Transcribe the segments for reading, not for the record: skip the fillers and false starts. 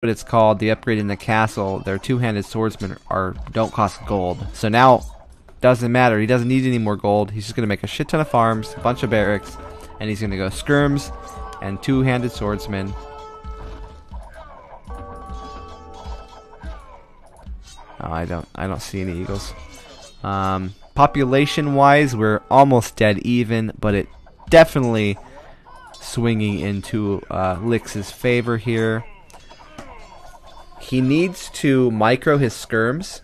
what it's called, the upgrade in the castle, their two-handed swordsmen don't cost gold. So now, doesn't matter. He doesn't need any more gold. He's just going to make a shit ton of farms, a bunch of barracks, and he's going to go skirms and two-handed swordsmen. Oh, I don't see any eagles. Population-wise, we're almost dead even, but it definitely swinging into Lix's favor here. He needs to micro his skirms.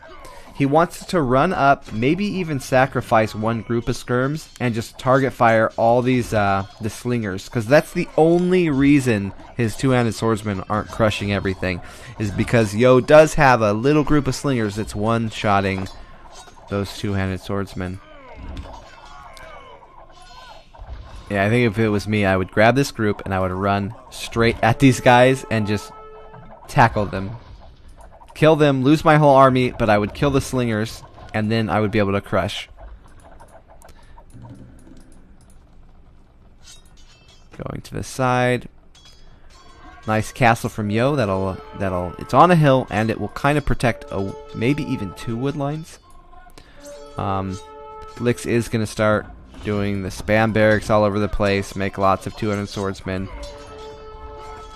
He wants to run up, maybe even sacrifice one group of skirms and just target fire all these the slingers, because that's the only reason his two-handed swordsmen aren't crushing everything, is because Yo does have a little group of slingers that's one-shotting those two-handed swordsmen. Yeah, I think if it was me, I would grab this group and I would run straight at these guys and just tackle them. Kill them, lose my whole army, but I would kill the slingers, and then I would be able to crush. Going to the side. Nice castle from Yo. It's on a hill, and it will kind of protect maybe even two wood lines. Lix is going to start doing the spam barracks all over the place, make lots of 200 swordsmen.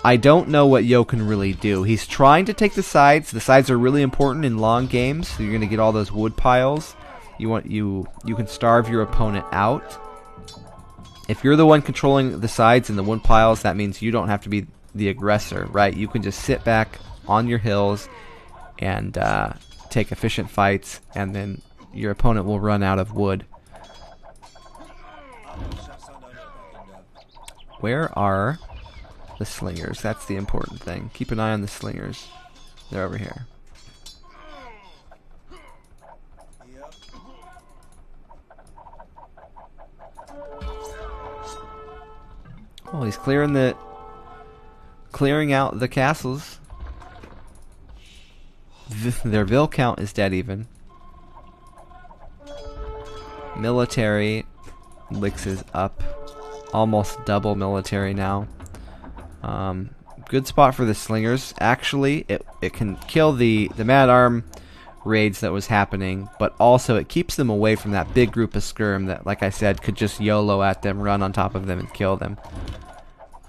I don't know what Yo can really do. He's trying to take the sides. The sides are really important in long games, so you're going to get all those wood piles. You can starve your opponent out. If you're the one controlling the sides and the wood piles, that means you don't have to be the aggressor, right? You can just sit back on your hills and take efficient fights, and then your opponent will run out of wood. Where are the slingers? That's the important thing. Keep an eye on the slingers. They're over here. Oh, he's clearing out the castles. Their Vil count is dead even. Military, Lix is up. Almost double military now. Good spot for the slingers. Actually, it can kill the mad arm raids that was happening, but also it keeps them away from that big group of skirm that, like I said, could just YOLO at them, run on top of them, and kill them.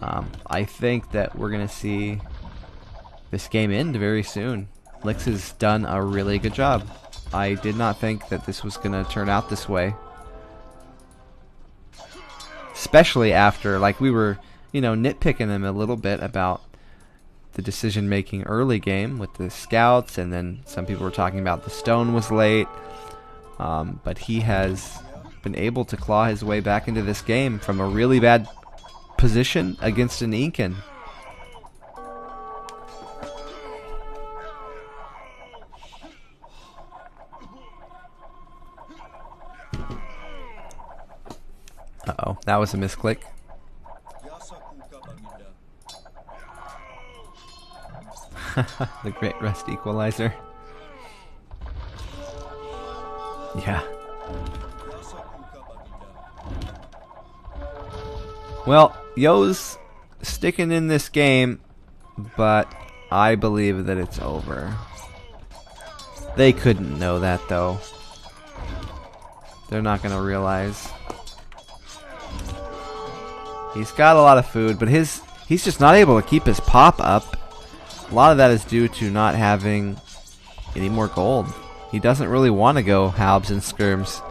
I think that we're gonna see this game end very soon. Lix has done a really good job. I did not think that this was gonna turn out this way. Especially after, like, we were, nitpicking him a little bit about the decision making early game with the scouts, and then some people were talking about the stone was late. But he has been able to claw his way back into this game from a really bad position against an Incan. Uh-oh, that was a misclick. The Great Rust Equalizer. Yeah. Well, Yo's sticking in this game, but I believe that it's over. They couldn't know that, though. They're not going to realize. He's got a lot of food, but he's just not able to keep his pop up. A lot of that is due to not having any more gold. He doesn't really want to go halbs and skirms.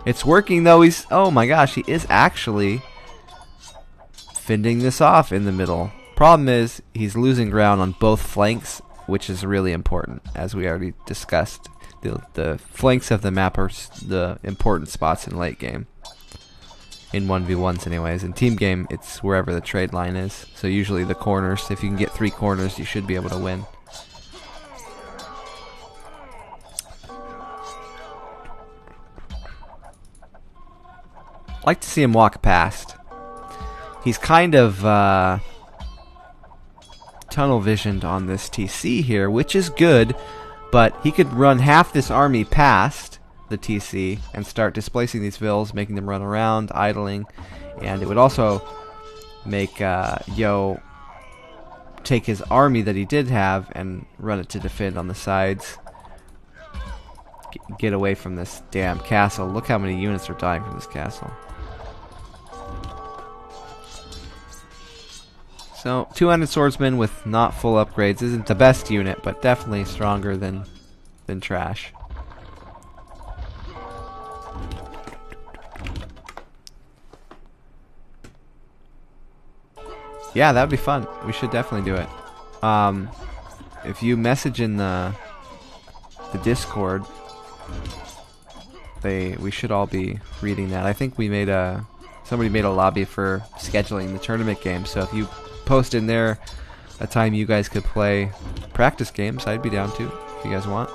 It's working though. Oh my gosh, he is actually fending this off in the middle. Problem is, he's losing ground on both flanks, which is really important, as we already discussed. The flanks of the map are the important spots in late game. In 1v1s anyways. In team game, it's wherever the trade line is. So usually the corners. If you can get 3 corners, you should be able to win. Like to see him walk past. He's kind of tunnel visioned on this TC here, which is good, but he could run half this army past the TC and start displacing these vills, making them run around, idling, and it would also make Yo take his army that he did have and run it to defend on the sides. Get away from this damn castle. Look how many units are dying from this castle. So, 200 swordsmen with not full upgrades isn't the best unit, but definitely stronger than trash. Yeah, that would be fun. We should definitely do it. If you message in the Discord, we should all be reading that. I think somebody made a lobby for scheduling the tournament game. So if you post in there a time you guys could play practice games, I'd be down too if you guys want.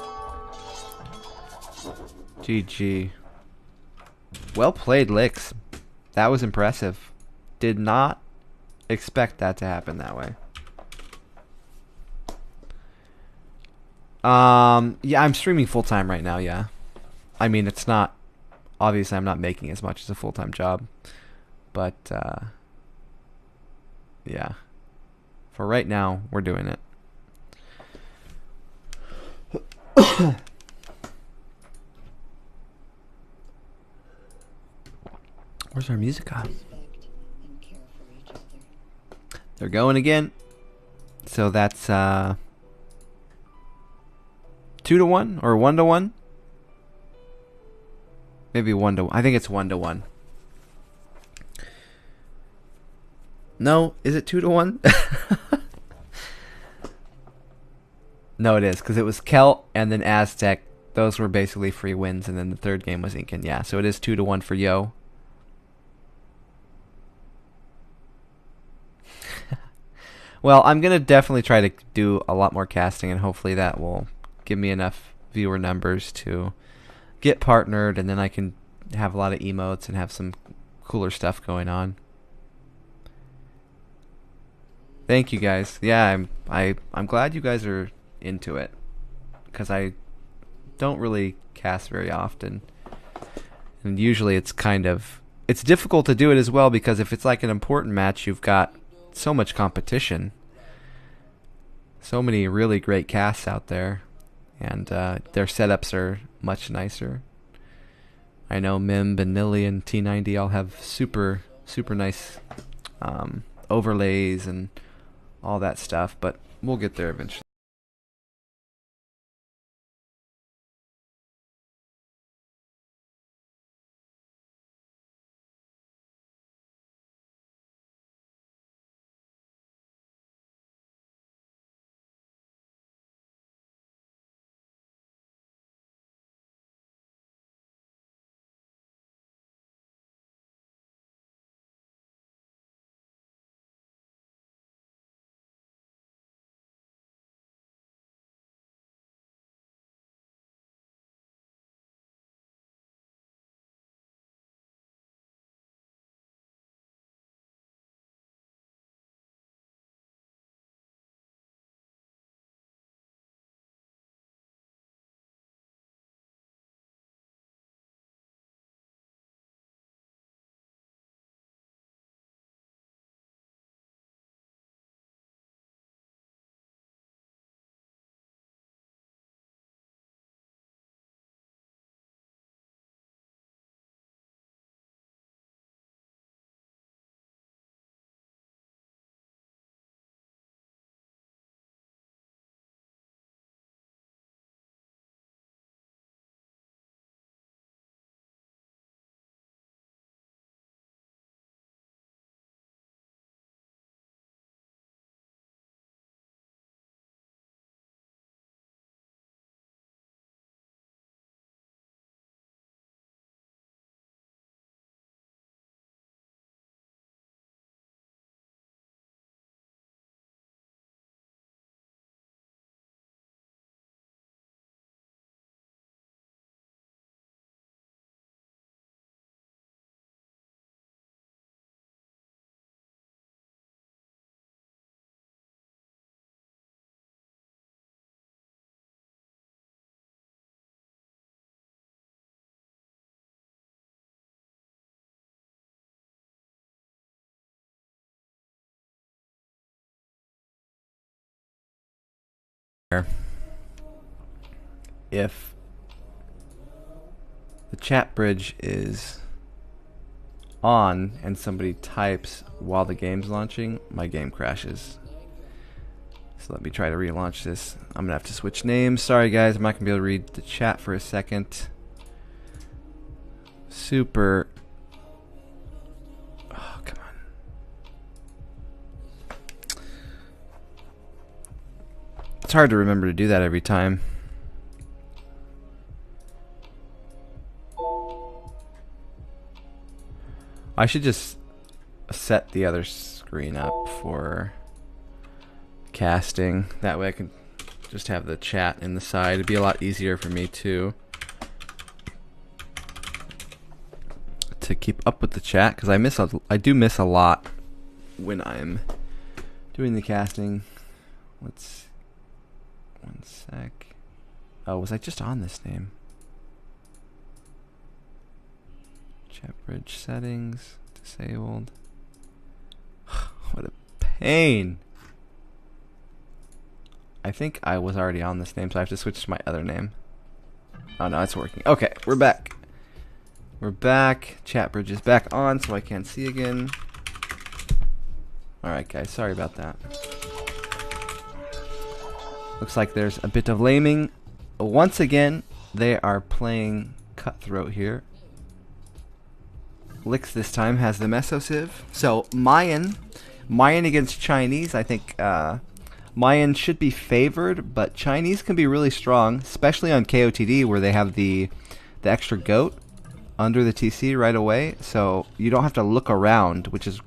GG. Well played, Licks. That was impressive. Did not expect that to happen that way. Yeah, I'm streaming full time right now, yeah. I mean, it's not, obviously I'm not making as much as a full-time job, but yeah. For right now, we're doing it. Where's our music on? They're going again. So that's 2-1 or 1-1. Maybe 1-1. I think it's 1-1. No, is it 2-1? No, it is, because it was Celt and then Aztec. Those were basically free wins, and then the third game was Incan. Yeah, so it is 2-1 for Yo. Well, I'm going to definitely try to do a lot more casting, and hopefully that will give me enough viewer numbers to get partnered, and then I can have a lot of emotes and have some cooler stuff going on. Thank you guys. Yeah, I'm glad you guys are into it, because I don't really cast very often, and usually it's difficult to do it as well, because if it's like an important match, you've got so much competition, so many really great casts out there, and their setups are much nicer. I know Mimb and Nilly and T90 all have super nice overlays and all that stuff, but we'll get there eventually. If the chat bridge is on and somebody types while the game's launching, my game crashes. So let me try to relaunch this. I'm gonna have to switch names. Sorry guys, I'm not gonna be able to read the chat for a second. Super. Oh, come on. It's hard to remember to do that every time. I should just set the other screen up for casting. That way I can just have the chat in the side. It'd be a lot easier for me to keep up with the chat, because I do miss a lot when I'm doing the casting. Let's one sec. Oh, was I just on this name? Chat bridge settings disabled. What a pain. I think I was already on this name, so I have to switch to my other name. Oh no, it's working. Okay, we're back. We're back. Chat bridge is back on, so I can't see again. Alright guys, sorry about that. Looks like there's a bit of laming. Once again, they are playing cutthroat here. Lix this time has the Meso Civ. So Mayan against Chinese. I think Mayan should be favored, but Chinese can be really strong, especially on KOTD where they have the extra goat under the TC right away. So you don't have to look around, which is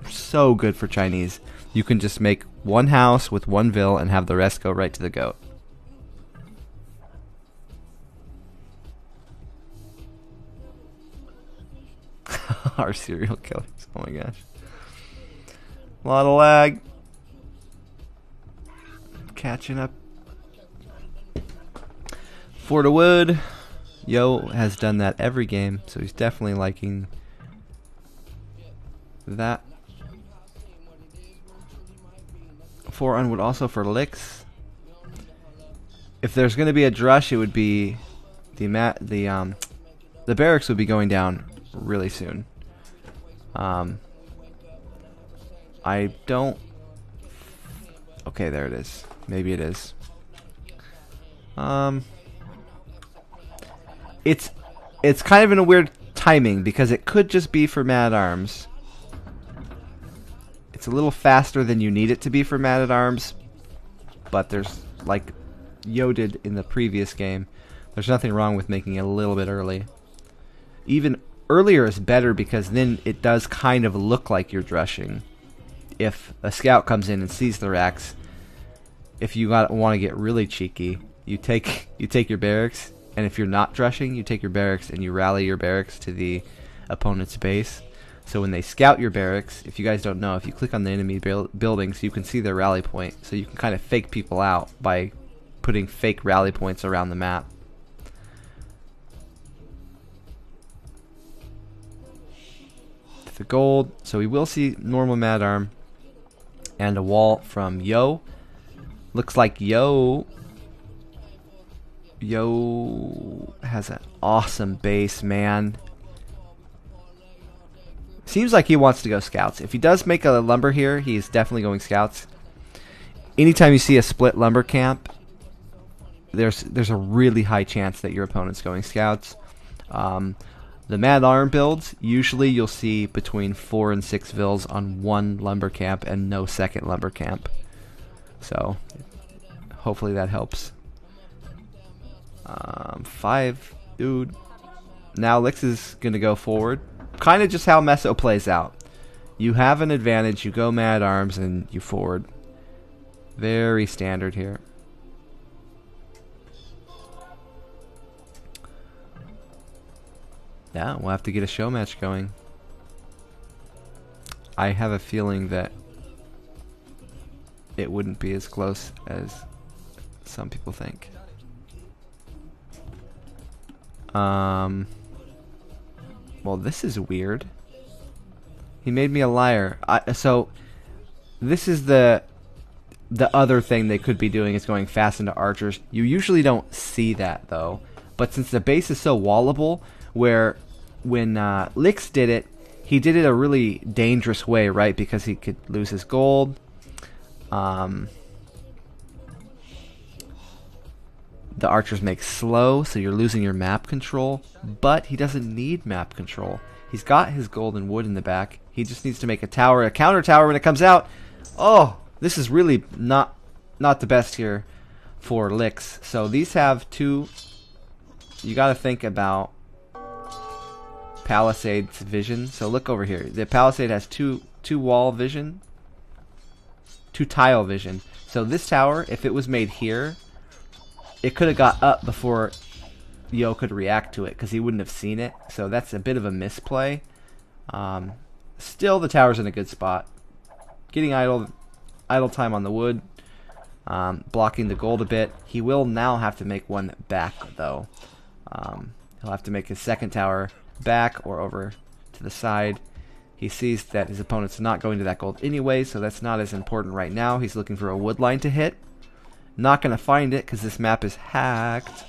so good for Chinese. You can just make one house with one vill and have the rest go right to the goat. Our serial killers. Oh my gosh. A lot of lag. Catching up. Fort of Wood. Yo has done that every game, so he's definitely liking that. 4 on wood also for Lix. If there's going to be a drush, it would be the barracks would be going down really soon. I don't. Okay, there it is. Maybe it is. It's kind of in a weird timing because it could just be for Mad Arms. It's a little faster than you need it to be for Mad at Arms, but there's, like Yo did in the previous game, there's nothing wrong with making it a little bit early. Even earlier is better because then it does kind of look like you're drushing. If a scout comes in and sees the racks, if you want to get really cheeky, you take your barracks, and if you're not drushing, you take your barracks and you rally your barracks to the opponent's base. So when they scout your barracks, if you guys don't know, if you click on the enemy buildings, you can see their rally point. So you can kind of fake people out by putting fake rally points around the map. The gold. So we will see normal Mad Arm and a wall from Yo. Looks like Yo has an awesome base, man. Seems like he wants to go scouts. If he does make a lumber here, he's definitely going scouts. Anytime you see a split lumber camp, there's a really high chance that your opponent's going scouts. The Mad Arm builds, usually you'll see between 4 and 6 vills on one lumber camp and no second lumber camp. So hopefully that helps. 5, dude. Now Lix is gonna go forward. Kind of just how Meso plays out. You have an advantage, you go Mad Arms, and you forward. Very standard here. Yeah, we'll have to get a show match going. I have a feeling that it wouldn't be as close as some people think. Well, this is weird. He made me a liar. So, this is the the other thing they could be doing is going fast into archers. You usually don't see that though. But since the base is so wallable, where when Lix did it, he did it a really dangerous way, right? Because he could lose his gold. The archers make slow, so you're losing your map control. But he doesn't need map control. He's got his gold and wood in the back. He just needs to make a tower, a counter tower when it comes out. Oh, this is really not the best here for Lix. So these have two. You got to think about Palisade's vision. So look over here. The Palisade has two wall vision, two tile vision. So this tower, if it was made here, it could have got up before Yo could react to it because he wouldn't have seen it. So that's a bit of a misplay. Still, the tower's in a good spot. Getting idle time on the wood, blocking the gold a bit. He will now have to make one back though. He'll have to make his second tower back or over to the side. He sees that his opponent's not going to that gold anyway, so that's not as important right now. He's looking for a wood line to hit. Not going to find it because this map is hacked.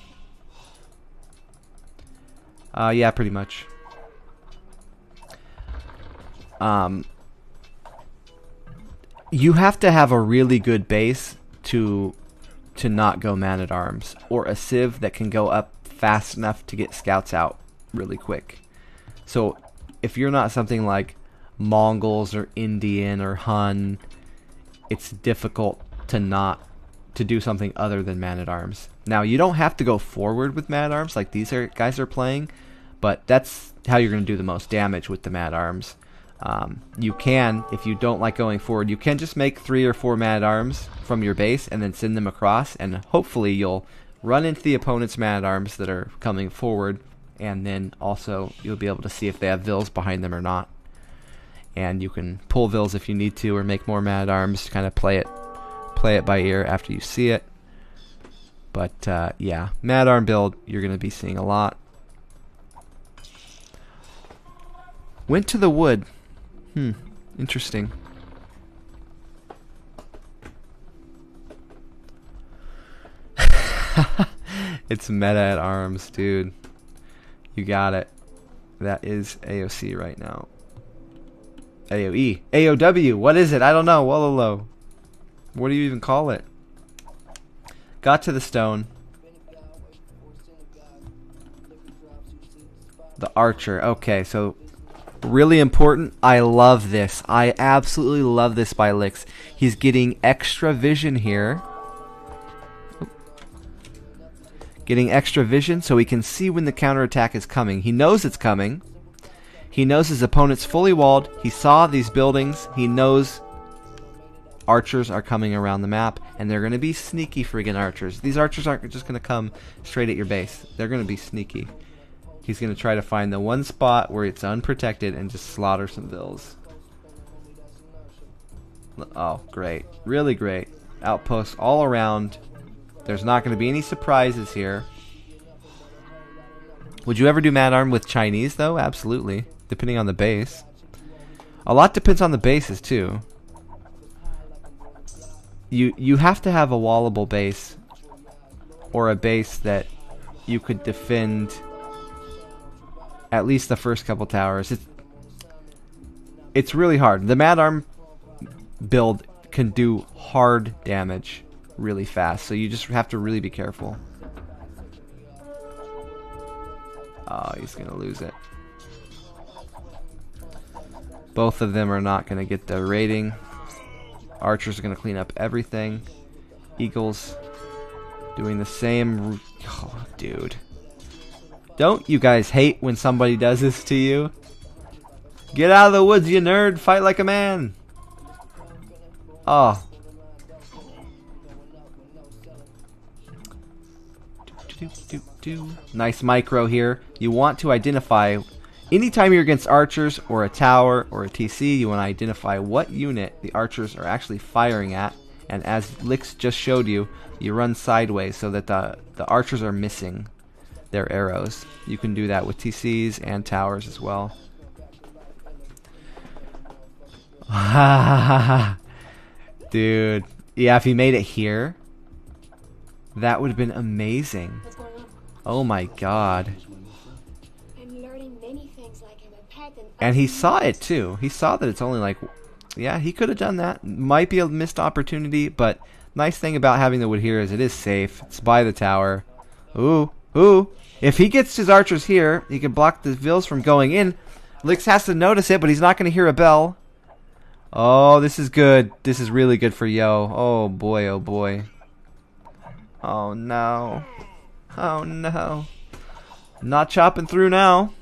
Yeah, pretty much. You have to have a really good base to not go man-at-arms, or a civ that can go up fast enough to get scouts out really quick. So if you're not something like Mongols or Indian or Hun, it's difficult to do something other than man-at-arms. Now you don't have to go forward with man-at-arms like these guys are playing, but that's how you're going to do the most damage with the man-at-arms. You can, if you don't like going forward, you can just make 3 or 4 man-at-arms from your base and then send them across, and hopefully you'll run into the opponent's man-at-arms that are coming forward, and then also you'll be able to see if they have vills behind them or not. And you can pull vills if you need to, or make more man-at-arms to kind of play it by ear after you see it. But yeah, man-at-arm build you're going to be seeing a lot. Went to the wood. Interesting. It's meta at arms, dude. You got it. That is AOC right now. AOE. AOW. What is it? I don't know. Wololo. What do you even call it? Got to the stone. The archer. Okay, so really important. I love this. I absolutely love this by Lix. He's getting extra vision here. Getting extra vision so he can see when the counterattack is coming. He knows it's coming. He knows his opponent's fully walled. He saw these buildings. He knows archers are coming around the map, and they're going to be sneaky friggin' archers. These archers aren't just going to come straight at your base. They're going to be sneaky. He's going to try to find the one spot where it's unprotected and just slaughter some vills. Oh, great. Really great. Outposts all around. There's not going to be any surprises here. Would you ever do man-arm with Chinese, though? Absolutely. Depending on the base. A lot depends on the bases, too. You have to have a wallable base, or a base that you could defend at least the first couple towers. It's really hard. The man-arm build can do hard damage really fast, so you just have to really be careful. Oh, he's gonna lose it. Both of them are not gonna get the rating. Archers are gonna clean up everything. Eagles doing the same. Oh, dude. Don't you guys hate when somebody does this to you? Get out of the woods, you nerd. Fight like a man. Oh. Nice micro here. You want to identify, anytime you're against archers or a tower or a TC, you want to identify what unit the archers are actually firing at. And as Lix just showed you, you run sideways so that the archers are missing their arrows. You can do that with TCs and towers as well. Dude, Yeah, if he made it here, that would have been amazing. What's going on? Oh my god. I'm learning many things like I'm a pet And he saw it too. He saw that it's only like, yeah, he could have done that. Might be a missed opportunity, but nice thing about having the wood here is it is safe. It's by the tower. Ooh, ooh. If he gets his archers here, he can block the Vils from going in. Lix has to notice it, but he's not going to hear a bell. Oh, this is good. This is really good for Yo. Oh boy, oh boy. Oh no. Oh no. Not chopping through now.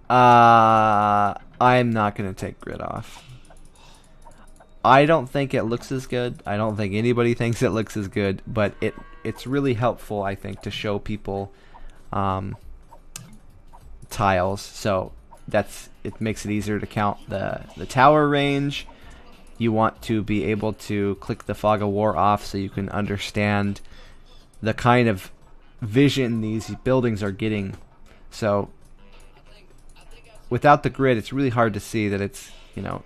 I'm not going to take grid off. I don't think it looks as good. I don't think anybody thinks it looks as good, but it's really helpful, I think, to show people tiles. So it makes it easier to count the tower range. You want to be able to click the Fog of War off so you can understand the kind of vision these buildings are getting. So without the grid, it's really hard to see that it's,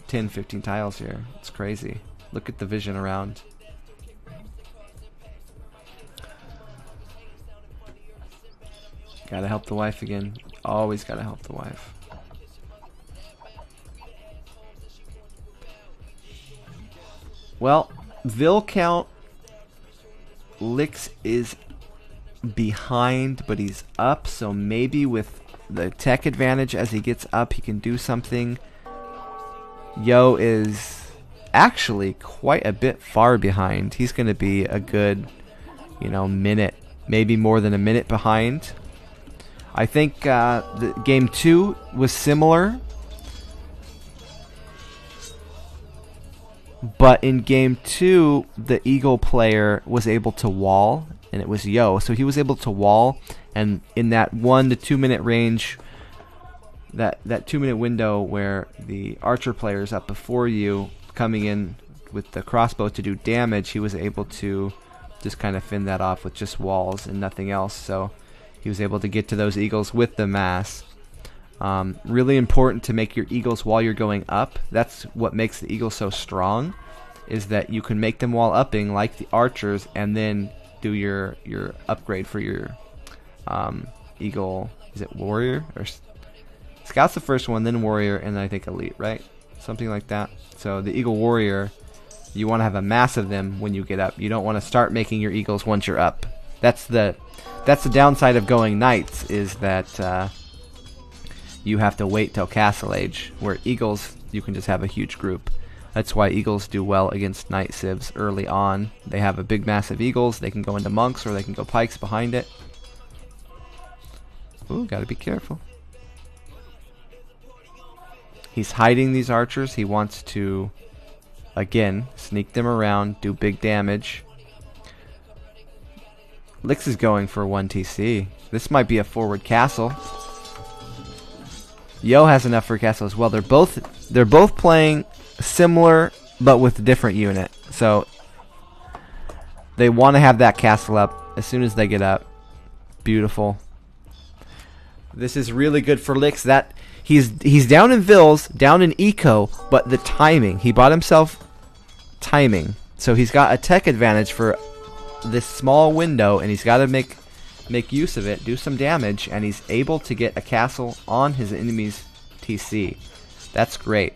10, 15 tiles here. It's crazy. Look at the vision around. Gotta help the wife again. Always gotta help the wife. Well, Vil count. Lix is behind, but he's up, so maybe with the tech advantage as he gets up, he can do something. Yo is actually quite a bit far behind. He's going to be a good, minute, maybe more than a minute behind. I think the game 2 was similar, but in game 2, the Eagle player was able to wall, and it was Yo, so he was able to wall, and in that 1 to 2 minute range, that 2 minute window where the archer player is up before you, coming in with the crossbow to do damage, he was able to just kind of fend that off with just walls and nothing else. So he was able to get to those eagles with the mass. Really important to make your eagles while you're going up. That's what makes the eagles so strong, is that you can make them while upping like the archers, and then do your upgrade for your eagle. Is it warrior or scout's the first one, then warrior, and then I think elite, right? Something like that. So the eagle warrior, you want to have a mass of them when you get up. You don't want to start making your eagles once you're up. That's the downside of going knights, is that you have to wait till castle age, where eagles you can just have a huge group. That's why eagles do well against knight civs early on. They have a big mass of eagles. They can go into monks, or they can go pikes behind it. Ooh, gotta be careful. He's hiding these archers. He wants to, again, sneak them around, do big damage. Lix is going for 1 TC. This might be a forward castle. Yo has enough for a castle as well. They're both playing similar, but with a different unit. So they want to have that castle up as soon as they get up. Beautiful. This is really good for Lix. That he's down in Vils, down in eco, but the timing. He bought himself timing, so he's got a tech advantage for this small window, and he's got to make use of it, do some damage, and he's able to get a castle on his enemy's TC. That's great.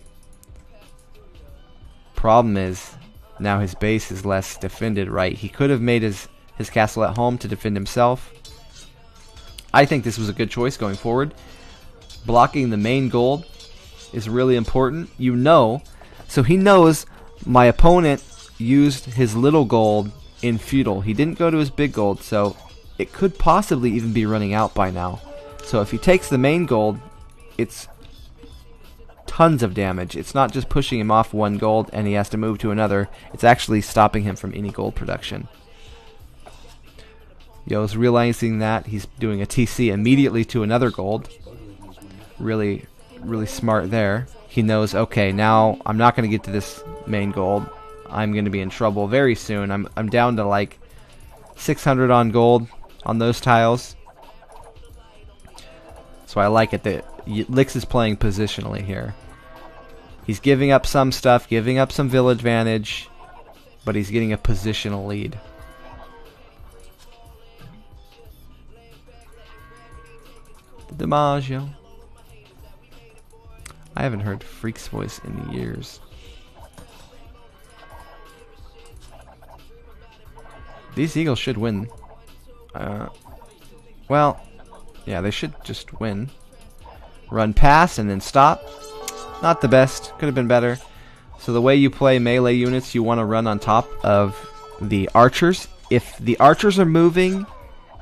Problem is, now his base is less defended, right? He could have made his castle at home to defend himself. I think this was a good choice going forward. Blocking the main gold is really important. So he knows my opponent used his little gold in feudal. He didn't go to his big gold, so it could possibly even be running out by now. So if he takes the main gold, it's tons of damage. It's not just pushing him off 1 gold and he has to move to another. It's actually stopping him from any gold production. Yo's realizing that. He's doing a TC immediately to another gold. Really, really smart there. He knows, okay, now I'm not going to get to this main gold. I'm going to be in trouble very soon. I'm down to like 600 on gold on those tiles. So I like it that Lix is playing positionally here. He's giving up some stuff, giving up some village advantage, but he's getting a positional lead. DiMaggio. I haven't heard Freak's voice in years. These Eagles should win. Well, yeah, they should just win. Run past and then stop. Not the best. Could have been better. So the way you play melee units, you want to run on top of the archers. If the archers are moving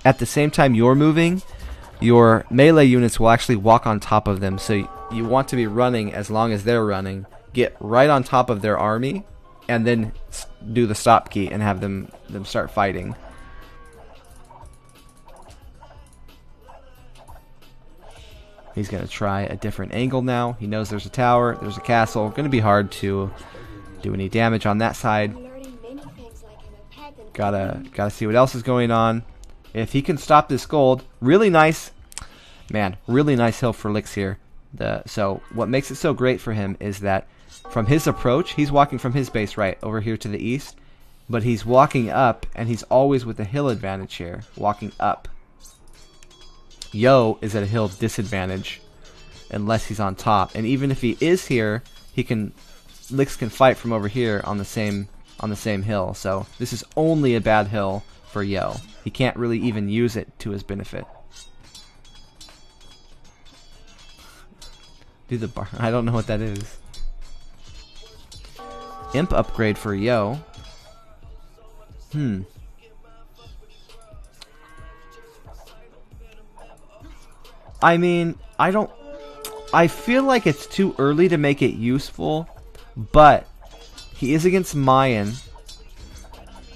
at the same time you're moving, your melee units will actually walk on top of them. So you want to be running as long as they're running. Get right on top of their army, and then do the stop key and have them start fighting. He's going to try a different angle now. He knows there's a tower, there's a castle. Going to be hard to do any damage on that side. Gotta see what else is going on. If he can stop this gold, really nice, man, really nice hill for Lix here. So what makes it so great for him is that from his approach, he's walking from his base right over here to the east, but he's walking up, and he's always with a hill advantage here, walking up. Yo is at a hill disadvantage unless he's on top, and even if he is here, Lix can fight from over here on the same hill. So this is only a bad hill for Yo. He can't really even use it to his benefit. Do the bar? I don't know what that is. Imp upgrade for Yo. I mean, I feel like it's too early to make it useful, but he is against Mayan,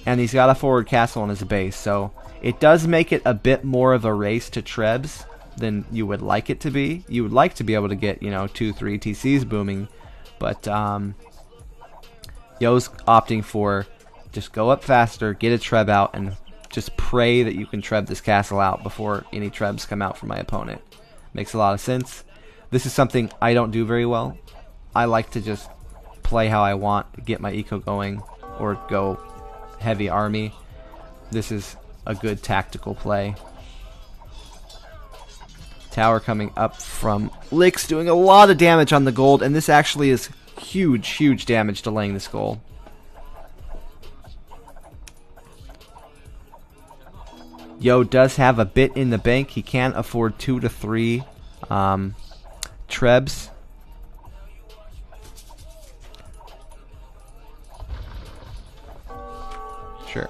and he's got a forward castle on his base, so it does make it a bit more of a race to Trebs than you would like it to be. You would like to be able to get, 2-3 TCs booming, but Yo's opting for just go up faster, get a Treb out, and just pray that you can Treb this castle out before any Trebs come out for my opponent. Makes a lot of sense. This is something I don't do very well. I like to just play how I want to get my eco going, or go heavy army. This is a good tactical play. Tower coming up from Lix, doing a lot of damage on the gold, and this actually is huge damage delaying this gold. Yo does have a bit in the bank. He can afford 2 to 3 Trebs. Sure.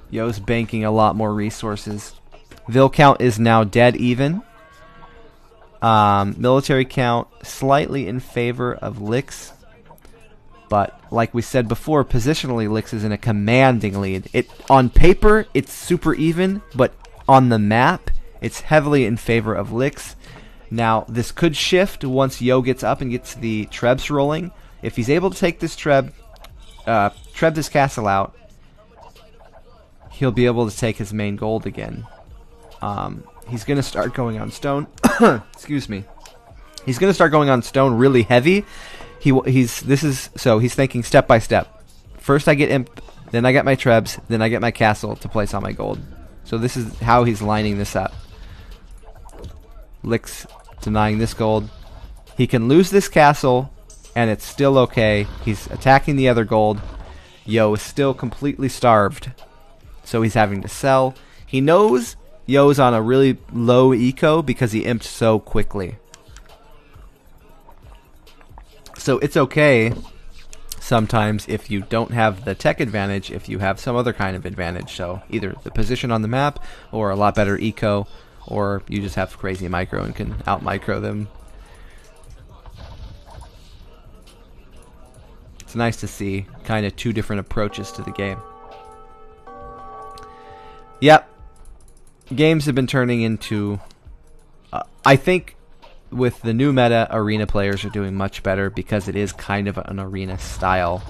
Yo's banking a lot more resources. Vil count is now dead even. Military count slightly in favor of Lix. But like we said before, positionally Lix is in a commanding lead. On paper, it's super even, but on the map, it's heavily in favor of Lix. Now, this could shift once Yo gets up and gets the Trebs rolling. If he's able to take this Treb this castle out, he'll be able to take his main gold again. He's going to start going on stone. Excuse me. He's going to start going on stone really heavy. He's thinking step by step. First I get imp, then I get my Trebs, then I get my castle to place on my gold. So this is how he's lining this up. Lix denying this gold. He can lose this castle, and it's still okay. He's attacking the other gold. Yo is still completely starved, so he's having to sell. He knows Yo's on a really low eco because he imped so quickly. So it's okay sometimes if you don't have the tech advantage, if you have some other kind of advantage. So either the position on the map, or a lot better eco, or you just have crazy micro and can out micro them. It's nice to see kind of two different approaches to the game. Yep. Games have been turning into... I think with the new meta, arena players are doing much better because it is kind of an arena style.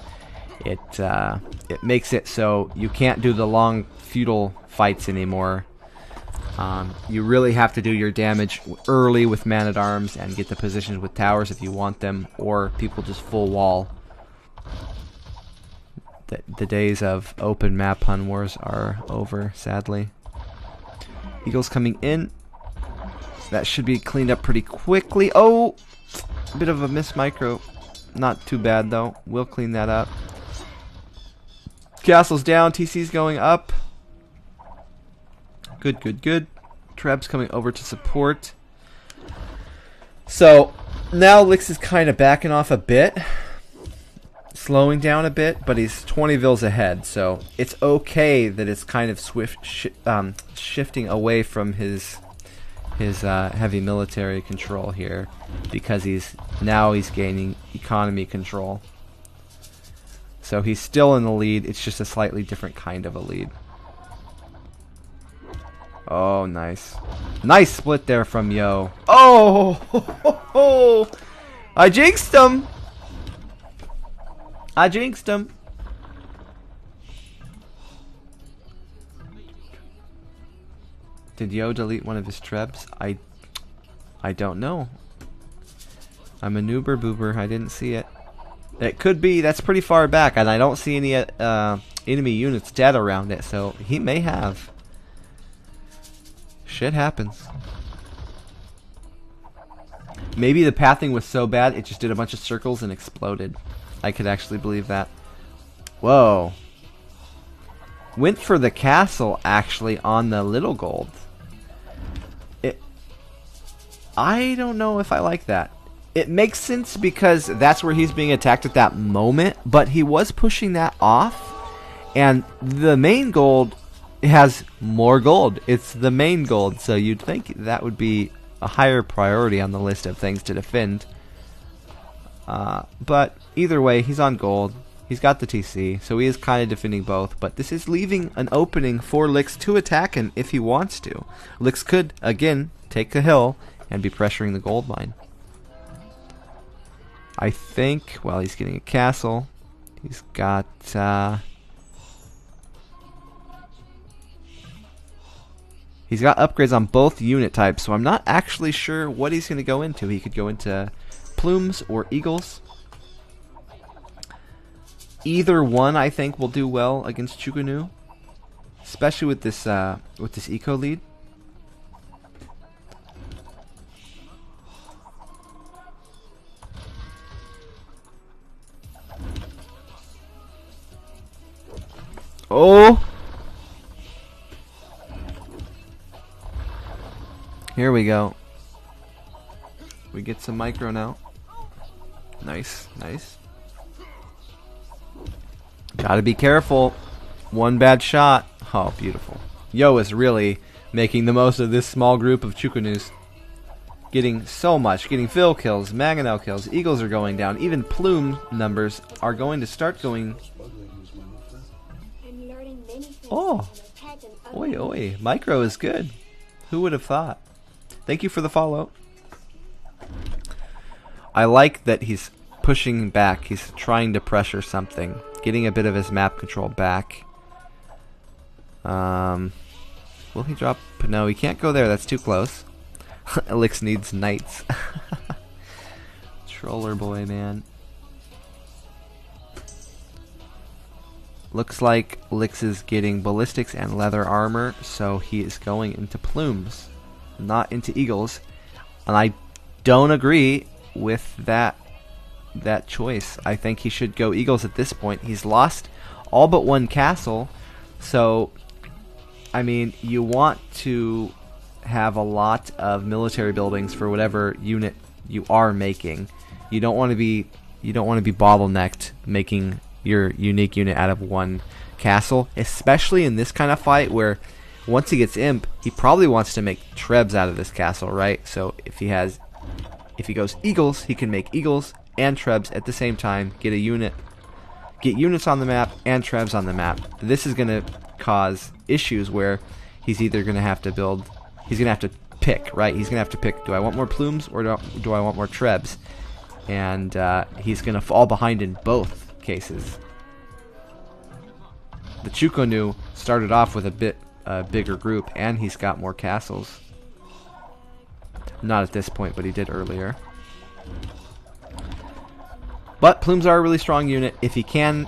It makes it so you can't do the long futile fights anymore. You really have to do your damage early with man-at-arms and get the positions with towers if you want them, or people just full wall. The days of open map Hun wars are over, sadly. Eagles coming in. That should be cleaned up pretty quickly. Oh! A bit of a miss micro. Not too bad, though. We'll clean that up. Castle's down. TC's going up. Good, good, good. Treb's coming over to support. So, now Lix is kind of backing off a bit. Slowing down a bit, but he's 20 vils ahead, so it's okay that it's kind of shifting away from his heavy military control here, because he's gaining economy control. So he's still in the lead, it's just a slightly different kind of a lead. Oh, nice. Nice split there from Yo. Oh! I jinxed him! I jinxed him. Did Yo delete one of his trebs? I don't know. I'm a noober boober. I didn't see it. It could be. That's pretty far back, and I don't see any enemy units dead around it, so he may have. Shit happens. Maybe the pathing was so bad it just did a bunch of circles and exploded. I could actually believe that. Whoa. Went for the castle, actually, on the little gold. I don't know if I like that. It makes sense because that's where he's being attacked at that moment, but he was pushing that off, and the main gold has more gold. It's the main gold, so you'd think that would be a higher priority on the list of things to defend. But either way, he's on gold. He's got the TC, so he is kind of defending both. But this is leaving an opening for Lix to attack him if he wants to. Lix could, again, take the hill and be pressuring the gold mine. I think, while he's getting a castle, he's got... he's got upgrades on both unit types, so I'm not actually sure what he's going to go into. He could go into plumes or eagles. Either one, I think, will do well against Chuganu, especially with this eco lead. Oh! Here we go. We get some micro now. Nice, nice. Gotta be careful. One bad shot. Oh, beautiful. Yo is really making the most of this small group of Chukanus. Getting so much. Getting Phil kills, Mangonel kills, Eagles are going down. Even plume numbers are going to start going. Oh. Oi, oi. Micro is good. Who would have thought? Thank you for the follow. I like that he's pushing back. He's trying to pressure something. Getting a bit of his map control back. Will he drop? No, he can't go there. That's too close. Lix needs knights. Troller boy, man. Looks like Lix is getting ballistics and leather armor, so he is going into plumes, not into eagles. And I don't agree with that choice. I think he should go eagles at this point. He's lost all but one castle, so I mean, you want to have a lot of military buildings for whatever unit you are making. You don't want to be bottlenecked making your unique unit out of one castle, especially in this kind of fight where once he gets imp, he probably wants to make trebs out of this castle, right? So if he goes eagles, he can make eagles and trebs at the same time, get units on the map and trebs on the map. This is going to cause issues where he's either going to have to build, he's going to have to pick, right? He's going to have to pick, do I want more plumes or do I want more trebs? And he's going to fall behind in both cases. the Chukonu started off with a bit bigger group, and he's got more castles. Not at this point, but he did earlier. But Plumes are a really strong unit. If he can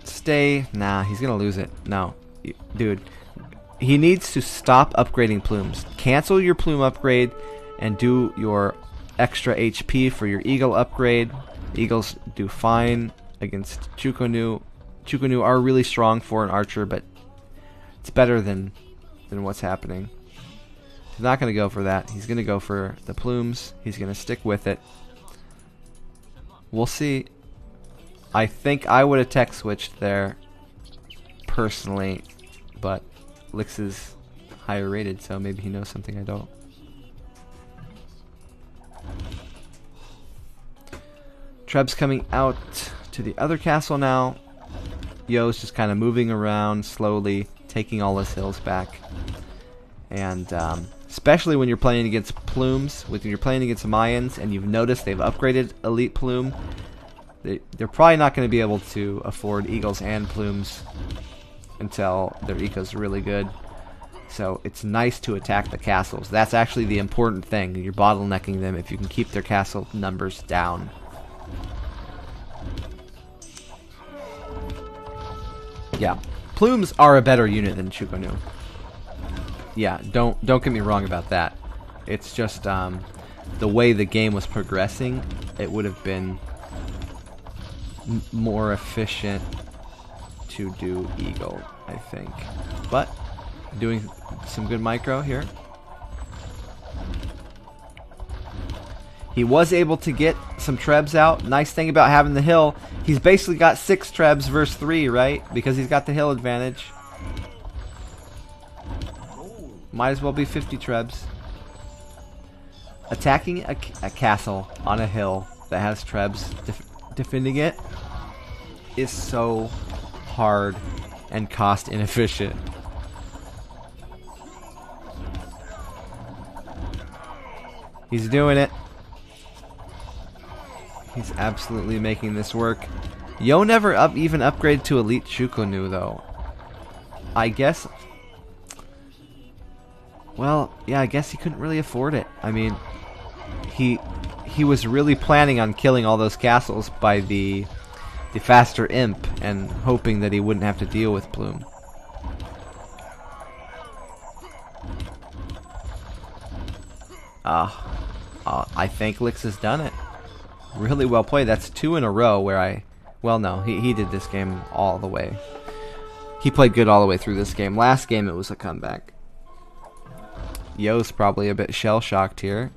stay... Nah, he's going to lose it. No. Dude, he needs to stop upgrading Plumes. Cancel your Plume upgrade and do your extra HP for your Eagle upgrade. Eagles do fine against Chukonu. Chukonu are really strong for an archer, but it's better than what's happening. He's not going to go for that. He's going to go for the Plumes. He's going to stick with it. We'll see. I think I would have tech switched there, personally, but Lix is higher rated, so maybe he knows something I don't. Treb's coming out to the other castle now. Yo's just kind of moving around slowly, taking all his hills back. And especially when you're playing against Plumes, when you're playing against Mayans, and you've noticed they've upgraded Elite Plume, they're probably not going to be able to afford Eagles and Plumes until their eco's really good. So it's nice to attack the castles. That's actually the important thing. You're bottlenecking them if you can keep their castle numbers down. Yeah, Plumes are a better unit than Chukonu. Yeah, don't get me wrong about that. It's just the way the game was progressing, it would have been more efficient to do Eagle, I think. But doing some good micro here. He was able to get some Trebs out. Nice thing about having the hill, he's basically got 6 Trebs versus 3, right? Because he's got the hill advantage. Might as well be 50 Trebs. Attacking a castle on a hill that has Trebs, defending it is so hard and cost inefficient. He's doing it. He's absolutely making this work. Yo never even upgraded to Elite Chukonu though. I guess... Well, yeah, I guess he couldn't really afford it. I mean, he was really planning on killing all those castles by the faster imp and hoping that he wouldn't have to deal with Plume. I think Lix has done it. Really well played. That's 2 in a row where well, no, he did this game all the way. He played good all the way through this game. Last game it was a comeback. Yo's probably a bit shell-shocked here.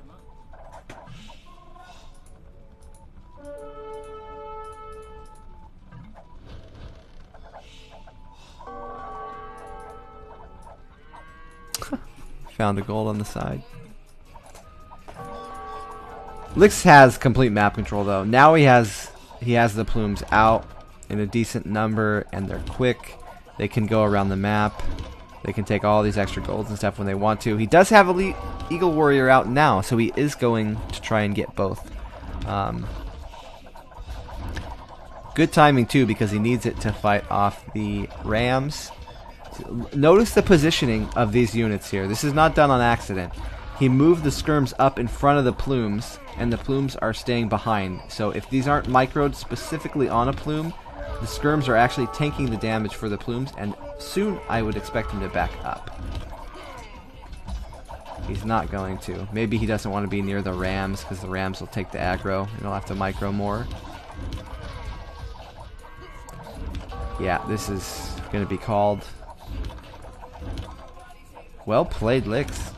Found a gold on the side. Lix has complete map control though. Now he has the Plumes out in a decent number, and they're quick. They can go around the map. They can take all these extra golds and stuff when they want to. He does have Elite Eagle Warrior out now, so he is going to try and get both. Good timing too, because he needs it to fight off the Rams. Notice the positioning of these units here. This is not done on accident. He moved the skirms up in front of the Plumes, and the Plumes are staying behind. So if these aren't microed specifically on a Plume, the skirms are actually tanking the damage for the Plumes, and soon I would expect him to back up. He's not going to. Maybe he doesn't want to be near the Rams, because the Rams will take the aggro, and he'll have to micro more. Yeah, this is going to be called. Well played, Lix.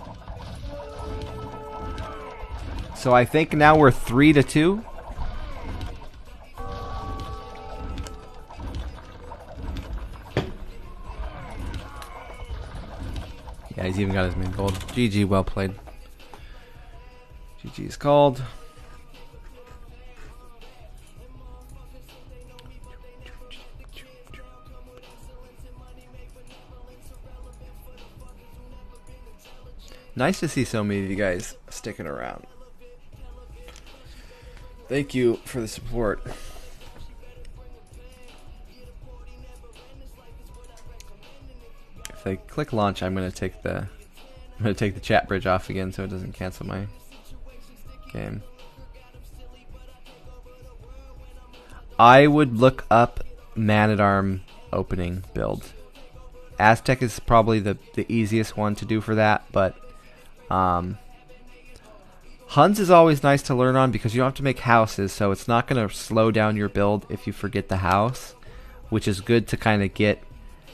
So I think now we're 3-2. Yeah, he's even got his main gold. GG, well played. GG is called. Nice to see so many of you guys sticking around. Thank you for the support. If I click launch, I'm gonna take the chat bridge off again so it doesn't cancel my game. I would look up Man-at-Arm opening build. Aztec is probably the easiest one to do for that, but Huns is always nice to learn on because you don't have to make houses, so it's not going to slow down your build if you forget the house, which is good to kind of get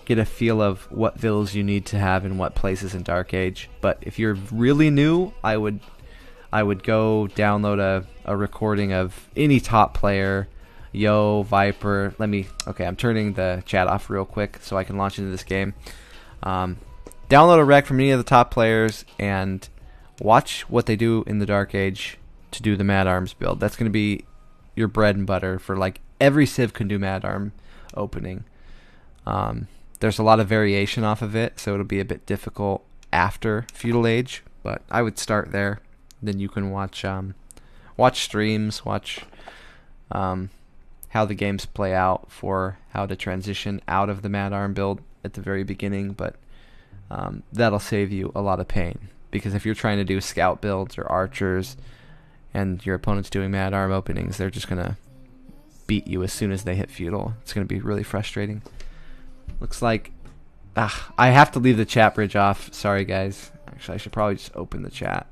a feel of what villas you need to have in what places in Dark Age. But if you're really new, I would go download a recording of any top player. Yo, Viper. Okay, I'm turning the chat off real quick so I can launch into this game. Download a rec from any of the top players and watch what they do in the Dark Age to do the Mad Arms build. That's going to be your bread and butter for like every Civ can do Mad Arm opening. There's a lot of variation off of it, so it'll be a bit difficult after Feudal Age, but I would start there. Then you can watch streams, watch how the games play out for how to transition out of the Mad Arm build at the very beginning, but that'll save you a lot of pain. Because if you're trying to do scout builds or archers and your opponent's doing Mad Arm openings, they're just going to beat you as soon as they hit feudal. It's going to be really frustrating. Looks like I have to leave the chat bridge off. Sorry, guys. Actually, I should probably just open the chat.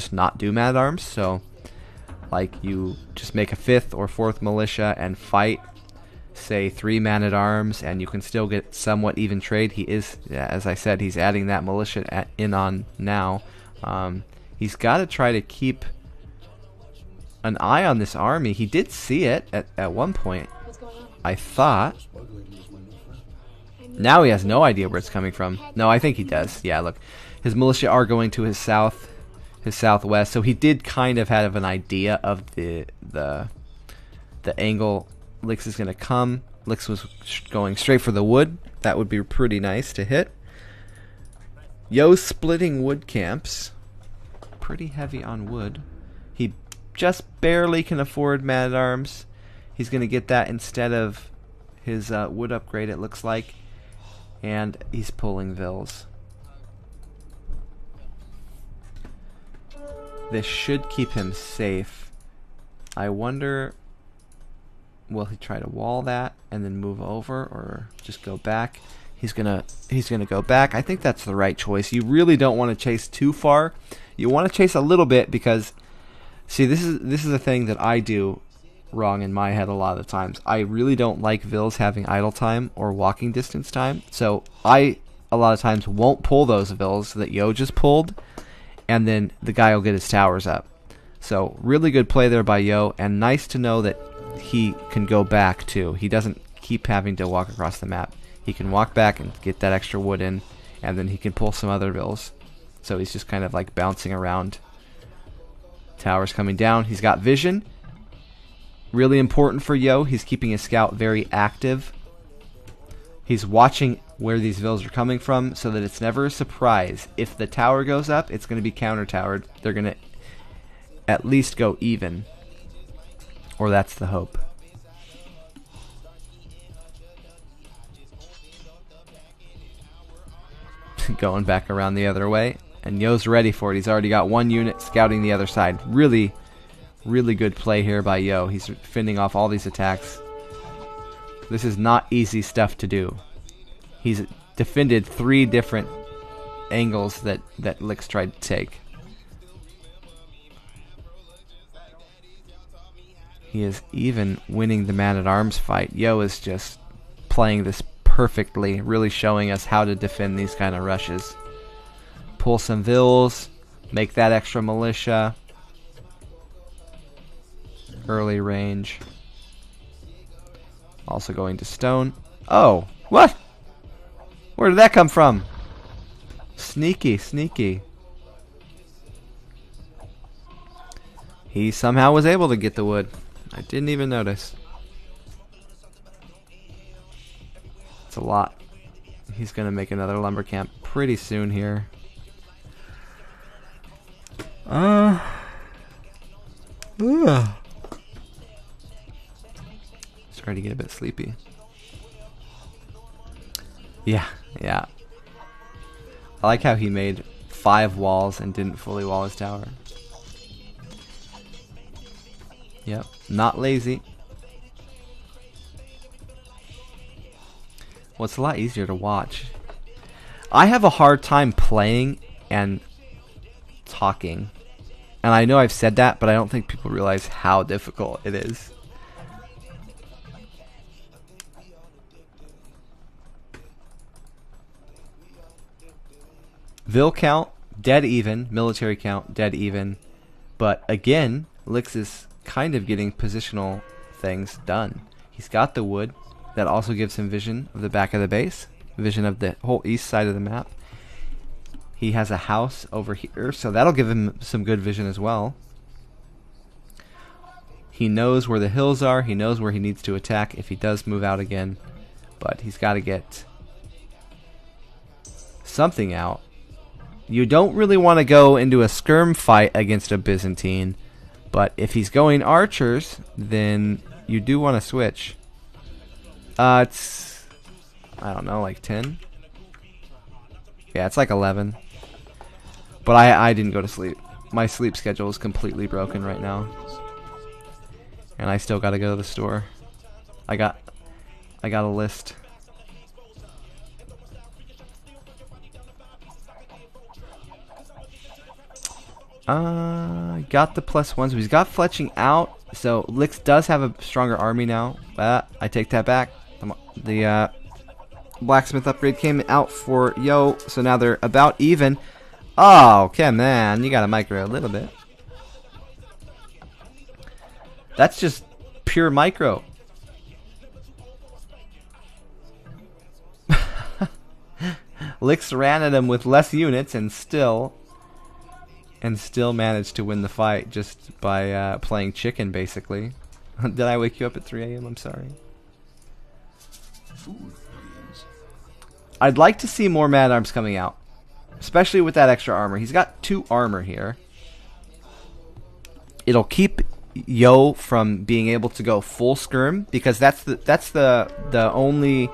just not do man-at-arms. So, like, you just make a 5th or 4th militia and fight, say, 3 man-at-arms, and you can still get somewhat even trade. He is, as I said, he's adding that militia in on now. He's got to try to keep an eye on this army. He did see it at one point, I thought. Now he has no idea where it's coming from. No, I think he does. Yeah, look. His militia are going to his south, his southwest. So he did kind of have an idea of the angle Lix is going to come. Lix was going straight for the wood. That would be pretty nice to hit. Yo's splitting wood camps. Pretty heavy on wood. He just barely can afford man-at-arms. He's going to get that instead of his wood upgrade, it looks like. And he's pulling Vills. This should keep him safe. I wonder, will he try to wall that and then move over, or just go back? He's gonna go back. I think that's the right choice. You really don't want to chase too far. You want to chase a little bit because, see, this is a thing that I do wrong in my head a lot of the times. I really don't like Vills having idle time or walking distance time. So I a lot of times won't pull those Vills that Yo just pulled, and then the guy will get his towers up. So really good play there by Yo, and nice to know that he can go back too. He doesn't keep having to walk across the map. He can walk back and get that extra wood in, and then he can pull some other Vills. So he's just kind of like bouncing around. Towers coming down. He's got vision. Really important for Yo. He's keeping his scout very active. He's watching where these Vills are coming from so that it's never a surprise. If the tower goes up, it's going to be counter-towered. They're going to at least go even. Or that's the hope. Going back around the other way. And Yo's ready for it. He's already got 1 unit scouting the other side. Really, really good play here by Yo. He's fending off all these attacks. This is not easy stuff to do. He's defended 3 different angles that Lix tried to take. He is even winning the man-at-arms fight. Yo is just playing this perfectly, really showing us how to defend these kind of rushes. Pull some Vills, make that extra militia. Early range. Also going to stone. Oh, what? Where did that come from? Sneaky, sneaky. He somehow was able to get the wood. I didn't even notice. It's a lot. He's going to make another lumber camp pretty soon here. Starting to get a bit sleepy. Yeah. I like how he made 5 walls and didn't fully wall his tower. Yep, not lazy. Well, it's a lot easier to watch. I have a hard time playing and talking. And I know I've said that, but I don't think people realize how difficult it is. Vil count, dead even. Military count, dead even. But again, Lix is kind of getting positional things done. He's got the wood. That also gives him vision of the back of the base. Vision of the whole east side of the map. He has a house over here, so that'll give him some good vision as well. He knows where the hills are. He knows where he needs to attack if he does move out again. But he's got to get something out. You don't really want to go into a skirm fight against a Byzantine. But if he's going archers, then you do want to switch. It's, I don't know, like 10? Yeah, it's like 11. But I didn't go to sleep. My sleep schedule is completely broken right now. And I still gotta go to the store. I got a list. Got the +1s. He's got fletching out, so Lix does have a stronger army now. I take that back. The blacksmith upgrade came out for Yo, so now they're about even. Oh, okay, man, you gotta micro a little bit. That's just pure micro. Lix ran at him with less units and still managed to win the fight just by playing chicken, basically. Did I wake you up at 3 a.m.? I'm sorry. I'd like to see more Mad Arms coming out, especially with that extra armor. He's got 2 armor here. It'll keep Yo from being able to go full skirm, because that's the only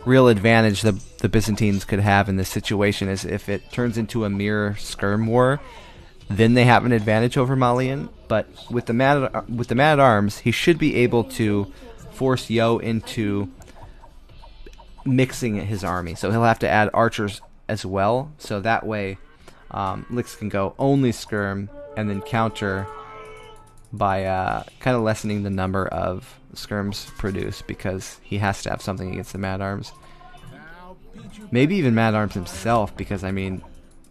real advantage the Byzantines could have in this situation, is if it turns into a mere skirm war, then they have an advantage over Malian. But with the Mad Arms, he should be able to force Yo into mixing his army. So he'll have to add archers as well, so that way Lix can go only skirm and then counter by kind of lessening the number of skirms produced, because he has to have something against the Mad Arms. Maybe even Mad Arms himself, because I mean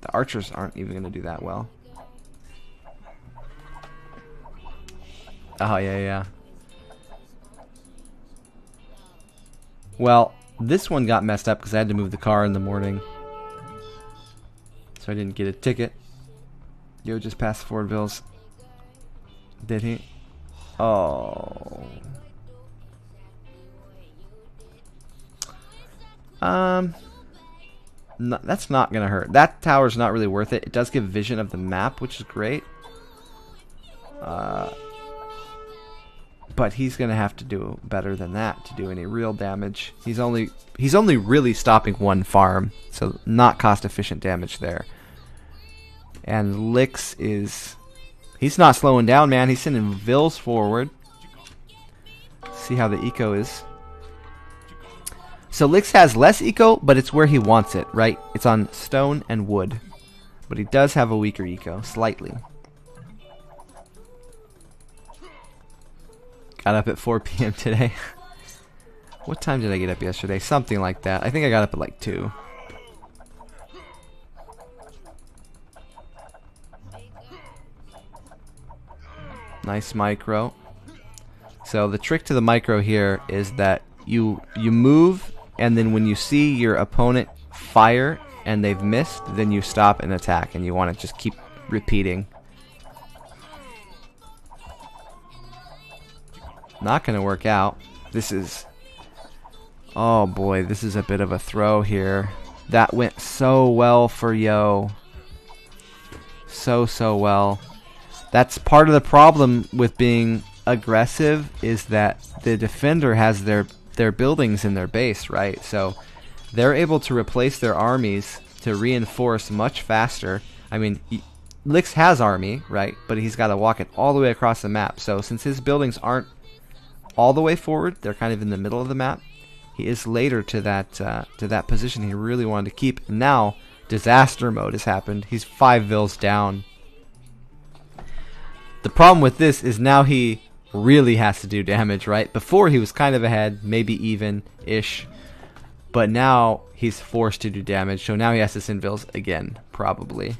the archers aren't even going to do that well. Oh yeah. Well, this one got messed up because I had to move the car in the morning, so I didn't get a ticket. Yo just passed Fordville's. Did he? Oh. No, that's not gonna hurt. That tower's not really worth it. It does give vision of the map, which is great. But he's gonna have to do better than that to do any real damage. He's only really stopping 1 farm, so not cost efficient damage there. And Lix he's not slowing down, man. He's sending Vills forward. See how the eco is. So Lix has less eco, but it's where he wants it, right? It's on stone and wood. But he does have a weaker eco, slightly. Got up at 4 p.m. today. What time did I get up yesterday? Something like that. I think I got up at like 2. Nice micro. So the trick to the micro here is that you move, and then when you see your opponent fire and they've missed, then you stop and attack, and you want to just keep repeating. Not gonna work out. This is, oh boy, this is a bit of a throw here. That went so well for Yo. So well. That's part of the problem with being aggressive, is that the defender has their buildings in their base, right? So they're able to replace their armies to reinforce much faster. I mean, Lix has army, right? But he's got to walk it all the way across the map. So since his buildings aren't all the way forward, they're kind of in the middle of the map. He is later to that position he really wanted to keep. And now disaster mode has happened. He's 5 vills down. The problem with this is now he really has to do damage, right? Before he was kind of ahead, maybe even-ish, but now he's forced to do damage, so now he has to send vills again, probably.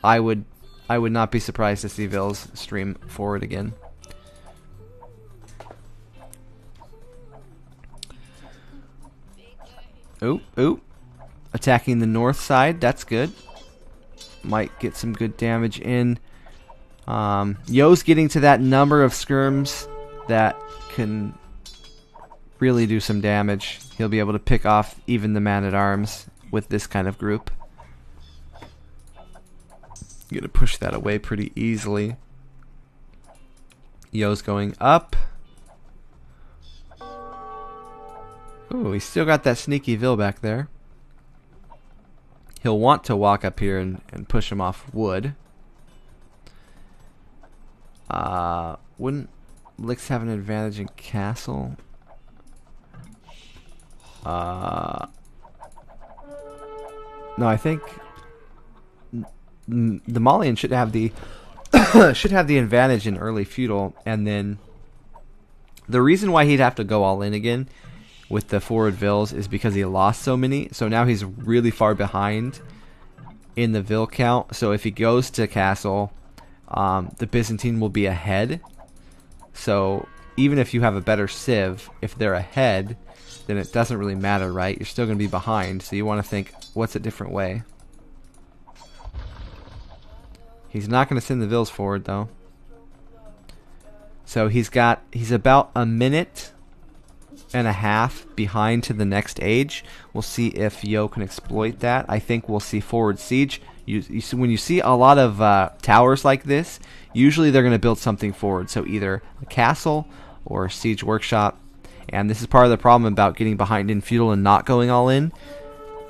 I would not be surprised to see vills stream forward again. Ooh. Attacking the north side, that's good. Might get some good damage in. Yo's getting to that number of skirms that can really do some damage. He'll be able to pick off even the Man-at-Arms with this kind of group. You're gonna push that away pretty easily. Yo's going up. Ooh, he's still got that sneaky Vil back there. He'll want to walk up here and push him off wood. Wouldn't Lix have an advantage in castle? No, I think the Malian should have the should have the advantage in early feudal, and then the reason why he'd have to go all in again with the forward vills is because he lost so many. So now he's really far behind in the vill count. So if he goes to castle, the Byzantine will be ahead. So even if you have a better civ, if they're ahead, then it doesn't really matter, right? You're still going to be behind. So you want to think, what's a different way? He's not going to send the vills forward though. So he's about a minute and a half behind to the next age. We'll see if Yo can exploit that. I think we'll see forward siege. When you see a lot of towers like this, usually they're going to build something forward. So either a castle or a siege workshop. And this is part of the problem about getting behind in feudal and not going all in.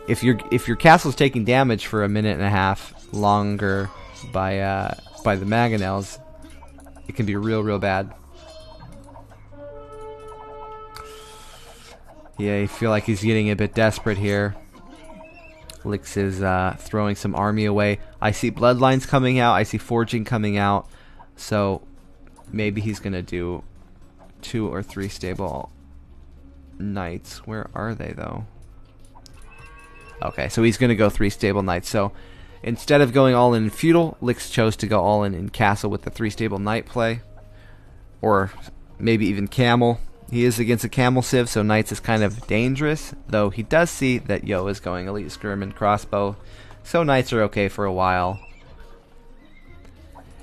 If your castle's taking damage for a minute and a half longer by the mangonels, it can be real bad. Yeah, I feel like he's getting a bit desperate here. Lix is throwing some army away. I see bloodlines coming out. I see forging coming out. So maybe he's going to do 2 or 3 stable knights. Where are they, though? Okay, so he's going to go 3 stable knights. So instead of going all in feudal, Lix chose to go all in castle with the 3 stable knight play. Or maybe even camel. He is against a camel civ, so knights is kind of dangerous, though he does see that Yo is going elite skirm and crossbow, so knights are okay for a while.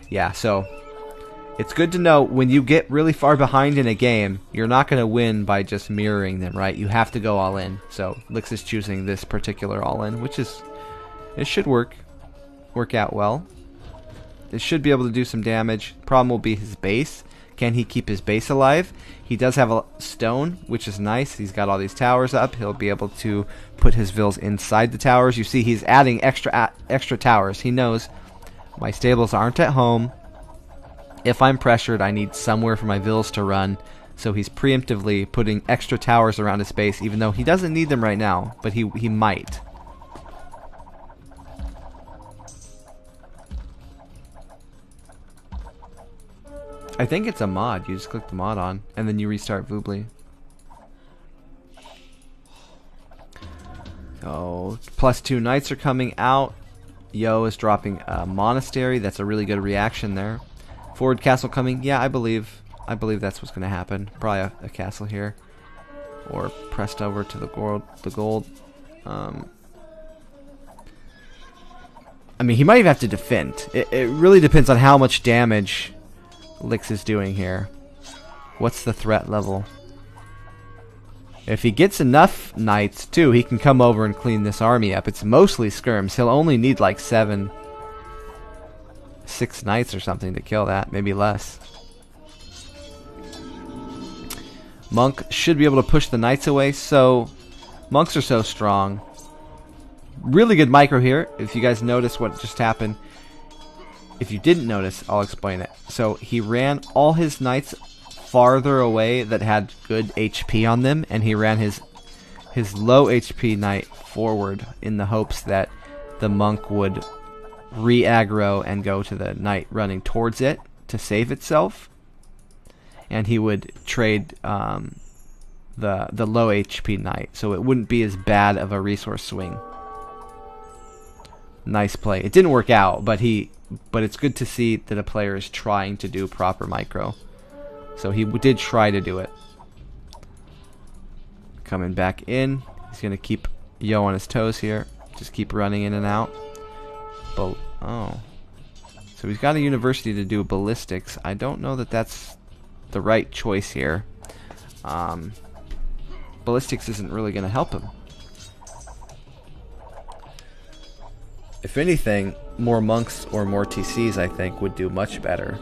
Yeah, so it's good to know when you get really far behind in a game, you're not going to win by just mirroring them, right? You have to go all in. So Lix is choosing this particular all in, which is, it should work out well. It should be able to do some damage. Problem will be his base. Can he keep his base alive? He does have a stone, which is nice. He's got all these towers up. He'll be able to put his vills inside the towers. You see he's adding extra towers. He knows my stables aren't at home. If I'm pressured, I need somewhere for my vills to run. So he's preemptively putting extra towers around his base, even though he doesn't need them right now, but he might. I think it's a mod. You just click the mod on, and then you restart Voobly. So, +2 knights are coming out. Yo is dropping a monastery. That's a really good reaction there. Forward castle coming. Yeah, I believe that's what's going to happen. Probably a castle here, or pressed over to the gold. I mean, he might even have to defend. It really depends on how much damage Lix is doing here. What's the threat level? If he gets enough knights too, he can come over and clean this army up. It's mostly skirms. He'll only need like 6 knights or something to kill that, maybe less. Monk should be able to push the knights away. So monks are so strong. Really good micro here. If you guys notice what just happened, if you didn't notice, I'll explain it. So he ran all his knights farther away that had good HP on them, and he ran his low HP knight forward in the hopes that the monk would re-aggro and go to the knight running towards it to save itself, and he would trade the low HP knight, so it wouldn't be as bad of a resource swing. Nice play. It didn't work out, but it's good to see that a player is trying to do proper micro. So he did try to do it. Coming back in. He's going to keep Yo on his toes here. Just keep running in and out. Oh. So he's got a university to do ballistics. I don't know that that's the right choice here. Ballistics isn't really going to help him. If anything, more monks or more TCs, I think, would do much better.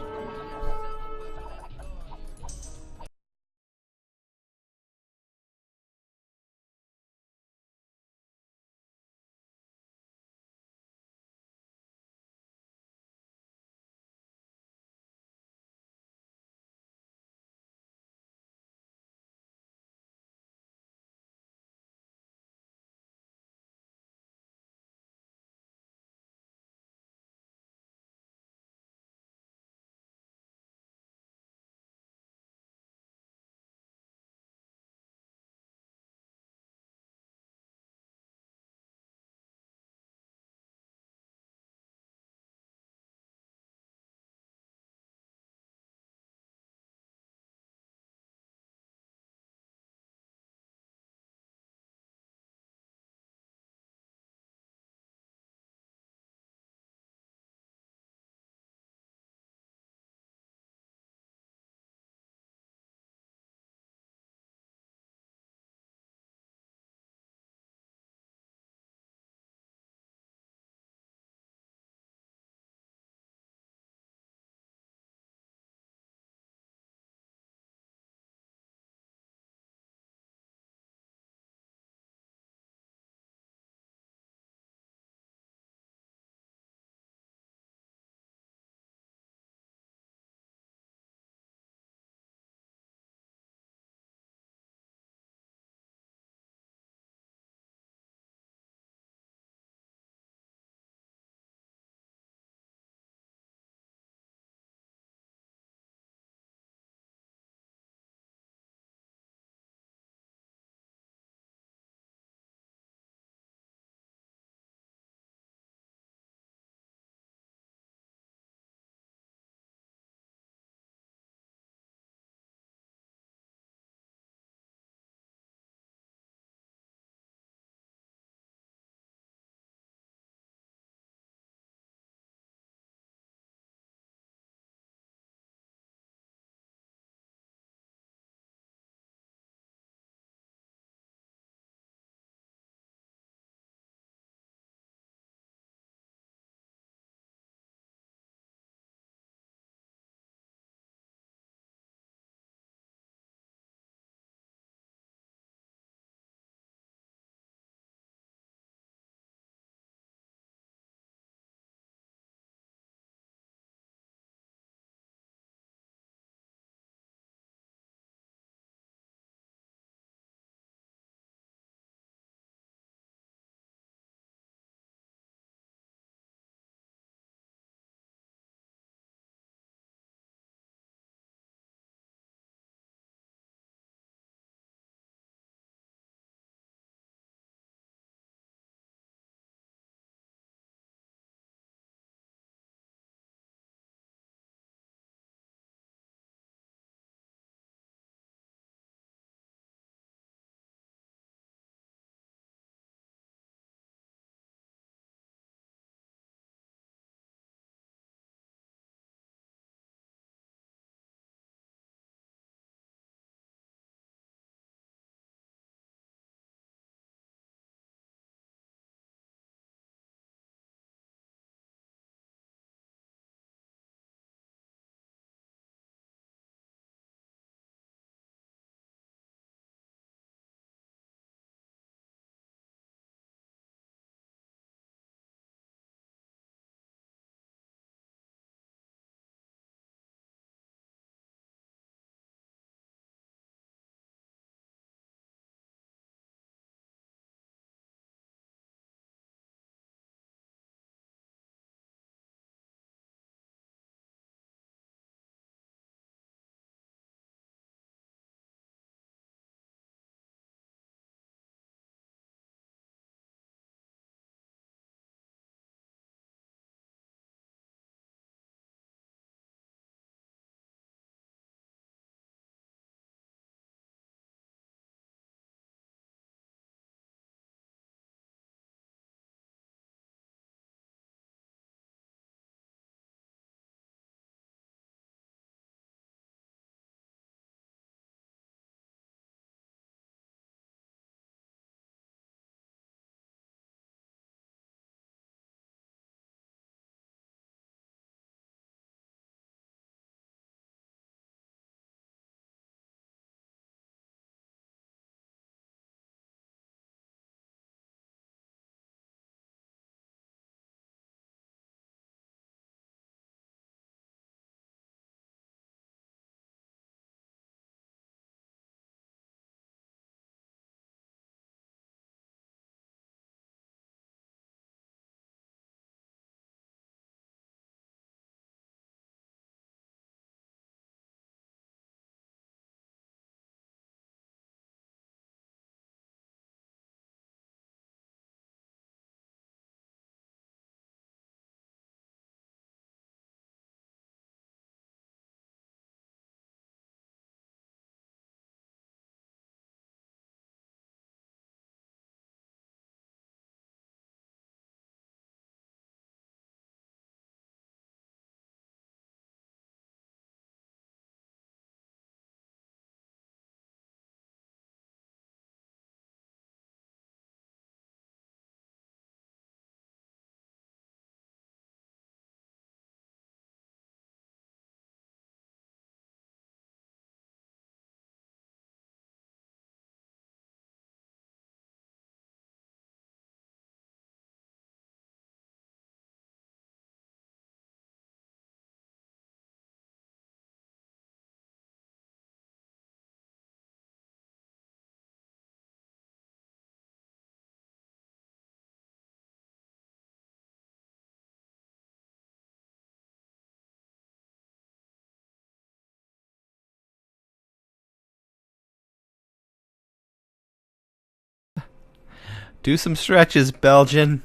Do some stretches, Belgian.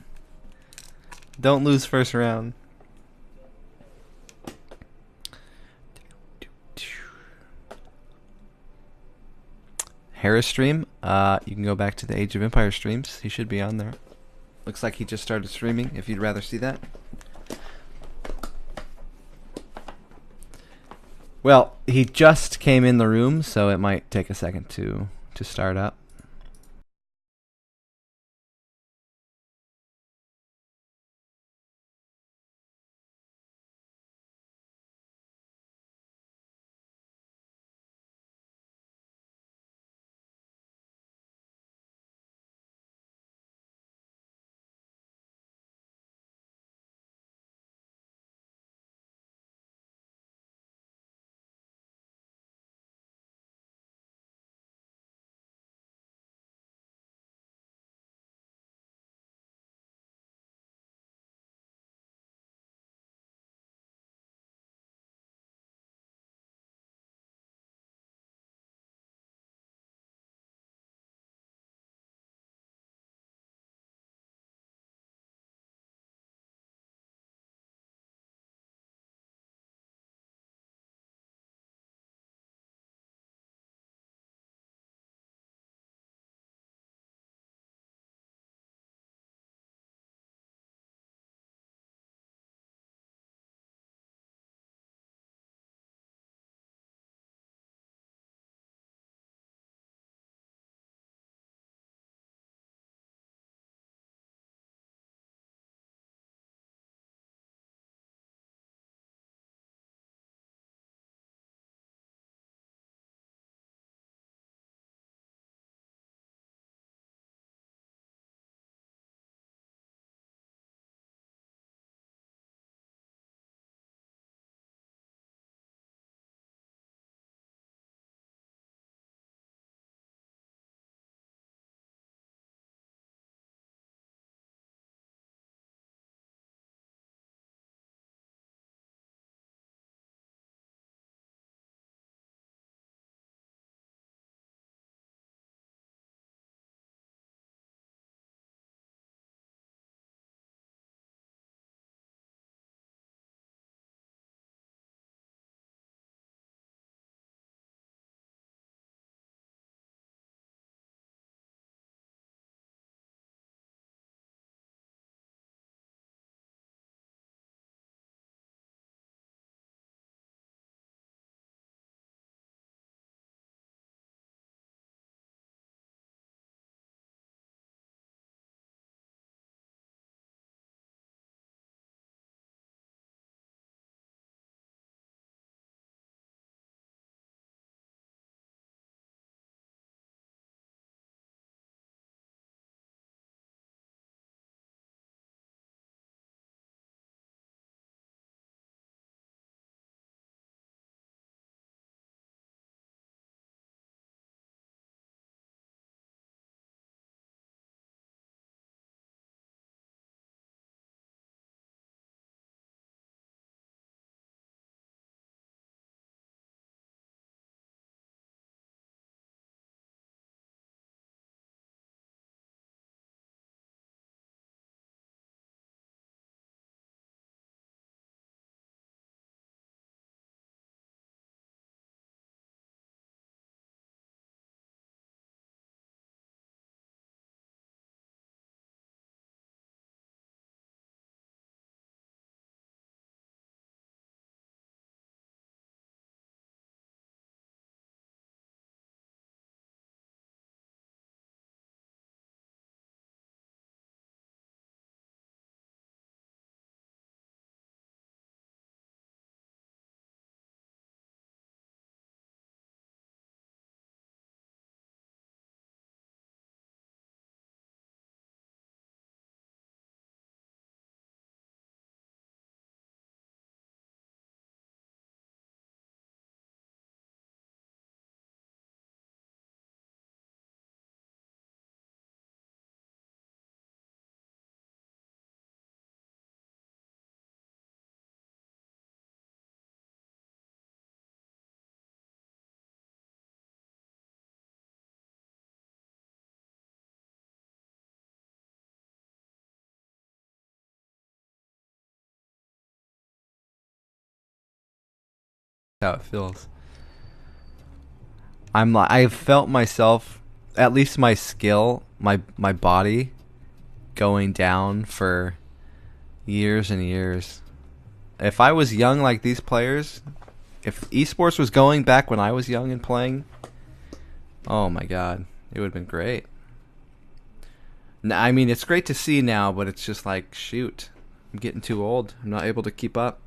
Don't lose first round. Harris stream. You can go back to the Age of Empires streams. He should be on there. Looks like he just started streaming. If you'd rather see that. Well, he just came in the room, so it might take a second to start up. How it feels. I've felt myself, at least my skill, my body going down for years and years. If I was young like these players, if esports was going back when I was young and playing, oh my god, it would have been great. I mean, it's great to see now, but it's just like, shoot, I'm getting too old. I'm not able to keep up.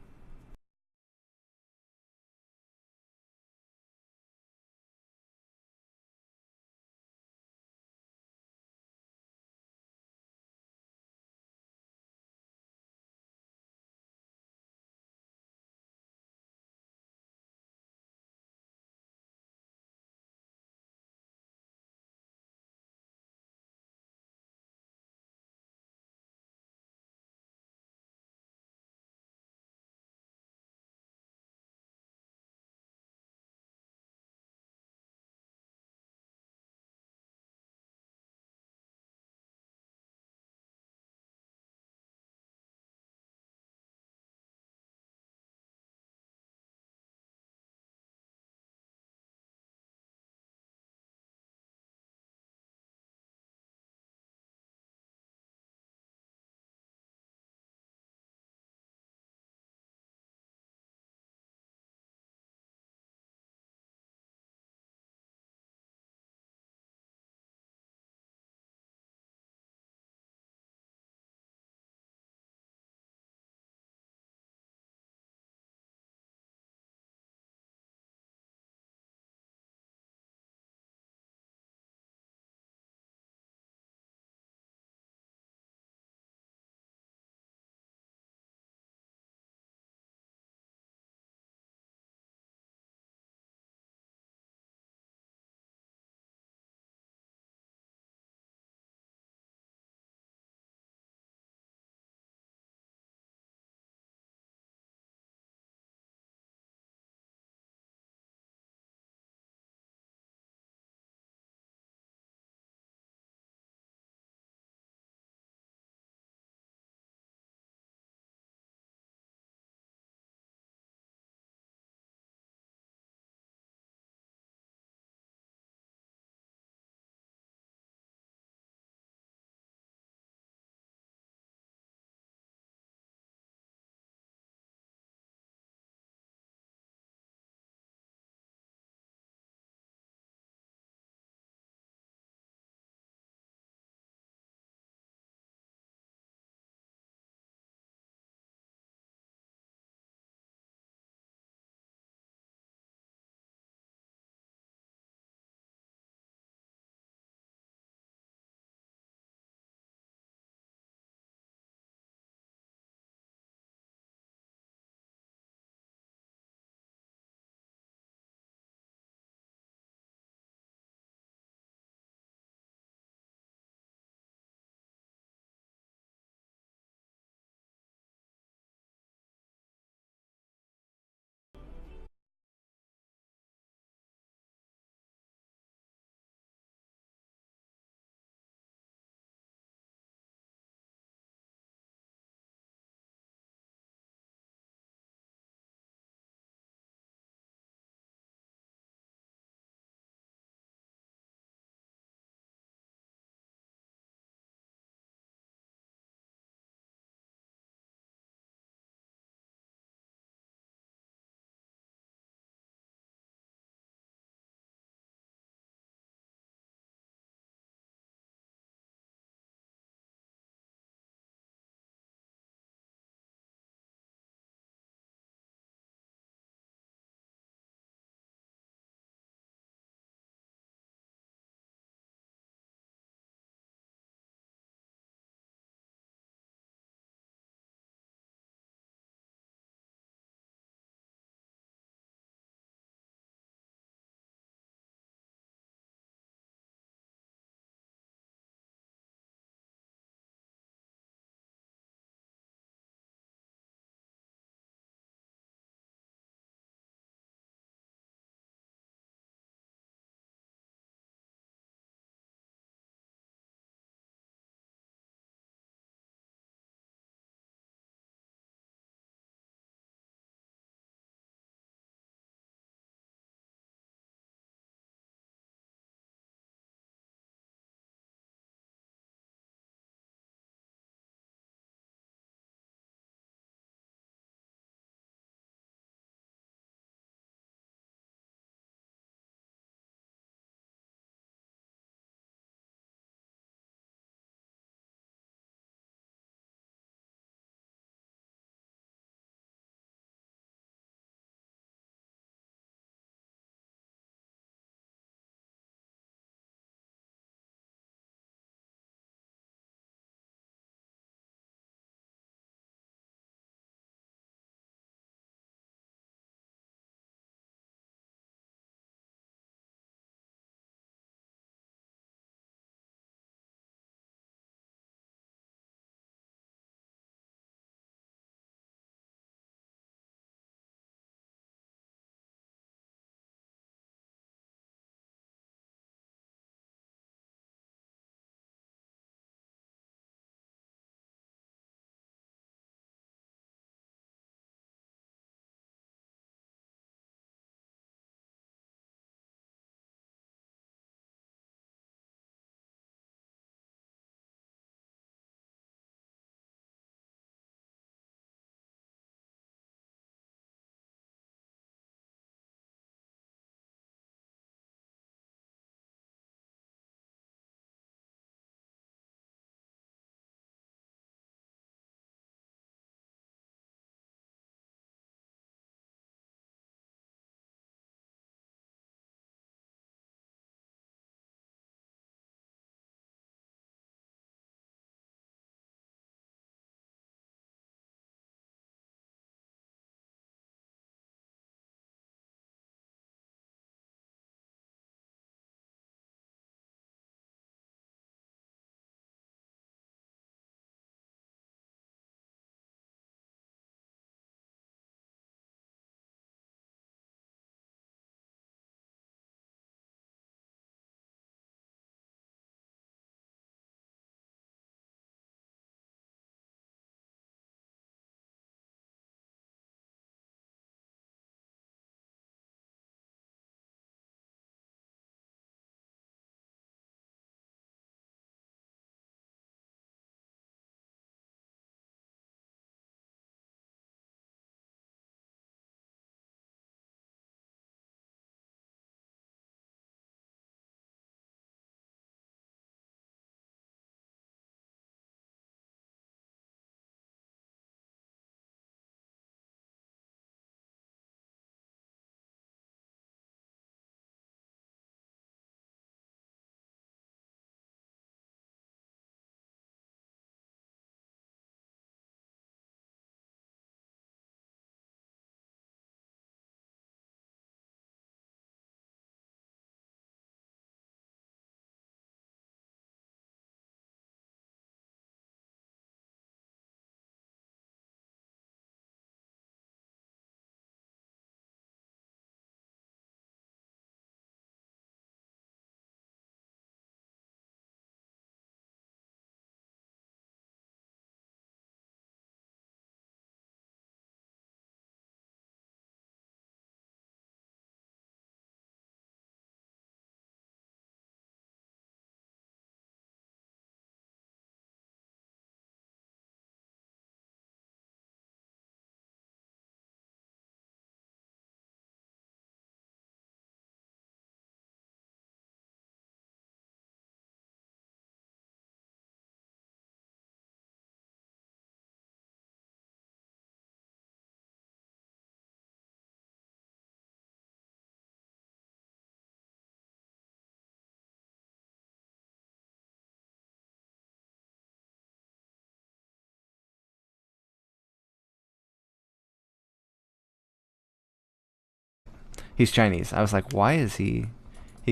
He's Chinese. I was like, why is he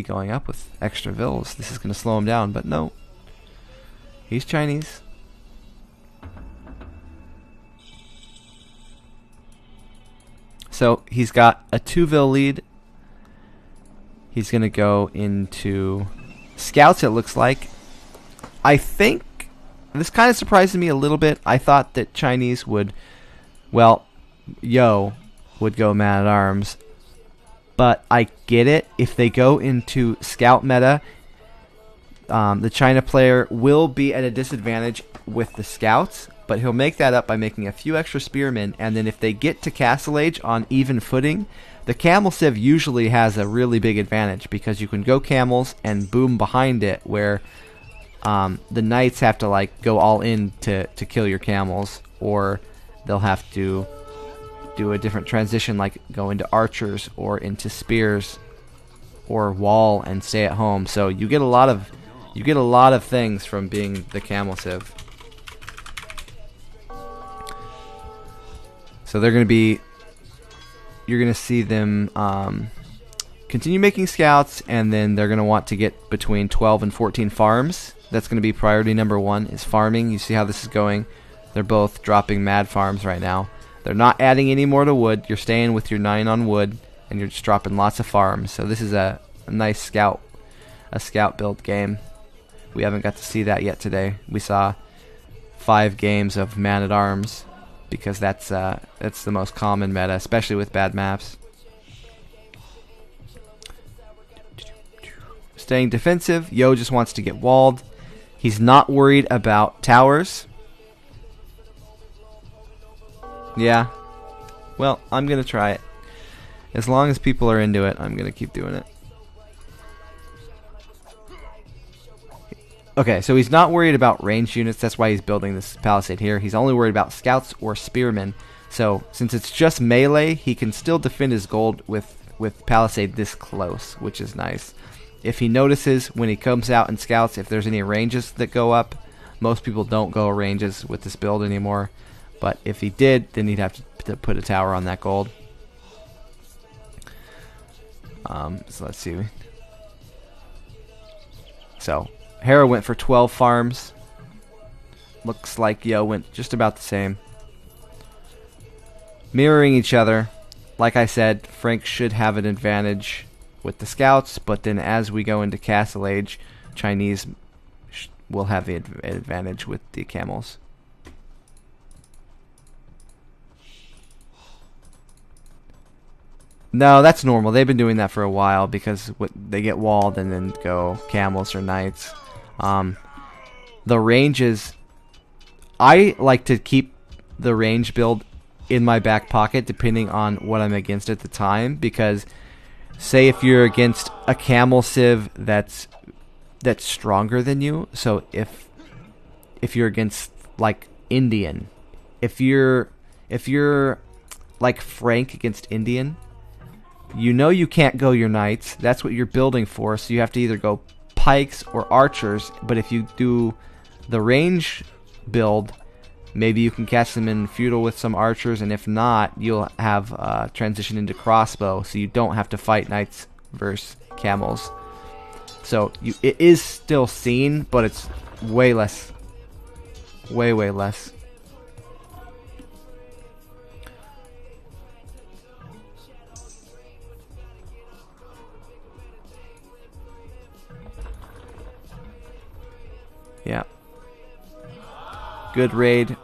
going up with extra vills? This is going to slow him down. But no. He's Chinese. So he's got a 2 vill lead. He's going to go into scouts, it looks like. I think this kind of surprises me a little bit. I thought that Chinese would, well, Yo would go man-at-arms. But I get it. If they go into scout meta, the China player will be at a disadvantage with the scouts, but he'll make that up by making a few extra spearmen, and then if they get to Castle Age on even footing, the camel civ usually has a really big advantage because you can go camels and boom behind it, where the knights have to like go all in to kill your camels, or they'll have to do a different transition, like go into archers or into spears or wall and stay at home. So you get a lot of things from being the camel civ. So they're going to be, you're going to see them continue making scouts, and then they're going to want to get between 12 and 14 farms. That's going to be priority number 1, is farming. You see how this is going. They're both dropping mad farms right now. They're not adding any more to wood. You're staying with your 9 on wood, and you're just dropping lots of farms. So this is a nice scout build game. We haven't got to see that yet today. We saw 5 games of man-at-arms, because that's the most common meta, especially with bad maps. Staying defensive, Yo just wants to get walled. He's not worried about towers. Yeah. Well, I'm going to try it. As long as people are into it, I'm going to keep doing it. Okay, so he's not worried about ranged units. That's why he's building this palisade here. He's only worried about scouts or spearmen. So since it's just melee, he can still defend his gold with palisade this close, which is nice. If he notices when he comes out and scouts if there's any ranges that go up, most people don't go ranges with this build anymore. But if he did, then he'd have to put a tower on that gold. So let's see. So Hera went for 12 farms. Looks like Yo went just about the same. Mirroring each other. Like I said, Frank should have an advantage with the scouts, but then as we go into Castle Age, Chinese will have the advantage with the camels. No, that's normal. They've been doing that for a while because they get walled and then go camels or knights. The ranges, I like to keep the range build in my back pocket depending on what I'm against at the time, because say if you're against a camel civ that's stronger than you, so if you're against like Indian, if you're like Frank against Indian, you know you can't go your knights. That's what you're building for, so you have to either go pikes or archers. But if you do the range build, maybe you can catch them in feudal with some archers, and if not, you'll have transition into crossbow, so you don't have to fight knights versus camels. So it is still seen, but it's way less. Way less. Yeah. Good raid.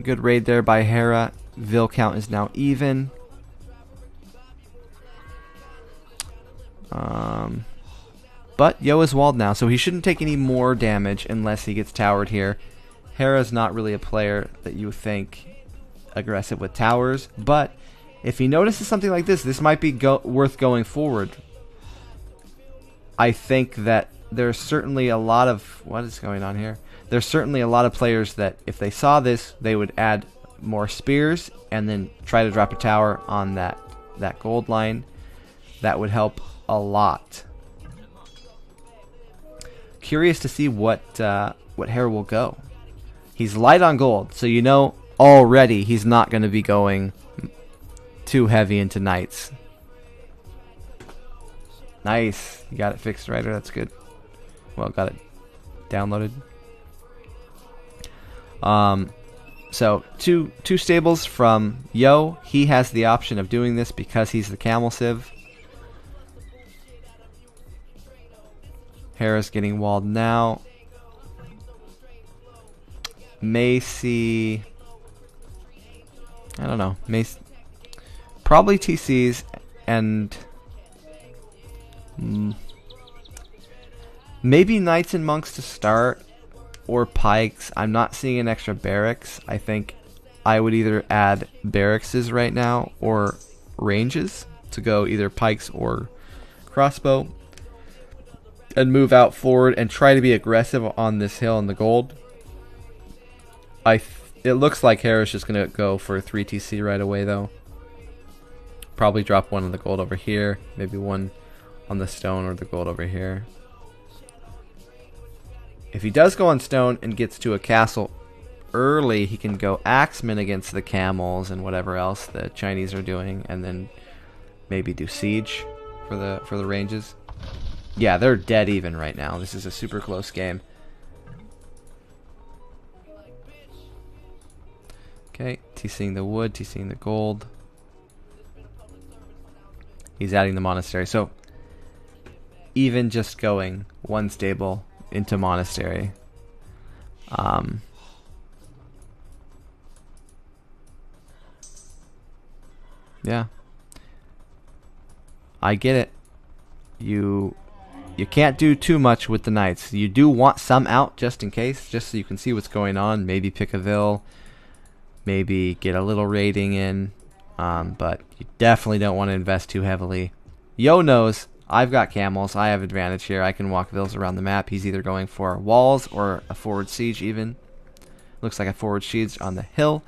Good raid there by Hera. Vil count is now even. But Yo is walled now, so he shouldn't take any more damage unless he gets towered here. Hera's not really a player that you think aggressive with towers, but if he notices something like this, this might be worth going forward. I think that there's certainly a lot of... What is going on here? There's certainly a lot of players that if they saw this, they would add more spears and then try to drop a tower on that gold line. That would help a lot. Curious to see what Hera will go. He's light on gold, so you know already he's not going to be going too heavy into knights. Nice. You got it fixed, Ryder. That's good. Well, got it downloaded. So two stables from Yo. He has the option of doing this because he's the camel civ. Hera's getting walled now. Macy, I don't know. Macy probably TCs and maybe knights and monks to start, or pikes. I'm not seeing an extra barracks. I think I would either add barracks right now or ranges to go either pikes or crossbow and move out forward and try to be aggressive on this hill in the gold. It looks like Hera's just going to go for 3 TC right away though. Probably drop one on the gold over here, maybe one on the stone or the gold over here. If he does go on stone and gets to a castle early, he can go axeman against the camels and whatever else the Chinese are doing, and then maybe do siege for the ranges. Yeah, they're dead even right now. This is a super close game. Okay, TCing the wood, TCing the gold. He's adding the monastery. So even just going one stable into monastery. Yeah. I get it. You can't do too much with the knights. You do want some out just in case, just so you can see what's going on. Maybe pick a vill. Maybe get a little raiding in. But you definitely don't want to invest too heavily. Yo knows I've got camels. I have advantage here. I can walk vills around the map. He's either going for walls or a forward siege even. Looks like a forward siege on the hill.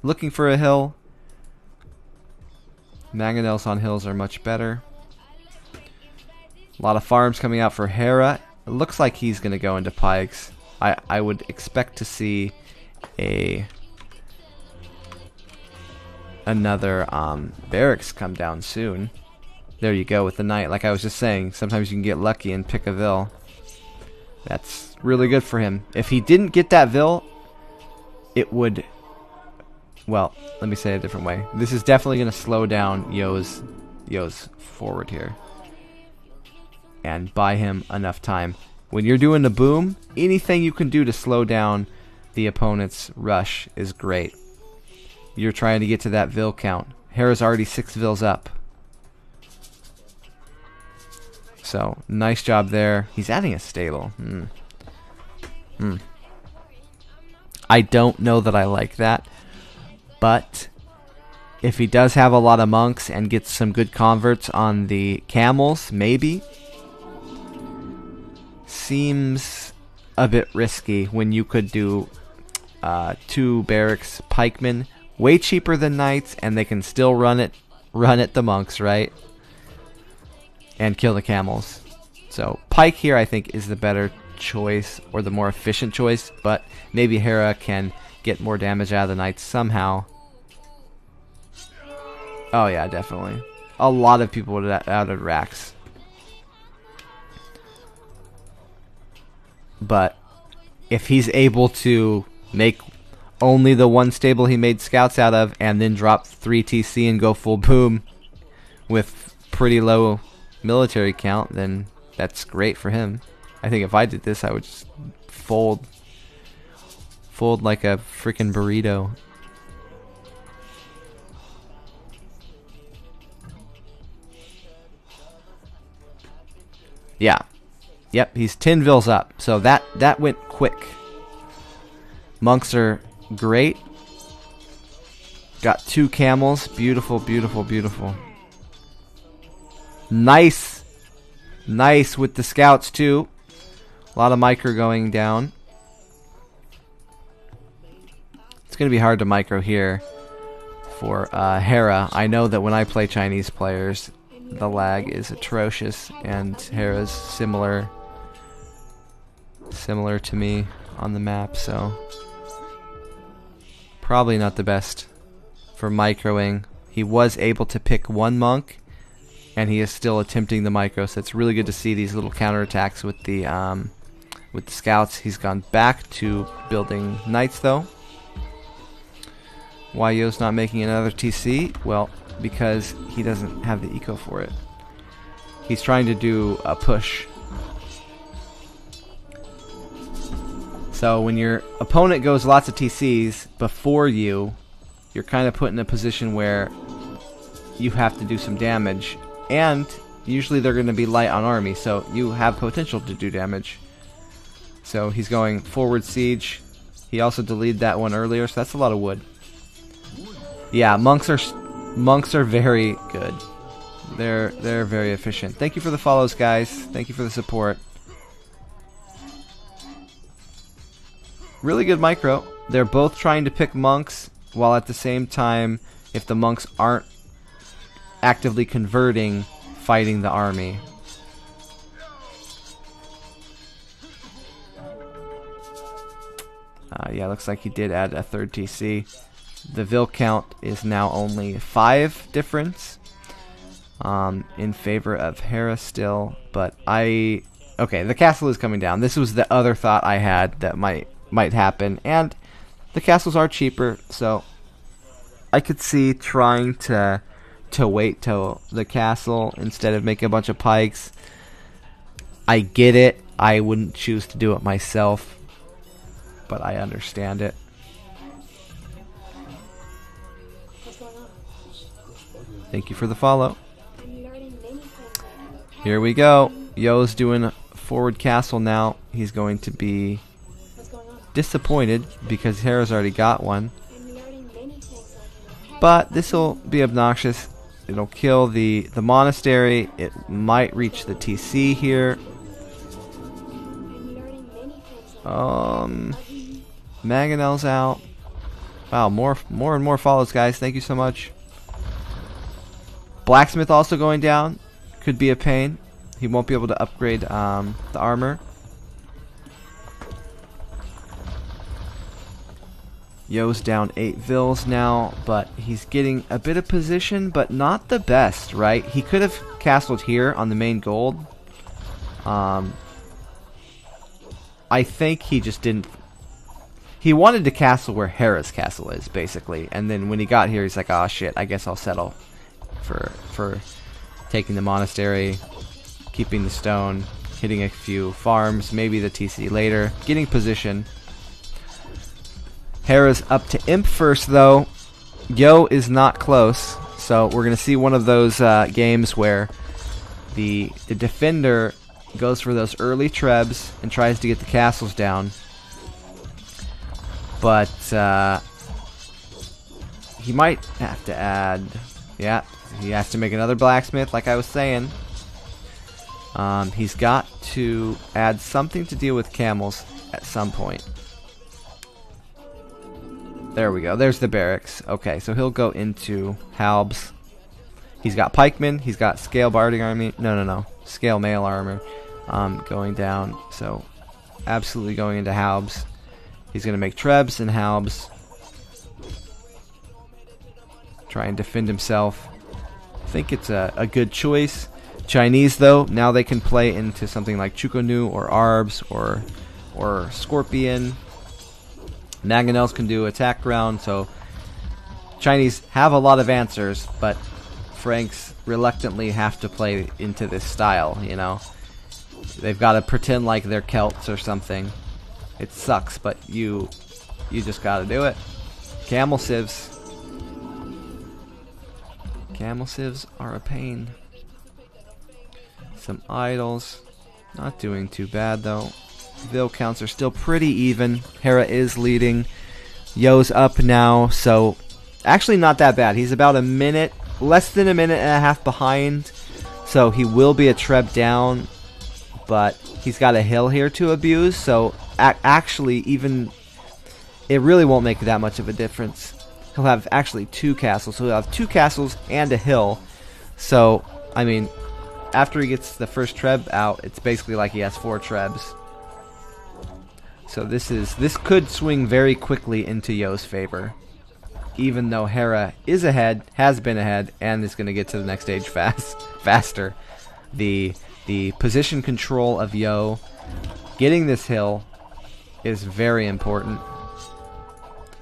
Looking for a hill. Mangonels on hills are much better. A lot of farms coming out for Hera. It looks like he's going to go into pikes. I would expect to see another barracks come down soon. There you go with the knight. Like I was just saying, sometimes you can get lucky and pick a vill. That's really good for him. If he didn't get that vill, it would... Well, let me say it a different way. This is definitely going to slow down Yo's forward here. And buy him enough time. When you're doing the boom, anything you can do to slow down the opponent's rush is great. You're trying to get to that vill count. Hera's already 6 vills up. So, nice job there. He's adding a stable. I don't know that I like that. But if he does have a lot of monks and gets some good converts on the camels, maybe. Seems a bit risky when you could do 2 barracks pikemen. Way cheaper than knights, and they can still run at the monks, right? And kill the camels. So pike here I think is the better choice, or the more efficient choice, but maybe Hera can get more damage out of the knights somehow. Oh yeah, definitely. A lot of people would have added racks. But if he's able to make only the one stable he made scouts out of and then drop 3 TC and go full boom with pretty low military count, then that's great for him. I think if I did this, I would just fold like a freaking burrito. Yeah. Yep, he's 10 vills up. So that went quick. Monks are great. Got 2 camels. Beautiful, beautiful, beautiful. Nice. Nice with the scouts too. A lot of micro going down. It's going to be hard to micro here for Hera. I know that when I play Chinese players, the lag is atrocious, and Hera's similar to me on the map, so probably not the best for microing. He was able to pick 1 monk and he is still attempting the micro. So it's really good to see these little counterattacks with the scouts. He's gone back to building knights though. Why Yo's not making another TC? Well, because he doesn't have the eco for it. He's trying to do a push. So when your opponent goes lots of TCs before you, you're kind of put in a position where you have to do some damage. And usually they're going to be light on army, so you have potential to do damage. So he's going forward siege. He also deleted that one earlier, so that's a lot of wood. Yeah, monks are very good. They're very efficient. Thank you for the follows, guys. Thank you for the support. Really good micro. They're both trying to pick monks, while at the same time, if the monks aren't actively converting, fighting the army. Yeah, looks like he did add a third TC. The Vil count is now only 5 difference in favor of Hera still, but okay, the castle is coming down. This was the other thought I had that might happen, and the castles are cheaper, so I could see trying to wait till the castle instead of making a bunch of pikes. I get it. I wouldn't choose to do it myself, but I understand it. Thank you for the follow. Here we go. Yo's doing forward castle now. He's going to be disappointed because Hera's already got one. But this will be obnoxious. It'll kill the monastery. It might reach the TC here. Mangonel's out. Wow, more and more follows, guys. Thank you so much. Blacksmith also going down. Could be a pain. He won't be able to upgrade the armor. Yo's down 8 Vils now, but he's getting a bit of position, but not the best, right? He could have castled here on the main gold. I think he just didn't. He wanted to castle where Hera's castle is, basically, and then when he got here, he's like, "Oh shit, I guess I'll settle for taking the monastery, keeping the stone, hitting a few farms, maybe the TC later, getting position." Hera's up to Imp first, though. Yo is not close, so we're going to see one of those games where the defender goes for those early trebs and tries to get the castles down. But he might have to add... Yeah, he has to make another blacksmith, like I was saying. He's got to add something to deal with camels at some point. There we go. There's the barracks. Okay, so he'll go into Halbs. He's got pikemen. He's got scale barding army. No. Scale mail armor going down. So absolutely going into Halbs. He's going to make trebs and Halbs. Try and defend himself. I think it's a good choice. Chinese, though, now they can play into something like Chukonu or Arbs or Scorpion. Mangonels can do attack ground, so Chinese have a lot of answers, but Franks reluctantly have to play into this style, you know. They've got to pretend like they're Celts or something. It sucks, but you just got to do it. Camel civs. Camel civs are a pain. Some idols. Not doing too bad, though. Vil counts are still pretty even. Hera is leading. Yo's up now, so actually not that bad. He's about a minute, less than a minute and a half behind, so he will be a treb down, but he's got a hill here to abuse, so actually even it really won't make that much of a difference. He'll have actually 2 castles, so he'll have 2 castles and a hill. So, I mean, after he gets the first treb out, it's basically like he has 4 trebs. So this could swing very quickly into Yo's favor, even though Hera is ahead, has been ahead, and is going to get to the next stage fast. faster. The position control of Yo getting this hill is very important.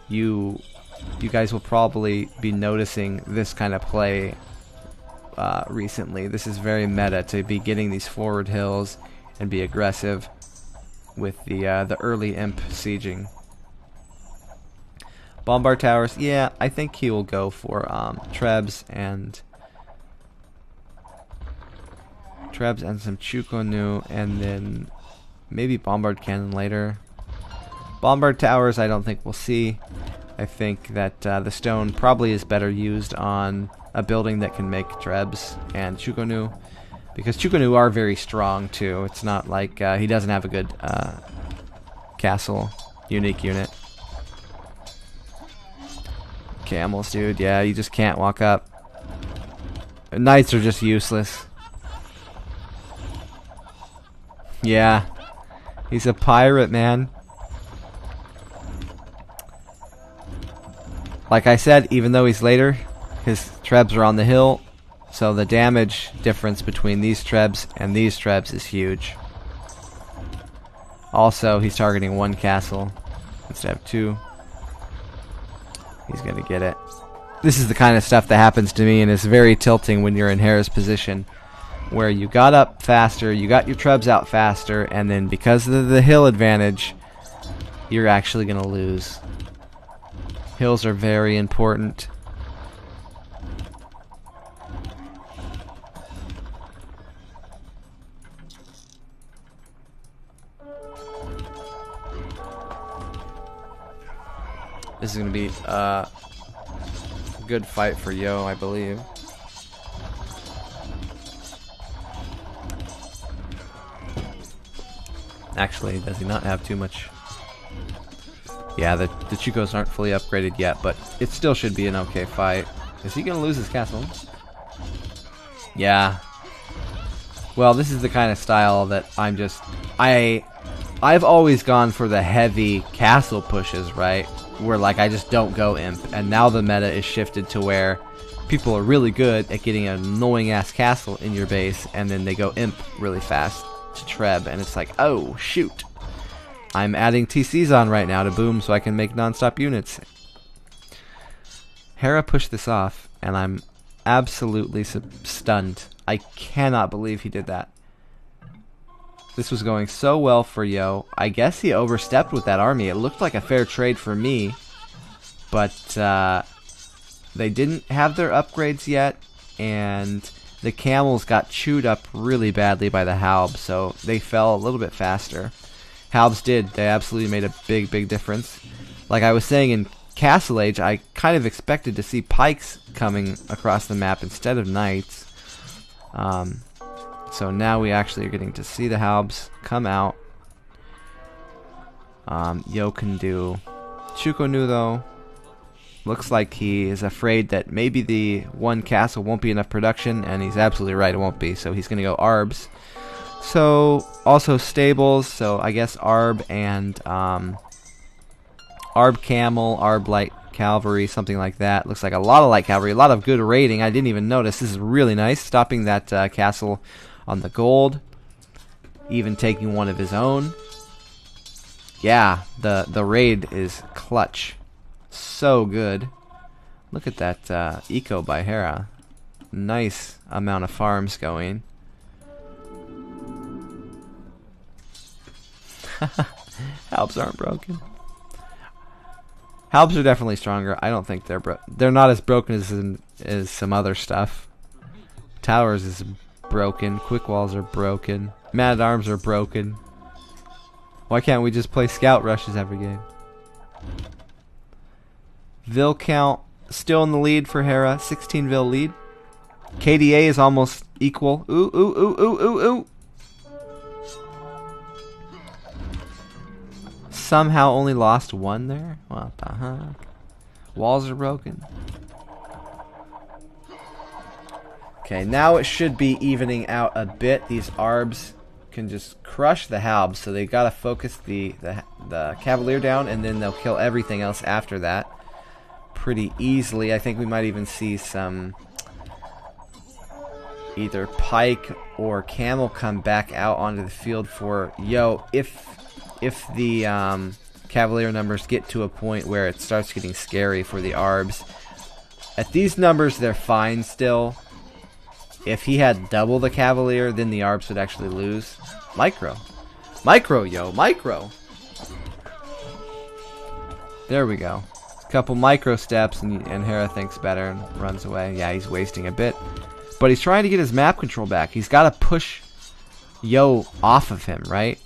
You guys will probably be noticing this kind of play recently. This is very meta to be getting these forward hills and be aggressive with the early imp sieging. Bombard towers, yeah, I think he will go for Trebs and some Chukonu, and then maybe Bombard Cannon later. Bombard towers I don't think we'll see. I think that the stone probably is better used on a building that can make Trebs and Chukonu, because Chukonu are very strong too. It's not like he doesn't have a good castle unique unit. Camels, dude, yeah, you just can't walk up. Knights are just useless. Yeah, he's a pirate, man. Like I said, even though he's later, his Trebs are on the hill, so the damage difference between these Trebs and these Trebs is huge. Also, he's targeting one castle instead of two. He's gonna get it. This is the kind of stuff that happens to me, and it's very tilting when you're in Hera's position, where you got up faster, you got your Trebs out faster, and then because of the hill advantage, you're actually gonna lose. Hills are very important. This is going to be a good fight for Yo, I believe. Actually, does he not have too much? Yeah, the Chukos aren't fully upgraded yet, but it still should be an okay fight. Is he going to lose his castle? Yeah. Well, this is the kind of style that I've always gone for the heavy castle pushes, right? Where like I just don't go imp, and now the meta is shifted to where people are really good at getting an annoying ass castle in your base, and then they go imp really fast to Treb, and it's like, oh shoot, I'm adding TCs on right now to boom so I can make non-stop units. Hera pushed this off, and I'm absolutely stunned. I cannot believe he did that. This was going so well for Yo. I guess he overstepped with that army. It looked like a fair trade for me, but they didn't have their upgrades yet, and the camels got chewed up really badly by the Halbs, so they fell a little bit faster. Halbs did. They absolutely made a big difference. Like I was saying in Castle Age, I kind of expected to see pikes coming across the map instead of knights. So now we actually are getting to see the Halbs come out. Yo can do Chukonu though. Looks like he is afraid that maybe the one castle won't be enough production, and he's absolutely right, it won't be. So he's going to go Arbs. So also stables, so I guess Arb and Arb Camel, Arb Light Cavalry, something like that. Looks like a lot of Light Cavalry, a lot of good raiding. I didn't even notice. This is really nice, stopping that castle on the gold, even taking one of his own. Yeah, the raid is clutch. So good. Look at that eco by Hera. Nice amount of farms going. Halbs aren't broken. Halbs are definitely stronger. I don't think they're not as broken as some other stuff. Towers is broken. Quick walls are broken. Man-at-arms are broken. Why can't we just play scout rushes every game? Vil count still in the lead for Hera. 16 Vil lead. KDA is almost equal. Ooh, ooh, ooh, ooh, ooh, ooh. Somehow only lost one there? What the heck? Walls are broken. Okay, now it should be evening out a bit. These Arbs can just crush the Halbs, so they gotta focus the Cavalier down, and then they'll kill everything else after that pretty easily. I think we might even see some either pike or camel come back out onto the field for Yo. If the cavalier numbers get to a point where it starts getting scary for the Arbs, at these numbers they're fine still. If he had double the cavalier, then the Arbs would actually lose. Micro, yo, micro. There we go. A couple micro steps, and Hera thinks better and runs away. Yeah, he's wasting a bit. But he's trying to get his map control back. He's got to push Yo off of him, right?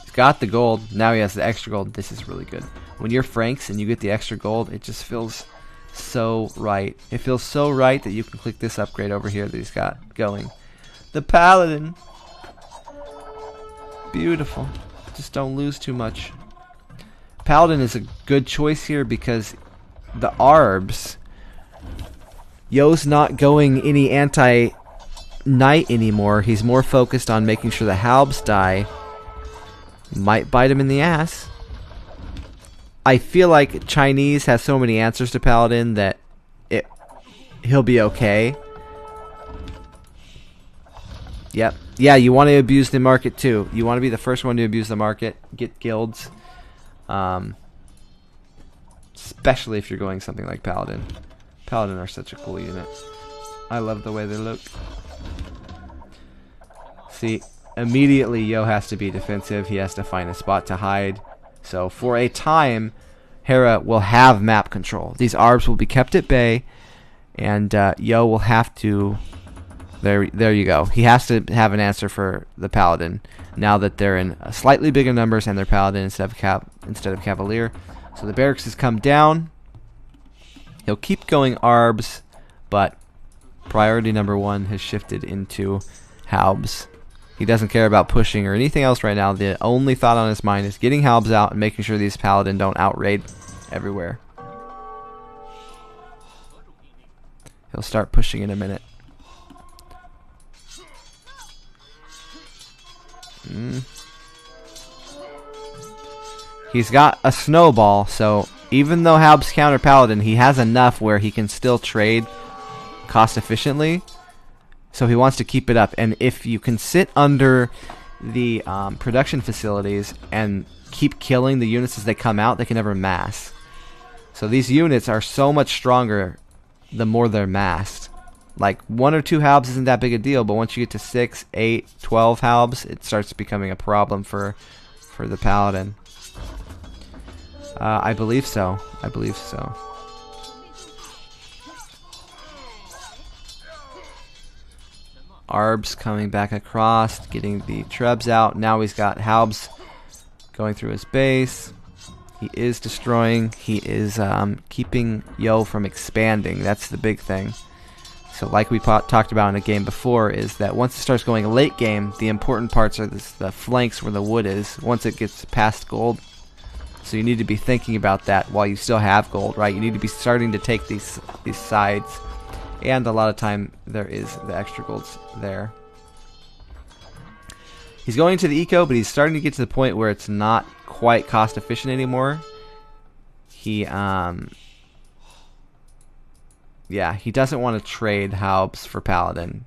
He's got the gold. Now he has the extra gold. This is really good. When you're Franks and you get the extra gold, it just feels so right. It feels so right that you can click this upgrade over here that he's got going. The Paladin. Beautiful. Just don't lose too much. Paladin is a good choice here because the Arbs, Yo's not going any anti-knight anymore. He's more focused on making sure the Halbs die. Might bite him in the ass. I feel like Chinese has so many answers to Paladin that he'll be okay. Yep. Yeah, you want to abuse the market too. You want to be the first one to abuse the market. Get guilds. Especially if you're going something like Paladin. Paladin are such a cool unit. I love the way they look. See, immediately Yo has to be defensive. He has to find a spot to hide. So for a time, Hera will have map control. These Arbs will be kept at bay, and Yo will have to... There you go. He has to have an answer for the Paladin now that they're in slightly bigger numbers and they're Paladin instead of Cavalier. So the barracks has come down. He'll keep going Arbs, but priority number one has shifted into Halbs. He doesn't care about pushing or anything else right now. The only thought on his mind is getting Halbs out and making sure these Paladin don't outraid everywhere. He'll start pushing in a minute. He's got a snowball, so even though Halbs counter Paladin, he has enough where he can still trade cost efficiently. So he wants to keep it up. And if you can sit under the production facilities and keep killing the units as they come out, they can never mass. So these units are so much stronger the more they're massed. Like 1 or 2 Halbs isn't that big a deal, but once you get to 6, 8, 12 Halbs, it starts becoming a problem for the Paladin. I believe so. I believe so. Arbs coming back across, getting the Trebs out. Now he's got Halbs going through his base. He is destroying. He is keeping Yo from expanding. That's the big thing. So like we talked about in a game before, is that once it starts going late game, the important parts are the flanks where the wood is, once it gets past gold. So you need to be thinking about that while you still have gold, right? You need to be starting to take these sides. And a lot of time there is the extra golds there. He's going to the eco, but he's starting to get to the point where it's not quite cost efficient anymore. He he doesn't want to trade Halbs for Paladin.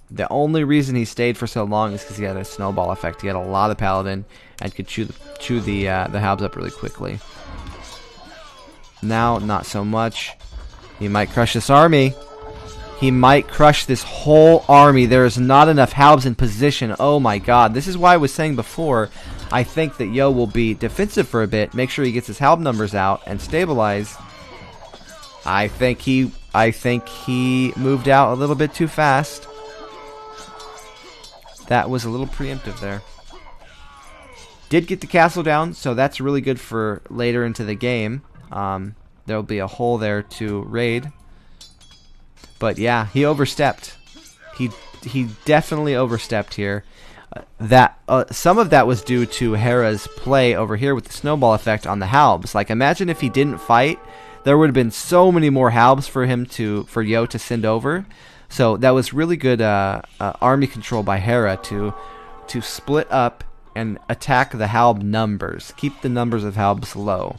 The only reason he stayed for so long is because he had a snowball effect. He had a lot of Paladin and could chew the Halbs up really quickly. Now, not so much. He might crush this army. He might crush this whole army. There is not enough Halbs in position. Oh my god. This is why I was saying before, I think that Yo will be defensive for a bit. Make sure he gets his Halb numbers out and stabilize. I think he moved out a little bit too fast. That was a little preemptive there. Did get the castle down, so that's really good for later into the game. There'll be a hole there to raid. But yeah, he overstepped. He definitely overstepped here. Some of that was due to Hera's play over here with the snowball effect on the Halbs. Like, imagine if he didn't fight, there would have been so many more Halbs for Yo to send over. So that was really good army control by Hera to split up and attack the Halb numbers, keep the numbers of Halbs low,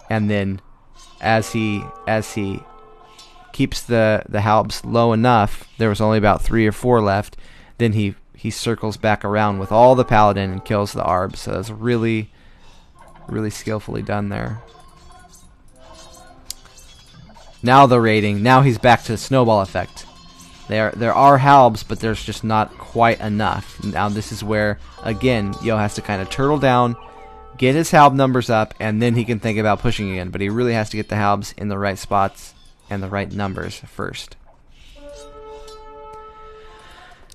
and then as he keeps the Halbs low enough. There was only about 3 or 4 left. Then he circles back around with all the Paladin and kills the Arbs. So that's really, really skillfully done there. Now the raiding. Now he's back to the snowball effect. There are Halbs, but there's just not quite enough. Now this is where, again, Yo has to kind of turtle down, get his Halb numbers up, and then he can think about pushing again. But he really has to get the Halbs in the right spots and the right numbers first.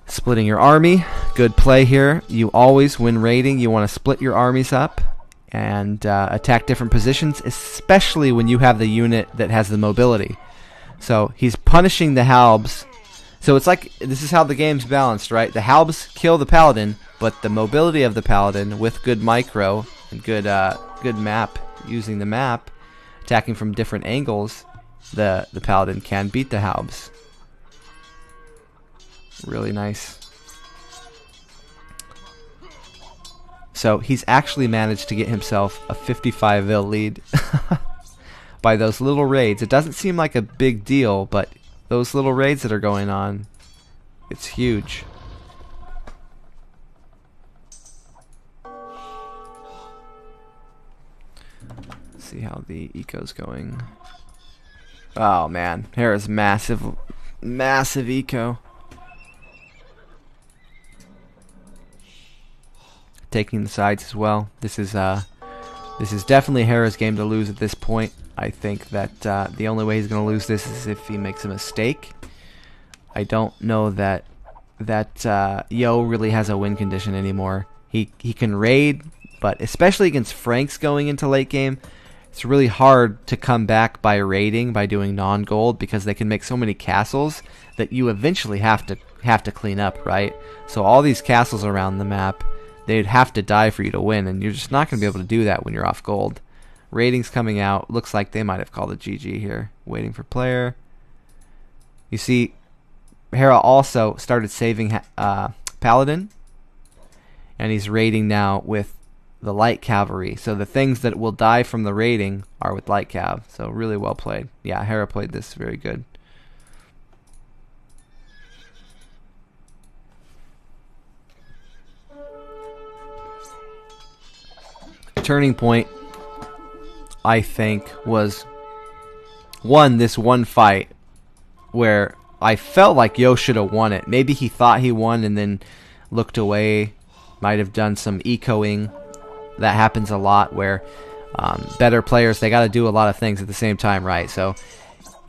Splitting your army, good play here. You always, when raiding, you want to split your armies up and attack different positions, especially when you have the unit that has the mobility. So he's punishing the Halbs. So it's like, this is how the game's balanced, right? The Halbs kill the Paladin, but the mobility of the Paladin with good micro and good map, using the map, attacking from different angles, the Paladin can beat the Halbs. Really nice. So he's actually managed to get himself a 55 vil lead by those little raids. It doesn't seem like a big deal, but those little raids that are going on, it's huge. Let's see how the eco's going. Oh man, Hera's massive eco. Taking the sides as well. This is definitely Hera's game to lose at this point. I think that the only way he's going to lose this is if he makes a mistake. I don't know that Yo really has a win condition anymore. He can raid, but especially against Franks going into late game, it's really hard to come back by raiding, by doing non-gold, because they can make so many castles that you eventually have to clean up, right? So all these castles around the map, they'd have to die for you to win, and you're just not going to be able to do that when you're off gold. Rating's coming out. Looks like they might have called it GG here. Waiting for player. You see, Hera also started saving Paladin, and he's raiding now with the light cavalry. So the things that will die from the raiding are with light cav. So really well played. Yeah, Hera played this very good. Turning point, I think, was this one fight where I felt like Yo should have won it. Maybe he thought he won and then looked away, might have done some ecoing. That happens a lot where better players, they got to do a lot of things at the same time, right? So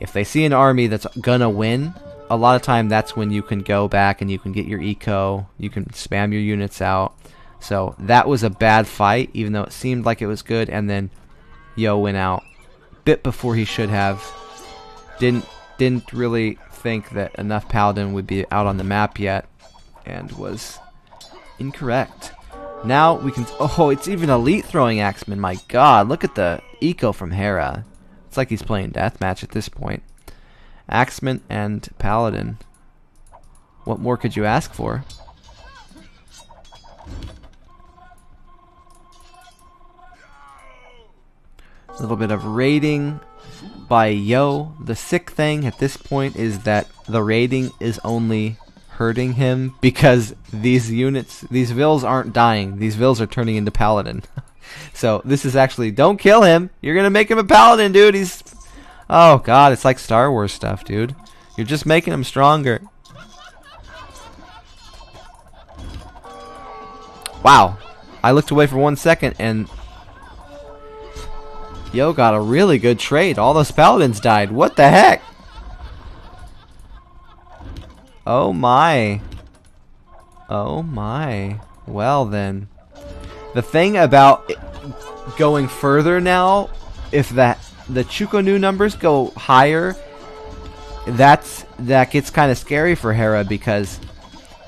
if they see an army that's gonna win, a lot of time that's when you can go back and you can get your eco, you can spam your units out. So that was a bad fight, even though it seemed like it was good, and then Yo went out a bit before he should have. Didn't really think that enough Paladin would be out on the map yet, and was incorrect. Now we can... Oh, it's even elite throwing Axeman. My god, look at the eco from Hera. It's like he's playing deathmatch at this point. Axeman and Paladin. What more could you ask for? A little bit of raiding by Yo. The sick thing at this point is that the raiding is only hurting him because these units, these vills aren't dying. These vills are turning into Paladin. So this is actually, don't kill him. You're going to make him a Paladin, dude. He's... Oh, God, it's like Star Wars stuff, dude. You're just making him stronger. Wow. I looked away for 1 second and... Yo got a really good trade. All those Paladins died. What the heck? Oh my. Oh my. Well then. The thing about going further now, if the Chukonu numbers go higher, that gets kind of scary for Hera, because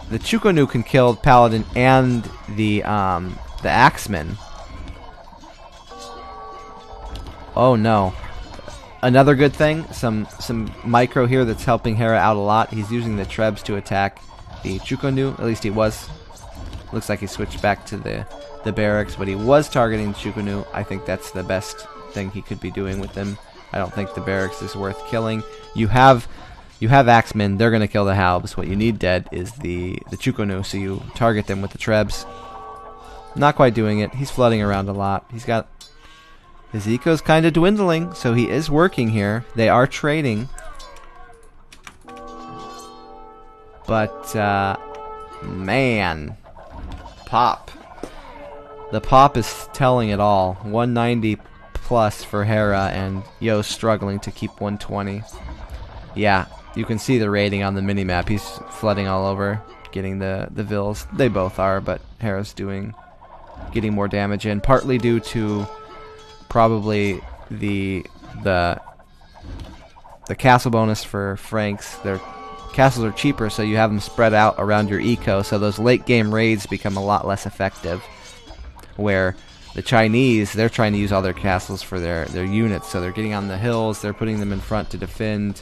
the Chukonu can kill Paladin and the Axeman. Oh no. Another good thing, some micro here that's helping Hera out a lot. He's using the Trebs to attack the Chukonu. At least he was. Looks like he switched back to the barracks, but he was targeting Chukonu. I think that's the best thing he could be doing with them I don't think the barracks is worth killing. You have axemen, they're gonna kill the halbs. What you need dead is the Chukonu, so you target them with the trebs. Not quite doing it. He's flooding around a lot. He's got his eco's kind of dwindling, so he is working here. They are trading. But man, pop. The pop is telling it all. 190 plus for Hera, and Yo's struggling to keep 120. Yeah, you can see the rating on the minimap. He's flooding all over, getting the vills. They both are, but Hera's getting more damage in, partly due to probably the castle bonus for Franks. Their castles are cheaper, so you have them spread out around your eco, so those late game raids become a lot less effective. Where the Chinese, they're trying to use all their castles for their units, so they're getting on the hills, they're putting them in front to defend.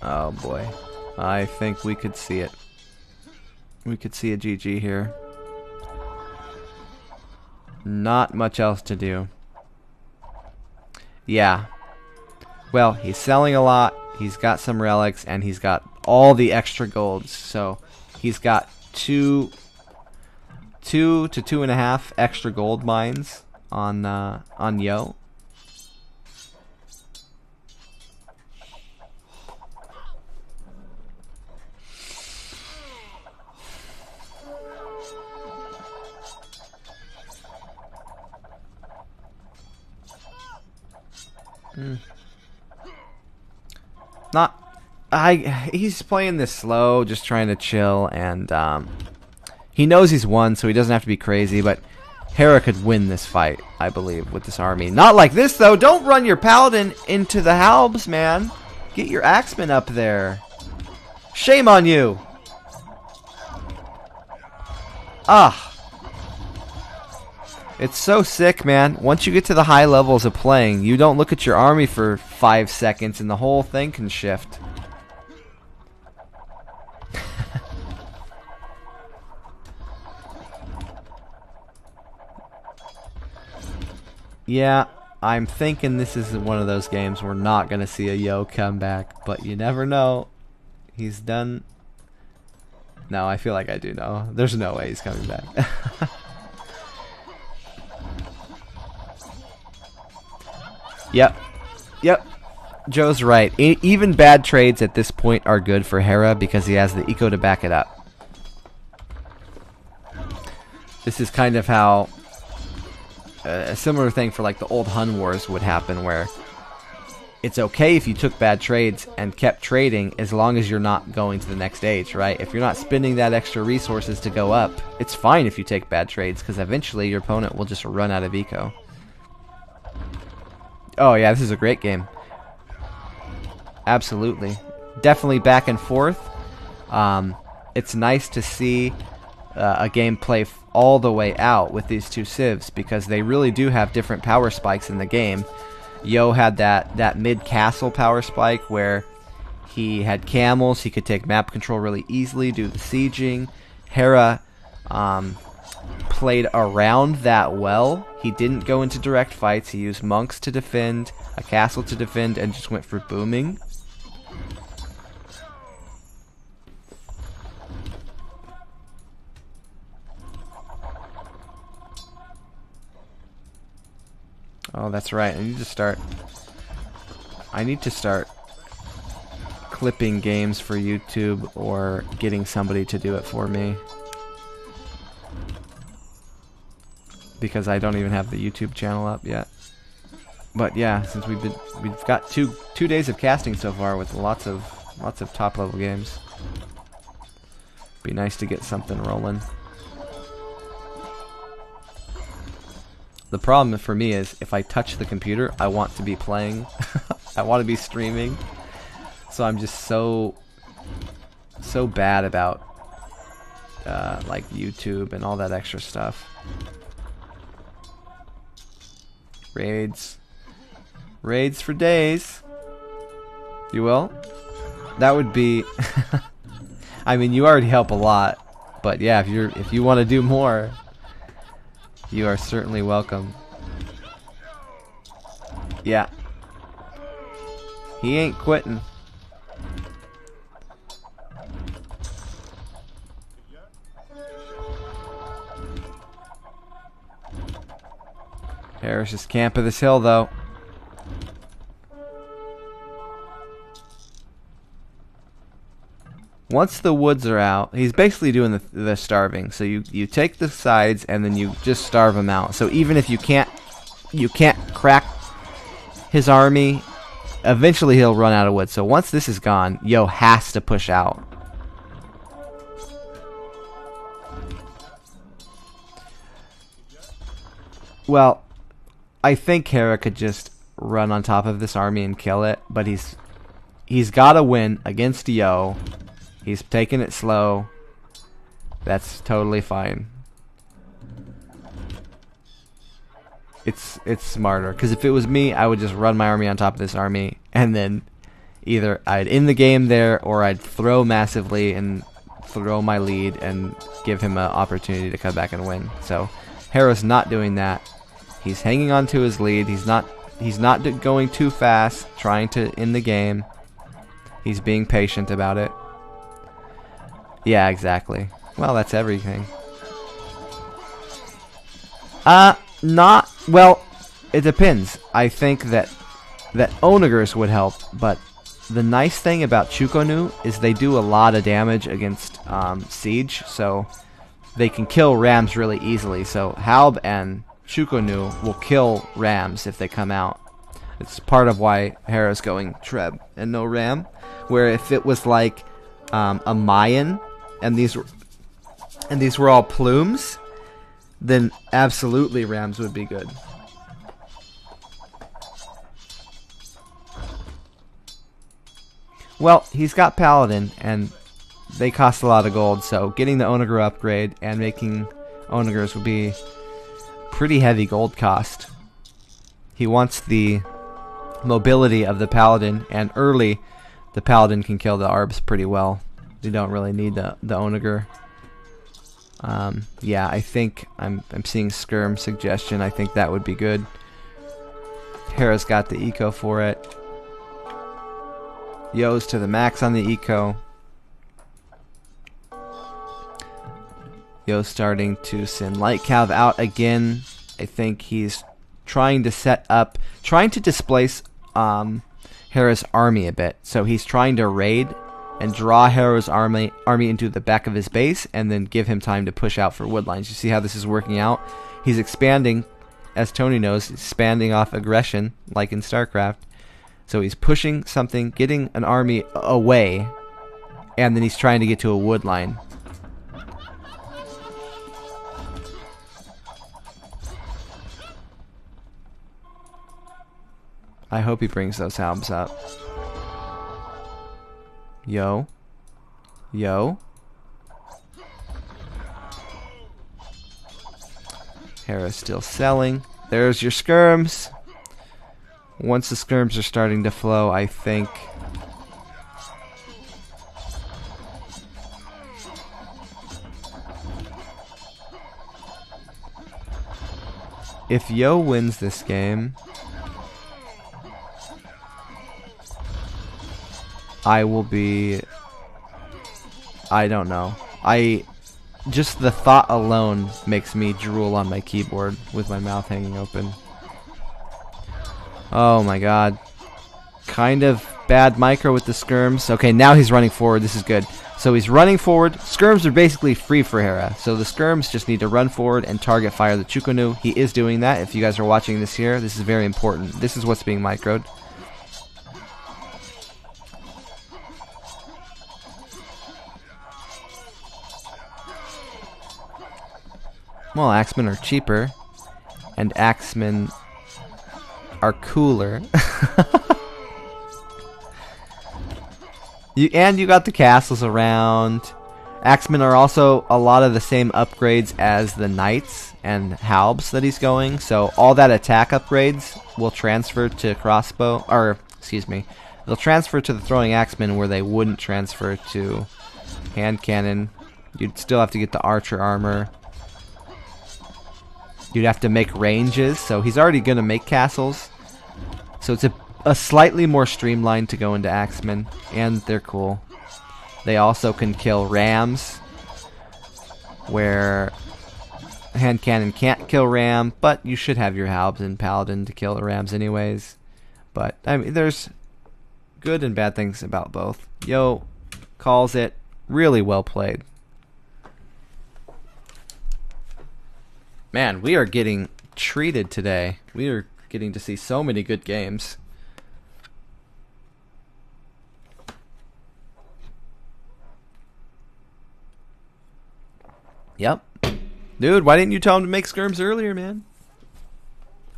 Oh boy, I think we could see it. We could see a GG here. Not much else to do. Yeah. Well, he's selling a lot, he's got some relics, and he's got all the extra golds. So he's got 2 to 2.5 extra gold mines on Yo. He's playing this slow, just trying to chill, and he knows he's won, so he doesn't have to be crazy, but Hera could win this fight, I believe, with this army. Not like this, though. Don't run your paladin into the halbs, man. Get your axemen up there. Shame on you. Ah. It's so sick, man. Once you get to the high levels of playing, you don't look at your army for 5 seconds and the whole thing can shift. Yeah, I'm thinking this is one of those games we're not going to see a Yo come back, but you never know. He's done. No, I feel like I do know. There's no way he's coming back. Yep. Joe's right. Even bad trades at this point are good for Hera because he has the eco to back it up. This is kind of how a similar thing for like the old Hun Wars would happen, where it's okay if you took bad trades and kept trading as long as you're not going to the next age, right? If you're not spending that extra resources to go up, it's fine if you take bad trades because eventually your opponent will just run out of eco. Oh yeah, this is a great game. Absolutely. Definitely back and forth. It's nice to see a game play all the way out with these two civs because they really do have different power spikes in the game. Yo had that mid-castle power spike where he had camels, he could take map control really easily, do the sieging. Hera played around that well. He didn't go into direct fights. He used monks to defend, a castle to defend, and just went for booming. Oh, that's right. I need to start clipping games for YouTube or getting somebody to do it for me. Because I don't even have the YouTube channel up yet. But yeah, since we've got two days of casting so far with lots of top level games. Be nice to get something rolling. The problem for me is if I touch the computer, I want to be playing. I want to be streaming. So I'm just so bad about like YouTube and all that extra stuff. Raids for days. You will? That would be I mean, you already help a lot, but yeah, if you want to do more, you are certainly welcome. Yeah. He ain't quitting. Harris is camping this hill, though. Once the woods are out, he's basically doing the starving. So you take the sides and then you just starve him out. So even if you can't crack his army, eventually he'll run out of wood. So once this is gone, Yo has to push out. Well, I think Hera could just run on top of this army and kill it, but he's got to win against Yo. He's taking it slow. That's totally fine. It's smarter, because if it was me, I would just run my army on top of this army, and then either I'd end the game there, or I'd throw massively and throw my lead and give him an opportunity to come back and win. So Hera's not doing that. He's hanging on to his lead. He's not going too fast, trying to end the game. He's being patient about it. Yeah, exactly. Well, that's everything. Not well. It depends. I think that Onagers would help, but the nice thing about Chukonu is they do a lot of damage against siege, so they can kill rams really easily. So Halb and Chukonu will kill rams if they come out. It's part of why Hera's going Treb and no ram. Where if it was like a Mayan and these were all plumes, then absolutely rams would be good. Well, he's got Paladin, and they cost a lot of gold, so getting the Onager upgrade and making Onagers would be pretty heavy gold cost. He wants the mobility of the Paladin, and early the Paladin can kill the Arbs pretty well. You don't really need the Onager. Yeah, I think I'm seeing Skirm suggestion. I think that would be good. Hera's got the eco for it. Yo's to the max on the eco. Yo's starting to send Light Cav out again. I think he's trying to displace Hera's army a bit. So he's trying to raid and draw Hera's army into the back of his base, and then give him time to push out for woodlines. You see how this is working out? He's expanding, as Tony knows, expanding off aggression, like in StarCraft. So he's pushing something, getting an army away, and then he's trying to get to a wood line. I hope he brings those Halbs up. Yo. Yo. Hera's still selling. There's your skirms. Once the skirms are starting to flow, I think if Yo wins this game, I will be, I don't know. Just the thought alone makes me drool on my keyboard with my mouth hanging open. Oh my god. Kind of bad micro with the skirms. Okay, now he's running forward. This is good. So he's running forward. Skirms are basically free for Hera. So the skirms just need to run forward and target fire the Chukonu. He is doing that. If you guys are watching this here, this is very important. This is what's being microed. Well, axemen are cheaper, and axemen are cooler. You got the castles around. Axemen are also a lot of the same upgrades as the knights and halbs that he's going, so all that attack upgrades will transfer to crossbow, or excuse me, they'll transfer to the throwing axemen where they wouldn't transfer to hand cannon. You'd still have to get the archer armor. You'd have to make ranges, so he's already going to make castles. So it's a slightly more streamlined to go into Axemen, and they're cool. They also can kill rams, where hand cannon can't kill ram, but you should have your halbs and paladin to kill the rams anyways. But I mean, there's good and bad things about both. Yo calls it really well played. Man, we are getting treated today. We are getting to see so many good games. Yep. Dude, why didn't you tell him to make skirms earlier, man?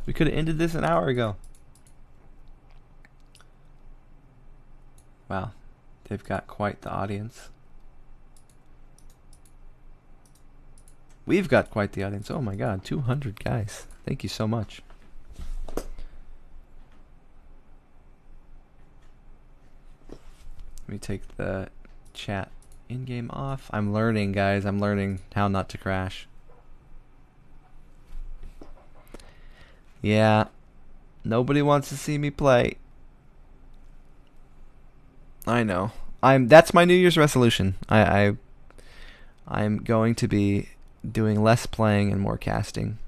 We could have ended this an hour ago. Wow. They've got quite the audience. We've got quite the audience. Oh my god, 200 guys. Thank you so much. Let me take the chat in-game off. I'm learning, guys. I'm learning how not to crash. Yeah. Nobody wants to see me play. I know. That's my New Year's resolution. I'm going to be doing less playing and more casting.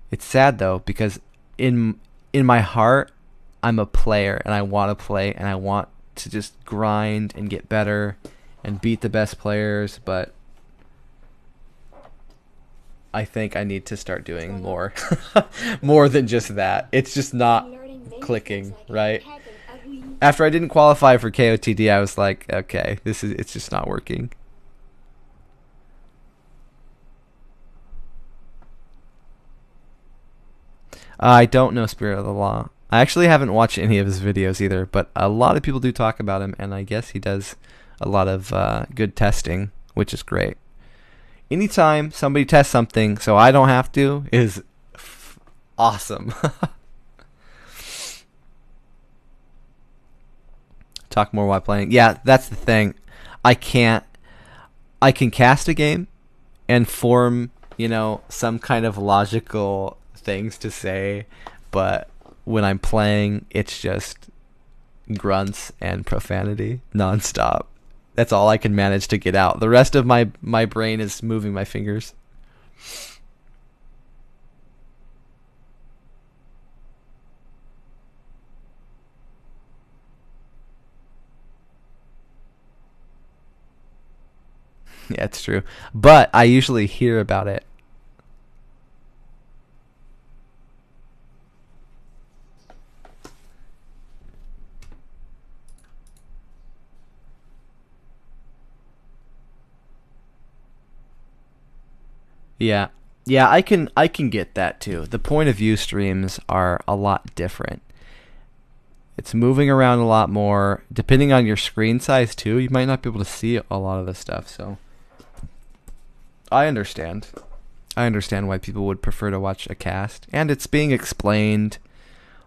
It's sad though, because in my heart I'm a player and I want to play and I want to just grind and get better and beat the best players, but I think I need to start doing more. More than just that. It's just not clicking, right? After I didn't qualify for KOTD, I was like, okay, it's just not working. I don't know Spirit of the Law. I actually haven't watched any of his videos either, but a lot of people do talk about him, and I guess he does a lot of good testing, which is great. Anytime somebody tests something so I don't have to is awesome. Talk more while playing. Yeah, that's the thing. I can cast a game and form, some kind of logical things to say, but when I'm playing, it's just grunts and profanity nonstop. That's all I can manage to get out. The rest of my brain is moving my fingers. Yeah, it's true. But I usually hear about it. Yeah. Yeah, I can get that too. The point of view streams are a lot different. It's moving around a lot more. Depending on your screen size too, you might not be able to see a lot of the stuff, so I understand. I understand why people would prefer to watch a cast. And it's being explained.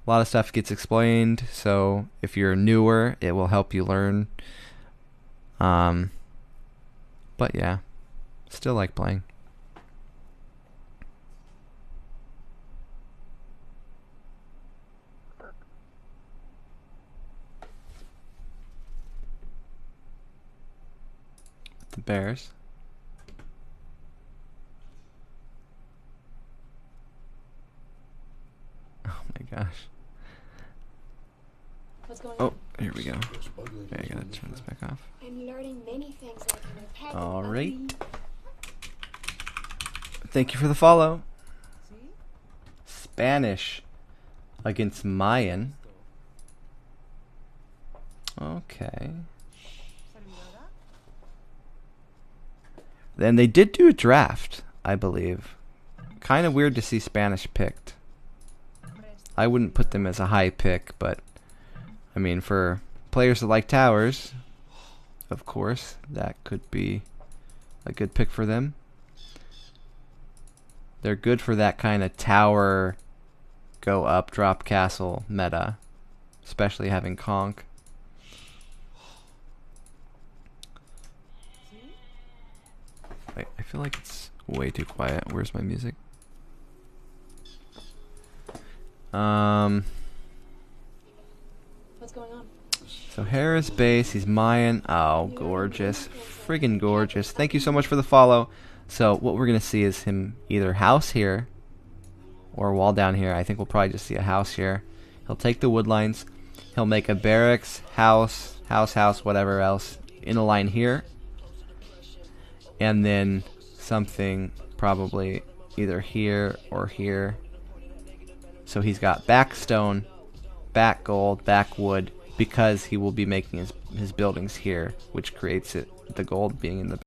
A lot of stuff gets explained, so if you're newer, it will help you learn. But yeah, still like playing. The Bears. Oh my gosh. What's going Oh, on? here we go. Okay, I gotta turn this back off. I'm learning many things like I'm a pet. All right. Thank you for the follow. Spanish against Mayan. Okay. Then they did do a draft, I believe. Kind of weird to see Spanish picked. I wouldn't put them as a high pick, but I mean, for players that like towers, of course, that could be a good pick for them. They're good for that kind of tower, go up, drop castle meta, especially having Conk. Wait, I feel like it's way too quiet. Where's my music? What's going on? So Harris base, he's Mayan. Oh, gorgeous. Friggin' gorgeous. Thank you so much for the follow. So what we're going to see is him either house here or wall down here. I think we'll probably just see a house here. He'll take the wood lines. He'll make a barracks, house, whatever else, in a line here. And then something probably either here or here. So he's got back stone, back gold, back wood, because he will be making his buildings here, which creates it, the gold being in the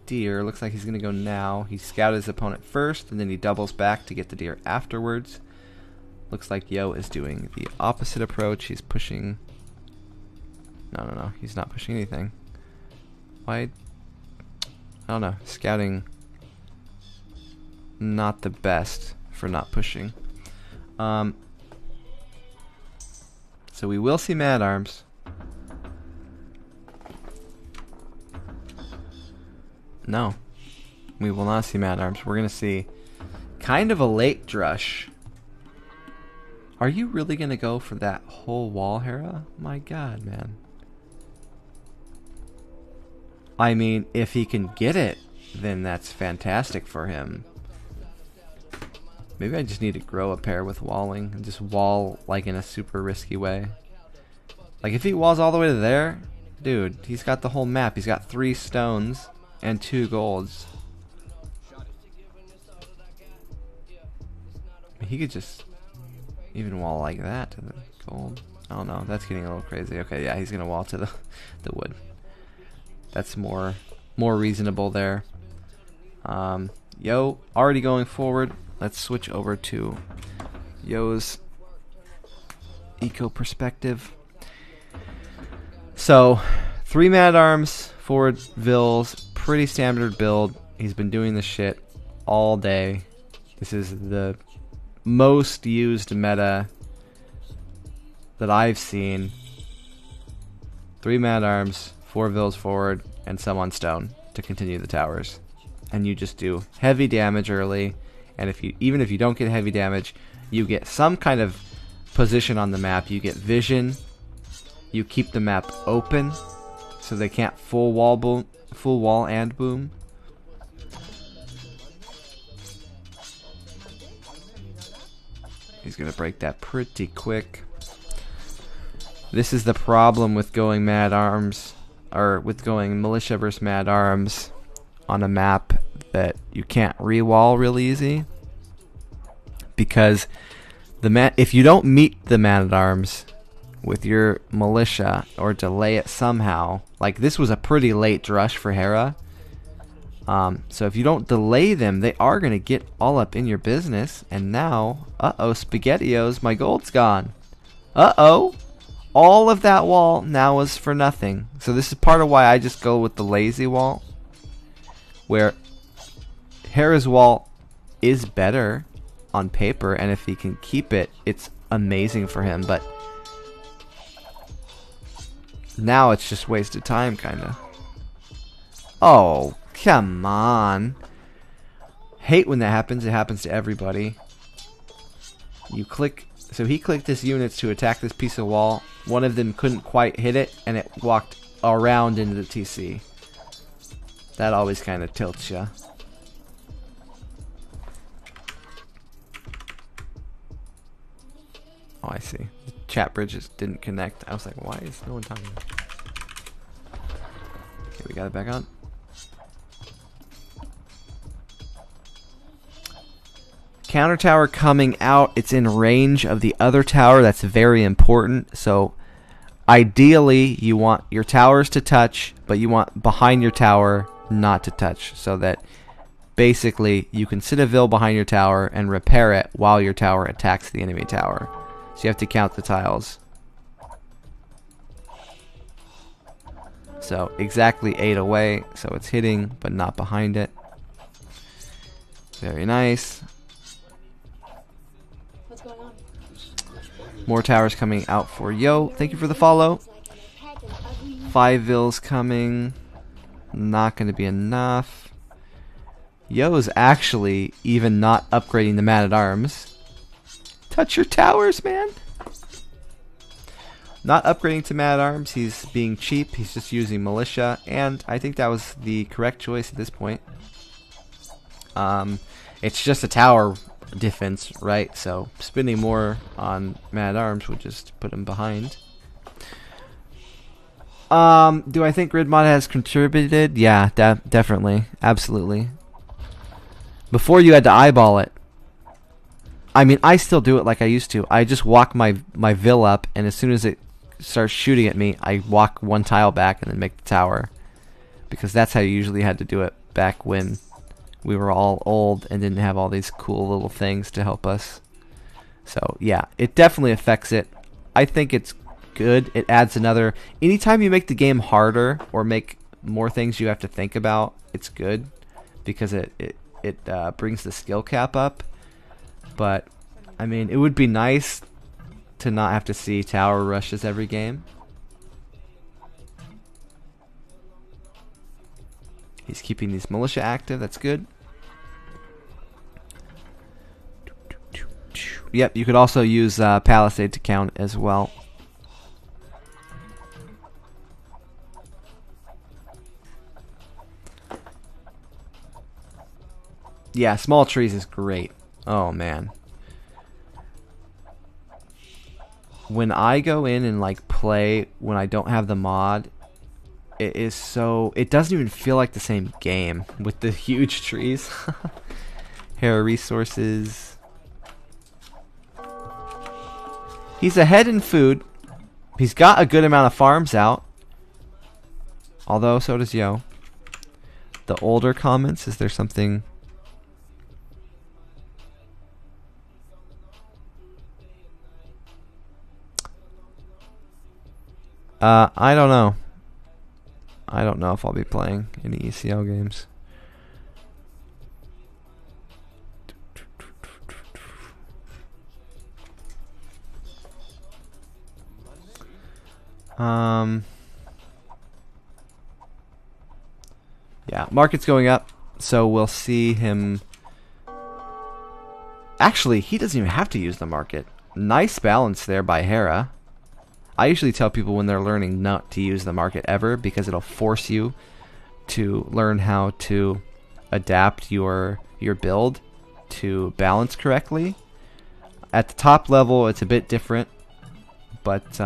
deer. Looks like he's going to go now. He scouted his opponent first, and then he doubles back to get the deer afterwards. Looks like Yo is doing the opposite approach. He's pushing... No. He's not pushing anything. Why? I don't know. Scouting... not the best for not pushing. So we will see Mad Arms. No, we will not see Mad Arms. We're going to see kind of a late Drush. Are you really going to go for that whole wall, Hera? My god, man. I mean, if he can get it, then that's fantastic for him. Maybe I just need to grow a pair with walling and just wall like in a super risky way. Like if he walls all the way to there, dude, he's got the whole map. He's got 3 stones and 2 golds. He could just even wall like that to the gold. I don't know. That's getting a little crazy. Okay, yeah, he's gonna wall to the wood. That's more reasonable there. Yo, already going forward. Let's switch over to Yo's eco perspective. So, 3 Mad Arms, 4 Vills, pretty standard build. He's been doing this shit all day. This is the most used meta that I've seen. 3 Mad Arms, 4 vills forward, and some on stone to continue the towers. And you just do heavy damage early, and even if you don't get heavy damage, you get some kind of position on the map. You get vision. You keep the map open, so they can't full wall and boom. He's gonna break that pretty quick. This is the problem with going mad arms, or with going militia versus mad arms on a map that you can't re-wall real easy, because if you don't meet the man at arms with your militia or delay it somehow, like this was a pretty late drush for Hera. So if you don't delay them, they are going to get all up in your business. And now, uh-oh, SpaghettiOs, my gold's gone. Uh-oh, all of that wall now is for nothing. So this is part of why I just go with the lazy wall, where Hera's wall is better on paper, and if he can keep it, it's amazing for him. But now it's just wasted time, kinda. Oh, come on. Hate when that happens. It happens to everybody. You click, so he clicked his units to attack this piece of wall. One of them couldn't quite hit it, and it walked around into the TC. That always kind of tilts ya. Oh, I see. The chat bridges didn't connect. I was like, why is no one talking? Okay, we got it back on. Counter tower coming out. It's in range of the other tower. That's very important. So ideally you want your towers to touch, but you want behind your tower not to touch, so that basically you can sit a vill behind your tower and repair it while your tower attacks the enemy tower. So you have to count the tiles. So exactly 8 away, so it's hitting but not behind it. Very nice. What's going on? More towers coming out for Yo. Thank you for the follow. 5 vills coming. Not going to be enough. Yo is actually even not upgrading the man-at-arms. Touch your towers, man. Not upgrading to man-at-arms. He's being cheap. He's just using militia, and I think that was the correct choice at this point. It's just a tower defense, right? So spending more on man-at-arms would just put him behind. Do I think grid mod has contributed? Yeah, definitely, absolutely. Before you had to eyeball it. I mean, I still do it like I used to. I just walk my vill up, and as soon as it starts shooting at me, I walk one tile back and then make the tower, because that's how you usually had to do it back when we were all old and didn't have all these cool little things to help us. So yeah, it definitely affects it. I think it's good. It adds another. Anytime you make the game harder or make more things you have to think about, it's good, because it brings the skill cap up. But I mean, it would be nice to not have to see tower rushes every game. He's keeping these militia active. That's good. Yep, you could also use Palisade to count as well. Yeah, small trees is great. Oh man. When I go in and like play when I don't have the mod, it is so, it doesn't even feel like the same game with the huge trees. Hera resources. He's ahead in food. He's got a good amount of farms out. Although so does Yo. The older comments, is there something? I don't know. I don't know if I'll be playing any ECL games. Yeah, market's going up, so we'll see him. Actually, he doesn't even have to use the market. Nice balance there by Hera. I usually tell people when they're learning not to use the market ever, because it'll force you to learn how to adapt your build to balance correctly. At the top level, it's a bit different, but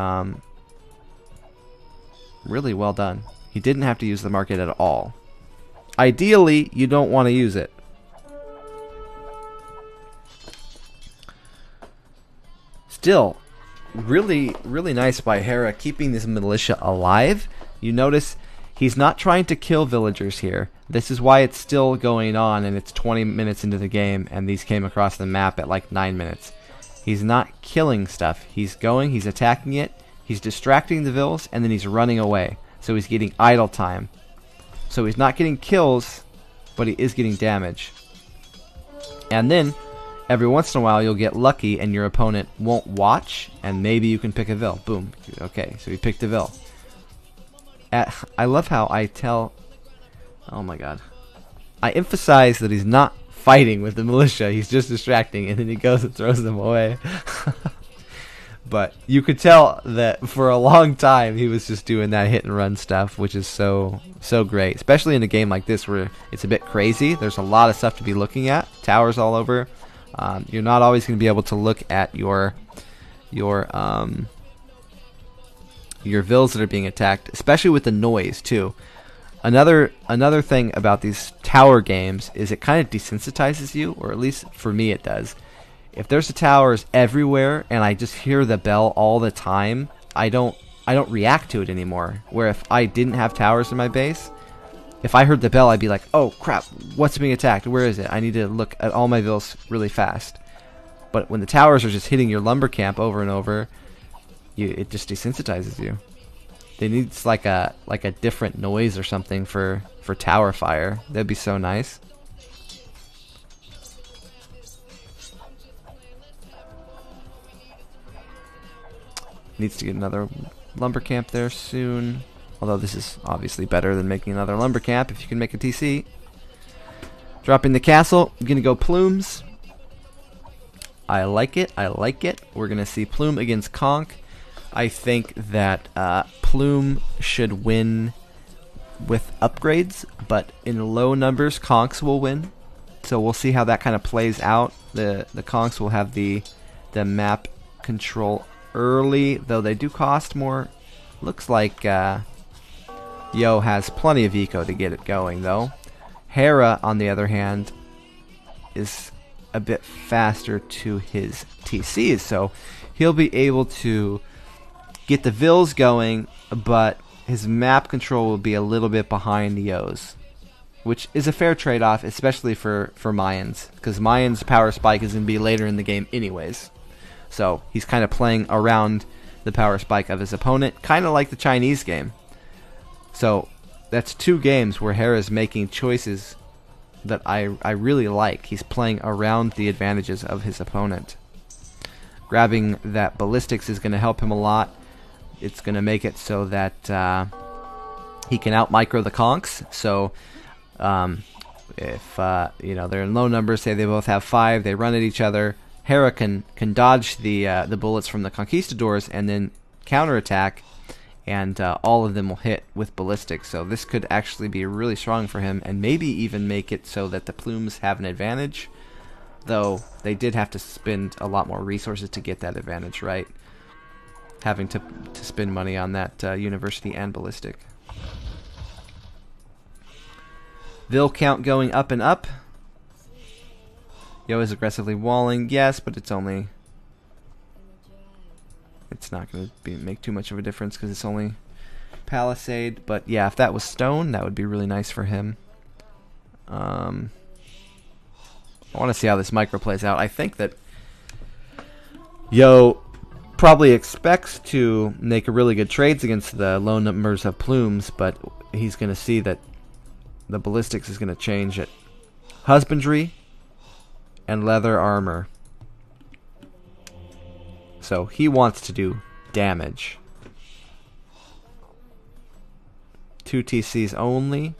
really well done. He didn't have to use the market at all. Ideally, you don't want to use it. Still, really nice by Hera keeping this militia alive. You notice he's not trying to kill villagers here. This is why it's still going on, and it's 20 minutes into the game, and these came across the map at like 9 minutes. He's not killing stuff. He's going, he's attacking it, he's distracting the vills, and then he's running away. So he's getting idle time. So he's not getting kills, but he is getting damage. And then, every once in a while, you'll get lucky and your opponent won't watch, and maybe you can pick a vill. Boom. Okay, so he picked a vill. I love how I tell... Oh my god. I emphasize that he's not fighting with the militia, he's just distracting, and then he goes and throws them away. But you could tell that for a long time he was just doing that hit and run stuff, which is so great, especially in a game like this where it's a bit crazy. There's a lot of stuff to be looking at, towers all over. You're not always going to be able to look at your vills that are being attacked, especially with the noise too. Another thing about these tower games is it kind of desensitizes you, or at least for me it does. If there's towers everywhere and I just hear the bell all the time, I don't react to it anymore. Where if I didn't have towers in my base, if I heard the bell, I'd be like, oh crap, what's being attacked? Where is it? I need to look at all my vills really fast. But when the towers are just hitting your lumber camp over and over, it just desensitizes you. They need like a different noise or something for tower fire. That'd be so nice. Needs to get another lumber camp there soon. Although this is obviously better than making another lumber camp if you can make a TC. Dropping the castle. I'm going to go Plumes. I like it. I like it. We're going to see Plume against Conch. I think that Plume should win with upgrades, but in low numbers, Conchs will win. So we'll see how that kind of plays out. The Conchs will have the map control early, though they do cost more. Looks like Yo has plenty of eco to get it going, though. Hera, on the other hand, is a bit faster to his TCs, so he'll be able to get the vills going, but his map control will be a little bit behind Yo's, which is a fair trade-off, especially for Mayans, because Mayans' power spike is going to be later in the game anyways. So he's kind of playing around the power spike of his opponent, kind of like the Chinese game. So that's two games where Hera's making choices that I really like. He's playing around the advantages of his opponent. Grabbing that ballistics is going to help him a lot. It's going to make it so that he can out-micro the Conchs. So if they're in low numbers, say they both have 5, they run at each other, Hera can dodge the bullets from the Conquistadors and then counterattack, and all of them will hit with ballistics. So this could actually be really strong for him, and maybe even make it so that the Plumes have an advantage, though they did have to spend a lot more resources to get that advantage, right? Having to spend money on that university and ballistic. Vill count going up and up. Yo is aggressively walling, yes, but it's not going to make too much of a difference because it's only palisade. But yeah, if that was stone, that would be really nice for him. I want to see how this micro plays out. I think that Yo probably expects to make a really good trades against the low numbers of Plumes, but he's going to see that the ballistics is going to change it. Husbandry and leather armor. So he wants to do damage. 2 TCs only.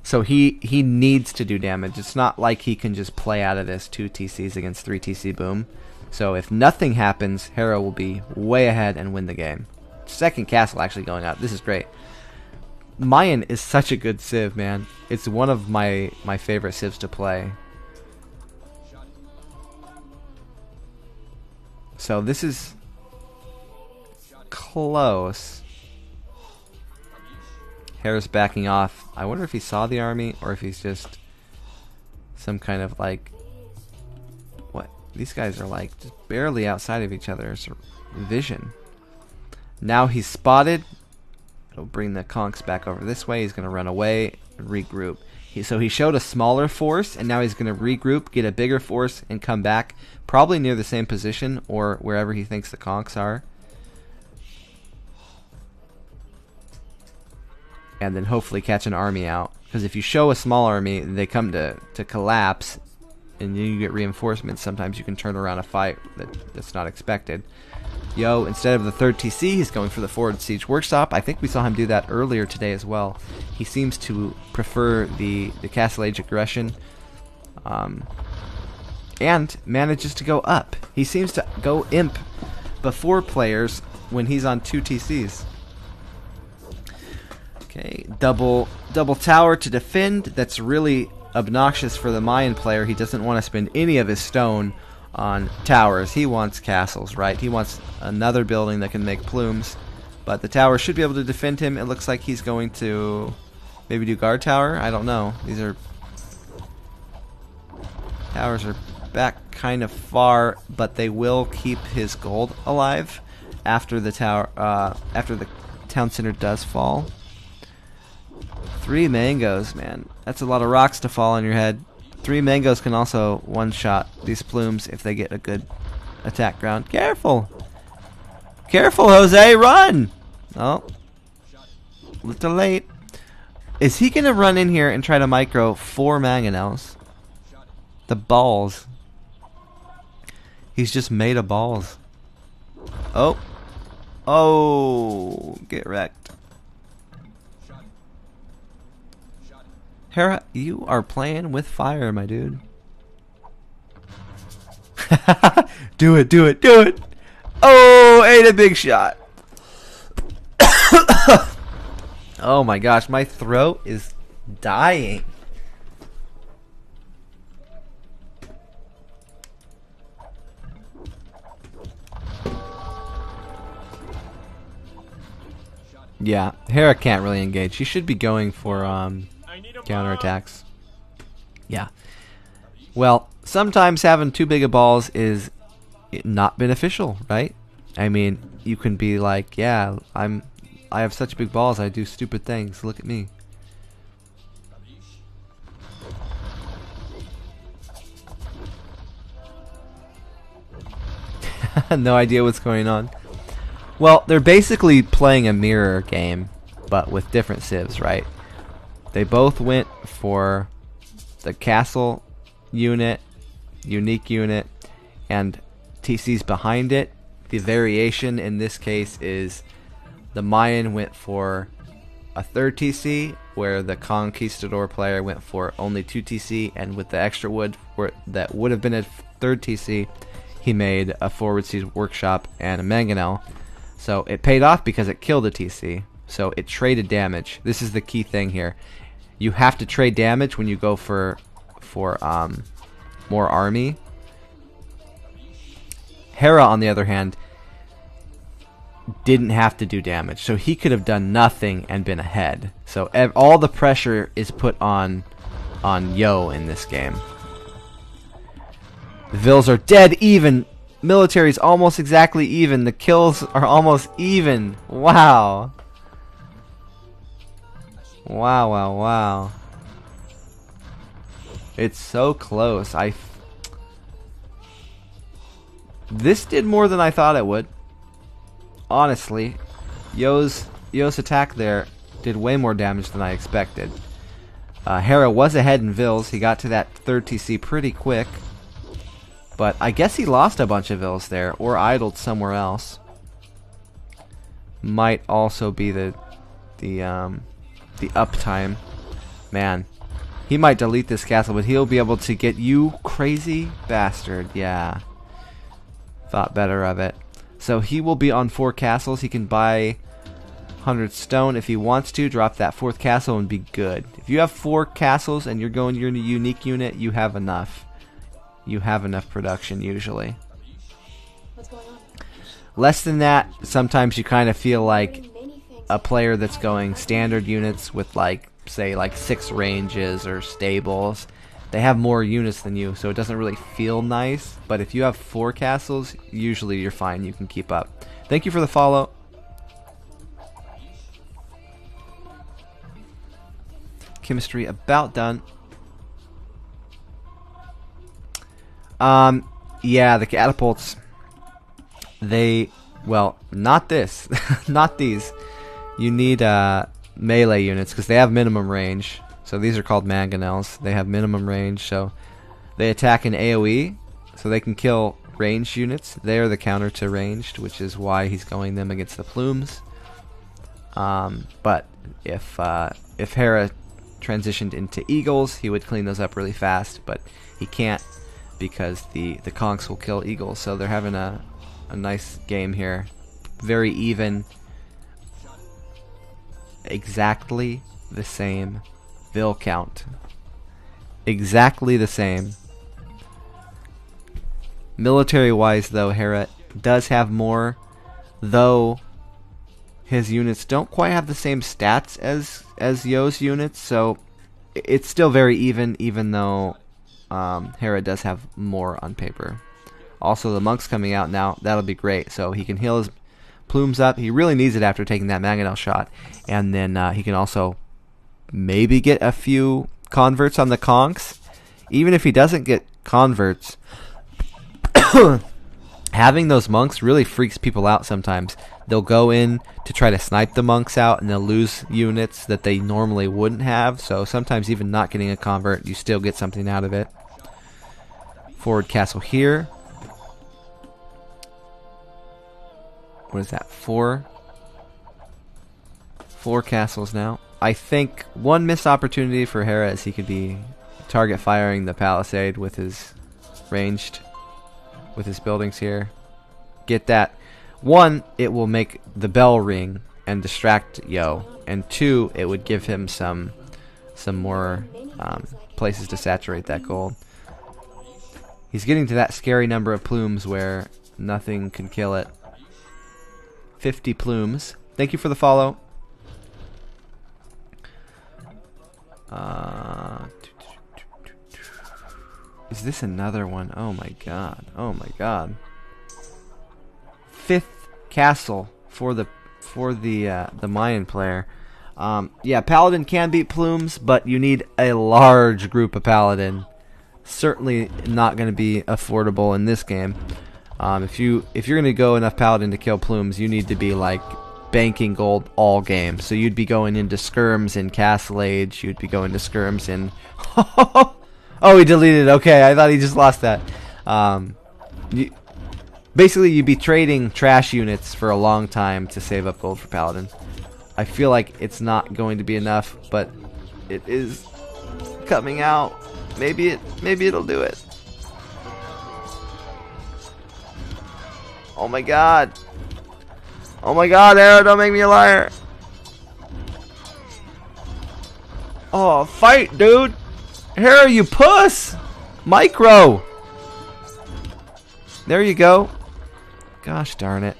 So he needs to do damage. It's not like he can just play out of this 2 TCs against 3 TC boom. So if nothing happens, Hera will be way ahead and win the game. Second castle actually going out. This is great. Mayan is such a good civ, man. It's one of my favorite civs to play. So this is close. Hera's backing off. I wonder if he saw the army or if he's just some kind of like... What? These guys are like just barely outside of each other's vision. Now he's spotted. It'll bring the conks back over this way. He's going to run away and regroup. So he showed a smaller force, and now he's going to regroup, get a bigger force, and come back. Probably near the same position or wherever he thinks the conks are. And then hopefully catch an army out. Because if you show a small army, they come to collapse, and then you get reinforcements. Sometimes you can turn around a fight that's not expected. Yo, instead of the 3rd TC, he's going for the forward siege workshop. I think we saw him do that earlier today as well. He seems to prefer the castle age aggression. And manages to go up. He seems to go imp before players when he's on 2 TCs. Okay, double tower to defend. That's really obnoxious for the Mayan player. He doesn't want to spend any of his stone on towers. He wants castles, right? He wants another building that can make plumes. But the tower should be able to defend him. It looks like he's going to maybe do guard tower. I don't know. These are towers are back kind of far, but they will keep his gold alive after the tower after the town center does fall. 3 mangoes, man. That's a lot of rocks to fall on your head. 3 mangoes can also one-shot these plumes if they get a good attack ground. Careful! Careful, Jose! Run! Oh. A little late. Is he going to run in here and try to micro 4 mangonels? The balls. He's just made of balls. Oh. Oh. Get wrecked. Hera, you are playing with fire, my dude. Do it, do it, do it! Oh, ate a big shot. Oh my gosh, my throat is dying. Yeah, Hera can't really engage. She should be going for counterattacks. Yeah. Well, sometimes having too big of balls is not beneficial, right? I mean, you can be like, yeah, I have such big balls, I do stupid things. Look at me. No idea what's going on. Well, they're basically playing a mirror game, but with different civs, right? They both went for the castle unit, unique unit, and TCs behind it. The variation in this case is the Mayan went for a 3rd TC, where the Conquistador player went for only 2 TC, and with the extra wood that would have been a 3rd TC, he made a forward siege workshop and a mangonel. So it paid off because it killed a TC. So it traded damage. This is the key thing here. You have to trade damage when you go for more army. Hera, on the other hand, didn't have to do damage, so he could have done nothing and been ahead. So all the pressure is put on Yo in this game. The Vils are dead even. Military's almost exactly even. The kills are almost even. Wow. Wow, wow, wow. It's so close. This did more than I thought it would. Honestly, Yo's attack there did way more damage than I expected. Hera was ahead in Vils. He got to that 3rd TC pretty quick. But I guess he lost a bunch of Vils there, or idled somewhere else. Might also be the uptime. Man, He might delete this castle, but he'll be able to get you, crazy bastard. Yeah. Thought better of it. So he will be on 4 castles. He can buy 100 stone if he wants to. Drop that 4th castle and be good. If you have 4 castles and you're going your unique unit, you have enough. You have enough production usually. What's going on? Less than that, sometimes you kind of feel like a player that's going standard units with like, say, like 6 ranges or stables. They have more units than you, so it doesn't really feel nice. But if you have 4 castles, usually you're fine. You can keep up. Thank you for the follow. Chemistry about done. Yeah, the catapults. Well, not this. Not these. You need melee units because they have minimum range. So these are called mangonels. They have minimum range, so they attack in AoE, so they can kill ranged units. They are the counter to ranged, which is why he's going them against the plumes. But if Hera transitioned into eagles, he would clean those up really fast, but he can't because the conchs will kill eagles. So they're having a nice game here. Very even. Exactly the same Vil count. Exactly the same. Military wise though, Hera does have more, though his units don't quite have the same stats as Yo's units, so it's still very even though Hera does have more on paper. Also, the monk's coming out now. That'll be great. So he can heal his plumes up. He really needs it after taking that mangonel shot. And then he can also maybe get a few converts on the conchs. Even if he doesn't get converts, having those monks really freaks people out sometimes. They'll go in to try to snipe the monks out, and they'll lose units that they normally wouldn't have. So sometimes even not getting a convert, you still get something out of it. Forward castle here. What is that? 4 castles now. I think one missed opportunity for Hera is he could be target firing the palisade with his ranged, with his buildings here. Get that. 1, it will make the bell ring and distract Yo, and 2, it would give him some more places to saturate that gold. He's getting to that scary number of plumes where nothing can kill it. 50 plumes. Thank you for the follow. Is this another one? Oh my god. Oh my god. 5th castle for the Mayan player. Yeah, Paladin can beat plumes, but you need a large group of Paladin. Certainly not going to be affordable in this game. If you're going to go enough Paladin to kill plumes, you need to be like banking gold all game. So you'd be going into skirms in Castle Age. You'd be going to skirms in. Oh, he deleted it. Okay, I thought he just lost that. Basically, you'd be trading trash units for a long time to save up gold for Paladin. I feel like it's not going to be enough, but it is coming out. Maybe it'll do it. Oh my god. Oh my god, Arrow, don't make me a liar. Oh, fight, dude. Arrow, you puss. Micro. There you go. Gosh darn it.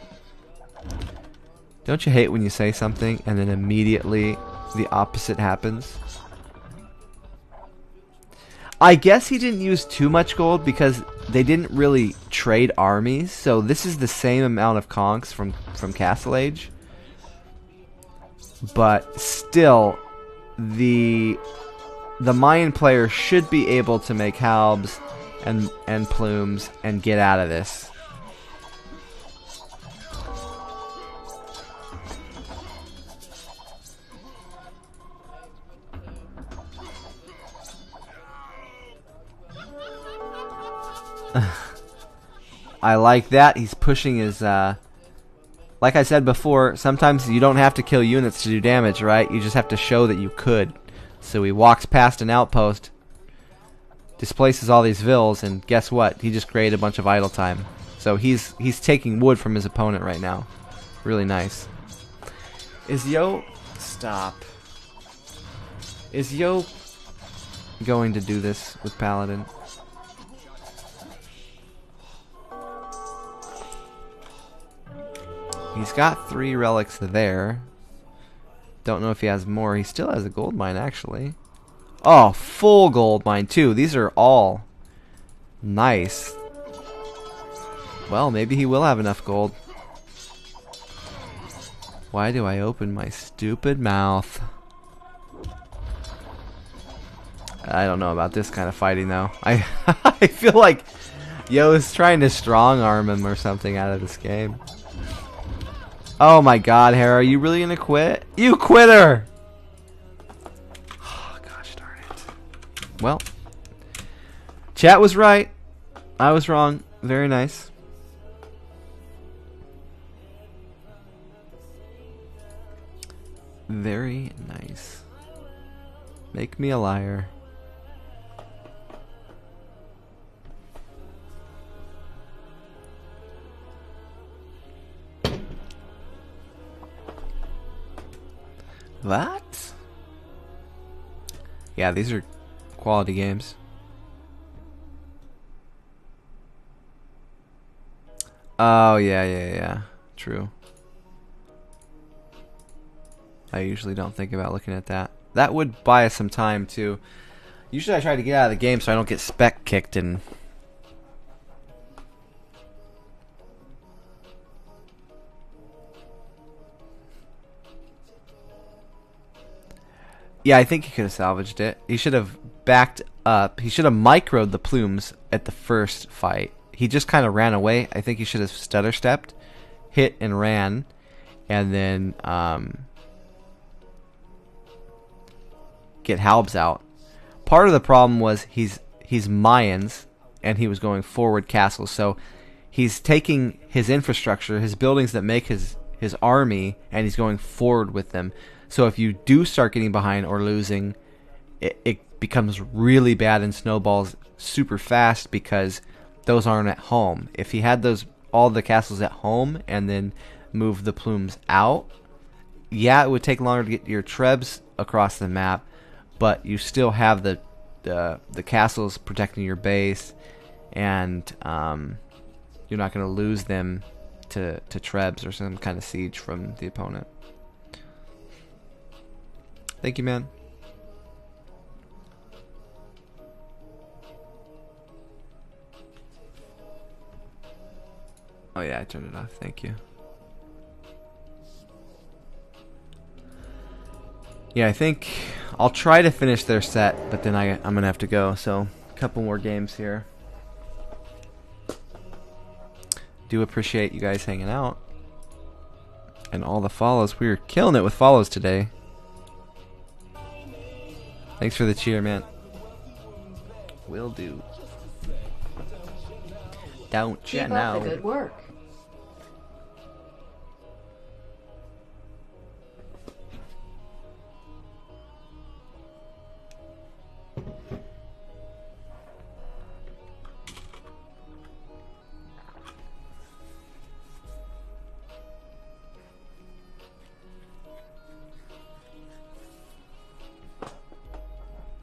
Don't you hate when you say something and then immediately the opposite happens? I guess he didn't use too much gold because they didn't really trade armies, so this is the same amount of conchs from Castle Age. But still, the Mayan player should be able to make halbs and plumes and get out of this. I like that. He's pushing his, like I said before, sometimes you don't have to kill units to do damage, right? You just have to show that you could. So he walks past an outpost, displaces all these vills, and guess what? He just created a bunch of idle time. So he's taking wood from his opponent right now. Really nice. Is Yo... Stop. Is Yo going to do this with Paladin? He's got 3 relics there. Don't know if he has more. He still has a gold mine, actually. Oh, full gold mine, too. These are all nice. Well, maybe he will have enough gold. Why do I open my stupid mouth? I don't know about this kind of fighting, though. I feel like Yo is trying to strong arm him or something out of this game. Oh my god, Hera, are you really gonna quit? You quitter! Oh, gosh darn it. Well, chat was right. I was wrong. Very nice. Very nice. Make me a liar. What? Yeah, these are quality games. Oh, yeah. True. I usually don't think about looking at that. That would buy us some time, too. Usually I try to get out of the game so I don't get spec kicked and... Yeah, I think he could have salvaged it. He should have backed up. He should have microed the plumes at the first fight. He just kind of ran away. I think he should have stutter stepped, hit and ran, and then get Halbs out. Part of the problem was he's Mayans and he was going forward castles. So he's taking his infrastructure, his buildings that make his army, and he's going forward with them. So if you do start getting behind or losing, it becomes really bad and snowballs super fast because those aren't at home. If he had all the castles at home and then move the plumes out, yeah, it would take longer to get your trebs across the map, but you still have the castles protecting your base, and you're not going to lose them to trebs or some kind of siege from the opponent. Thank you, man. Oh yeah, I turned it off. Thank you. Yeah, I think I'll try to finish their set, but then I'm gonna have to go. So, a couple more games here. Do appreciate you guys hanging out and all the follows. We were killing it with follows today. Thanks for the cheer, man. Will do. Don't you know? Keep up the good work.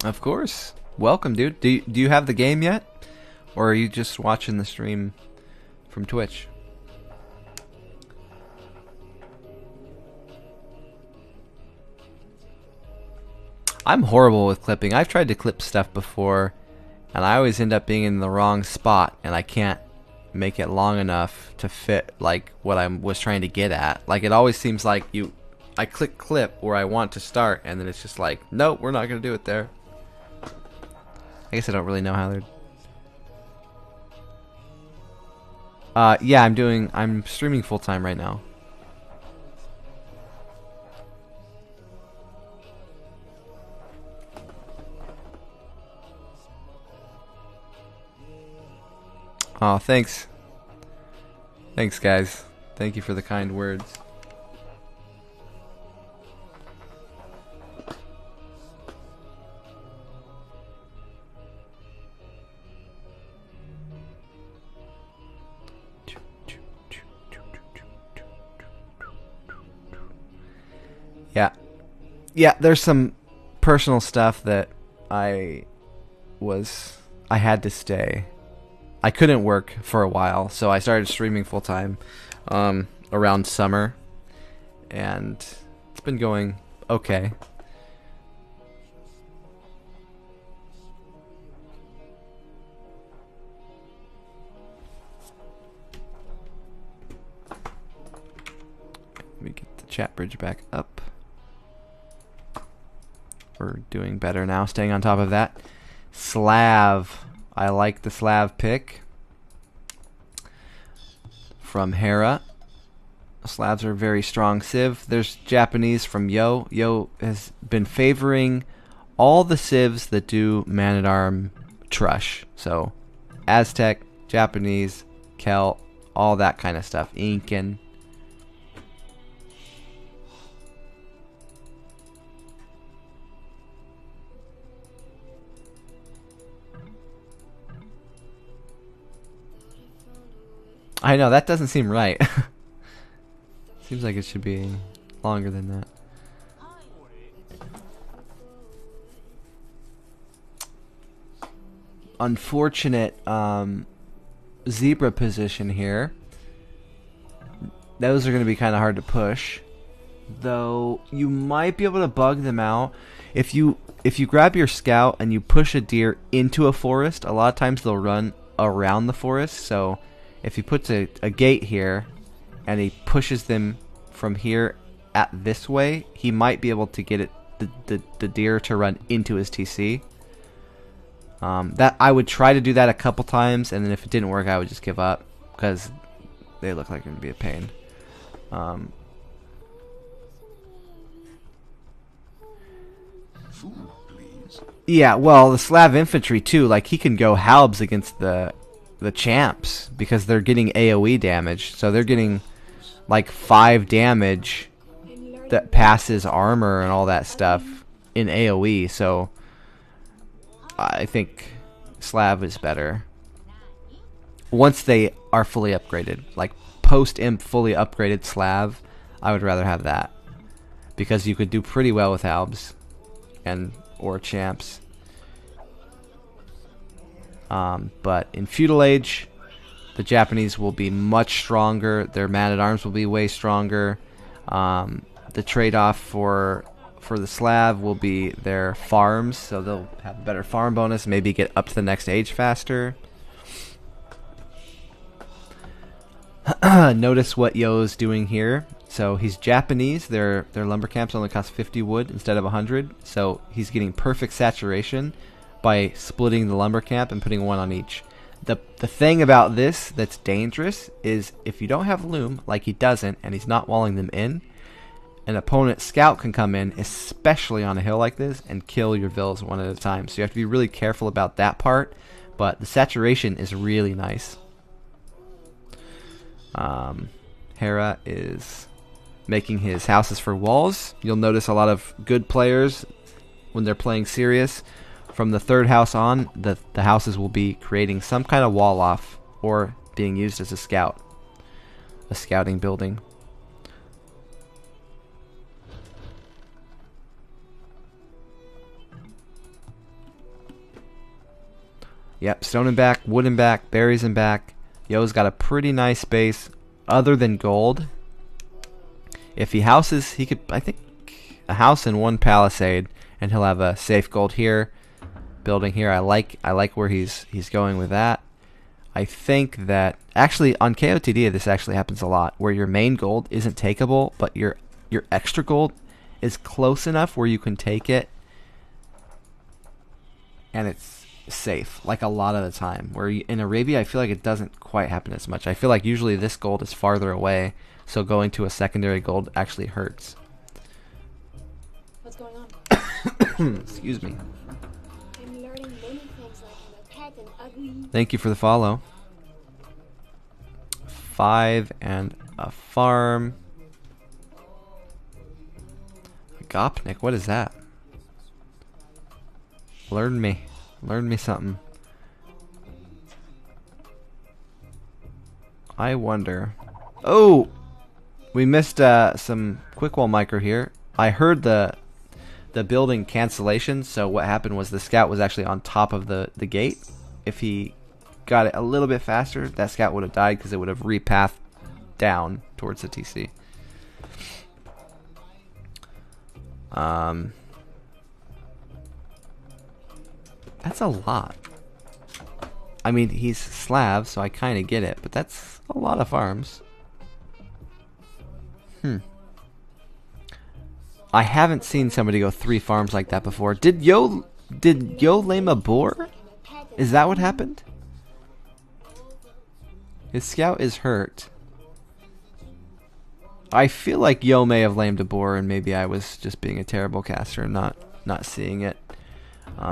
Of course. Welcome, dude. Do you have the game yet? Or are you just watching the stream from Twitch? I'm horrible with clipping. I've tried to clip stuff before, and I always end up being in the wrong spot, and I can't make it long enough to fit like what I was trying to get at. Like, it always seems like I click clip where I want to start, and then it's just like, nope, we're not going to do it there. I guess I don't really know how they're... yeah, I'm streaming full time right now. Oh, thanks. Thanks, guys. Thank you for the kind words. Yeah, there's some personal stuff that I had to stay. I couldn't work for a while, so I started streaming full time around summer, and it's been going okay. Let me get the chat bridge back up. We're doing better now, staying on top of that. Slav. I like the Slav pick from Hera. Slavs are a very strong civ. There's Japanese from Yo. Yo has been favoring all the civs that do man-at-arm trush. So Aztec, Japanese, Celt, all that kind of stuff. Incan. I know, that doesn't seem right. Seems like it should be longer than that. Unfortunate zebra position here. Those are going to be kind of hard to push. Though you might be able to bug them out. If you grab your scout and you push a deer into a forest, a lot of times they'll run around the forest. So if he puts a gate here and he pushes them from here at this way, he might be able to get it the deer to run into his TC. That I would try to do that a couple times, and then if it didn't work, I would just give up because they look like they're gonna be a pain. Food, please. Yeah, well, the Slav infantry too. Like he can go halbs against the champs because they're getting AOE damage, so they're getting like 5 damage that passes armor and all that stuff in AOE. So I think Slav is better once they are fully upgraded. Like post-imp fully upgraded Slav, I would rather have that because you could do pretty well with halbs and or champs. But in Feudal Age, the Japanese will be much stronger. Their man-at-arms will be way stronger. The trade-off for the Slav will be their farms, so they'll have a better farm bonus, maybe get up to the next age faster. Notice what Yo's doing here. So he's Japanese. Their lumber camps only cost 50 wood instead of 100, so he's getting perfect saturation by splitting the lumber camp and putting one on each. The thing about this that's dangerous is if you don't have loom, like he doesn't, and he's not walling them in, an opponent's scout can come in, especially on a hill like this, and kill your villas one at a time. So you have to be really careful about that part, but the saturation is really nice. Hera is making his houses for walls. You'll notice a lot of good players, when they're playing serious, from the 3rd house on, the houses will be creating some kind of wall off or being used as a scouting building. Yep, stone and back, wood and back, berries and back. Yo's got a pretty nice base other than gold. If he houses, he could, I think, a house and 1 palisade, and he'll have a safe gold here. Building here, I like where he's going with that. I think that actually on KOTD this actually happens a lot, where your main gold isn't takeable, but your extra gold is close enough where you can take it, and it's safe. Like a lot of the time, where in Arabia, I feel like it doesn't quite happen as much. I feel like usually this gold is farther away, so going to a secondary gold actually hurts. What's going on? Excuse me. I'm learning many things like I'm a pet and ugly. Thank you for the follow. 5 and a farm. Gopnik, what is that? Learn me something. I wonder. Oh, we missed some quick wall micro here. I heard the the building cancellation. So what happened was the scout was actually on top of the gate. If he got it a little bit faster, that scout would have died because it would have repathed down towards the TC. That's a lot. I mean, he's Slav, so I kind of get it, but that's a lot of farms. I haven't seen somebody go 3 farms like that before. Did Yo lame a boar? Is that what happened? His scout is hurt. I feel like Yo may have lamed a boar, and maybe I was just being a terrible caster and not seeing it.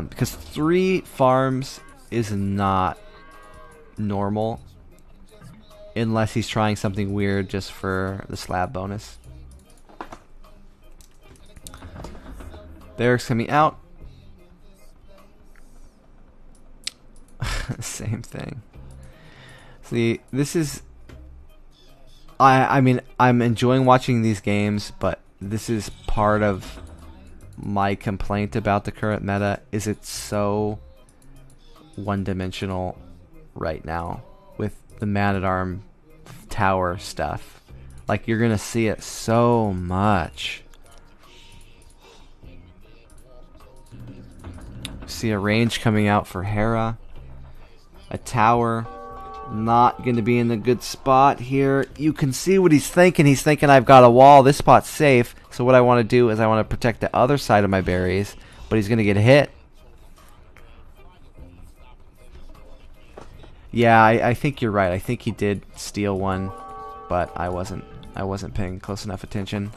Because 3 farms is not normal unless he's trying something weird just for the slab bonus. Barracks coming out. Same thing. See, this is... I mean, I'm enjoying watching these games, but this is part of my complaint about the current meta, is it's so one-dimensional right now with the man-at-arm tower stuff. Like, you're gonna see it so much. See a range coming out for Hera. A tower. Not going to be in a good spot here. You can see what he's thinking. He's thinking, I've got a wall. This spot's safe. So what I want to do is I want to protect the other side of my berries. But he's going to get hit. Yeah, I think you're right. I think he did steal one. But I wasn't paying close enough attention.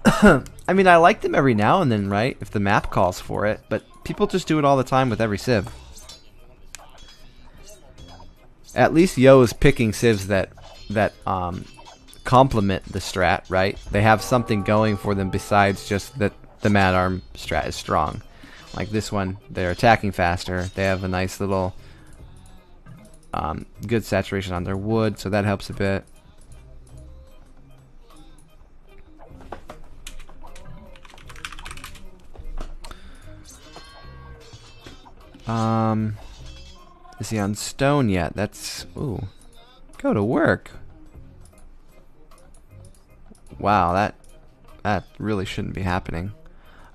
I mean, I like them every now and then, right? If the map calls for it. But people just do it all the time with every civ. At least Yo is picking civs that complement the strat, right? They have something going for them besides just that the mad arm strat is strong. Like this one, they're attacking faster. They have a nice little good saturation on their wood, so that helps a bit. Is he on stone yet? That's... Ooh. Go to work. Wow, that really shouldn't be happening.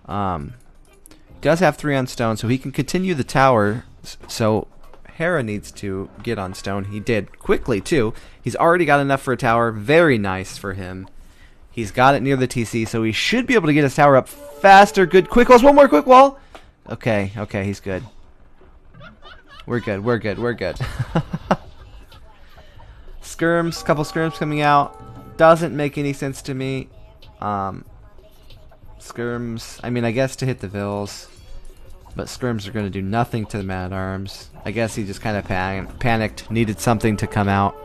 Does have 3 on stone, so he can continue the tower. So Hera needs to get on stone. He did quickly, too. He's already got enough for a tower. Very nice for him. He's got it near the TC, so he should be able to get his tower up faster. Good quick walls. One more quick wall. Okay, he's good. We're good. Skirms, couple skirms coming out. Doesn't make any sense to me. Skirms, I mean, I guess to hit the vills. But skirms are going to do nothing to the man-at-arms. I guess he just kind of panicked. Needed something to come out.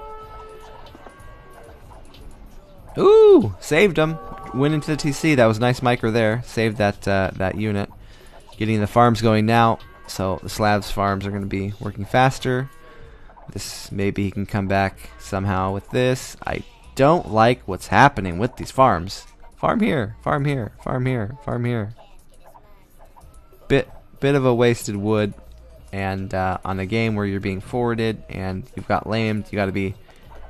Ooh! Saved him. Went into the TC. That was nice micro there. Saved that unit. Getting the farms going now. So the Slav's farms are going to be working faster. This, maybe he can come back somehow with this. I don't like what's happening with these farms. Farm here, farm here, farm here, farm here. Bit of a wasted wood, and on a game where you're being forwarded and you've got lamed, you got to be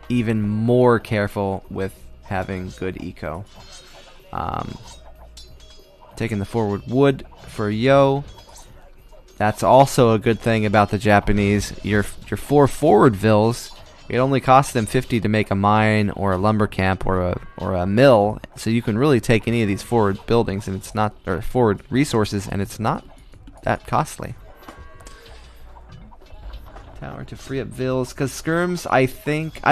even more careful with having good eco. Taking the forward wood for Yo. That's also a good thing about the Japanese. Your 4 forward vills, it only costs them 50 to make a mine or a lumber camp or a mill. So you can really take any of these forward buildings and it's not, or forward resources, and it's not that costly. Tower to free up vills, because skirms, I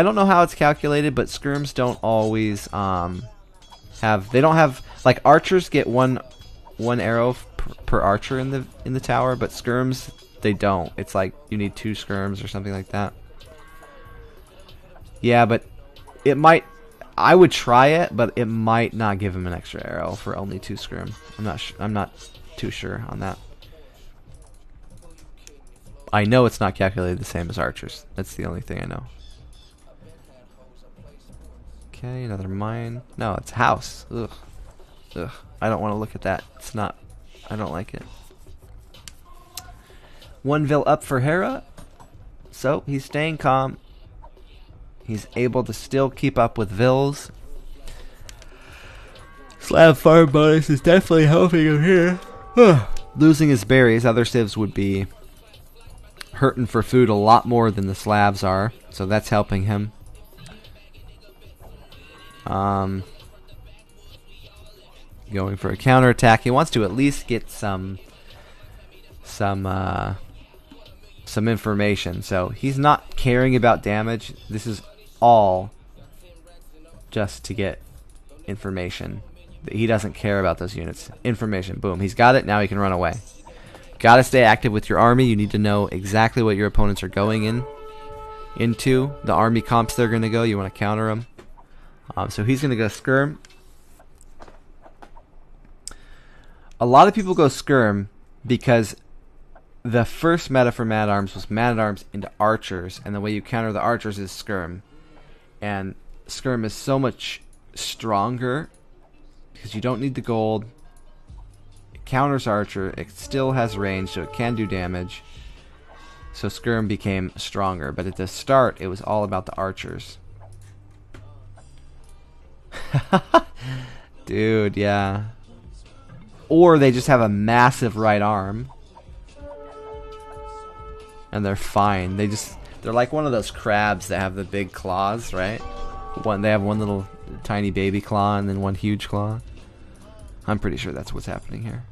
don't know how it's calculated, but skirms don't always they don't have, like, archers get one arrow per archer in the tower, but skirms, they don't. It's like you need 2 skirms or something like that. Yeah, but it might, I would try it, but it might not give him an extra arrow for only 2 skirm. I'm not too sure on that. I know it's not calculated the same as archers. That's the only thing I know. Okay, another mine. No, it's a house. Ugh. Ugh, I don't want to look at that. It's not... I don't like it. 1 vil up for Hera. So, he's staying calm. He's able to still keep up with vils. Slab farm bonus is definitely helping him here. Losing his berries, other civs would be hurting for food a lot more than the slabs are. So that's helping him. Going for a counterattack. He wants to at least get some information. So he's not caring about damage. This is all just to get information. He doesn't care about those units. Information. Boom. He's got it. Now he can run away. Gotta stay active with your army. You need to know exactly what your opponents are going into. The army comps they're going to go. You want to counter them. So he's going to go skirm. A lot of people go skirm because the first meta for man-at-arms was man-at-arms into archers, and the way you counter the archers is skirm. And skirm is so much stronger because you don't need the gold. It counters archer. It still has range, so it can do damage. So skirm became stronger, but at the start it was all about the archers. Dude, yeah. Or they just have a massive right arm and they're fine. They're like one of those crabs that have the big claws, right? They have one little tiny baby claw and then one huge claw. I'm pretty sure that's what's happening here.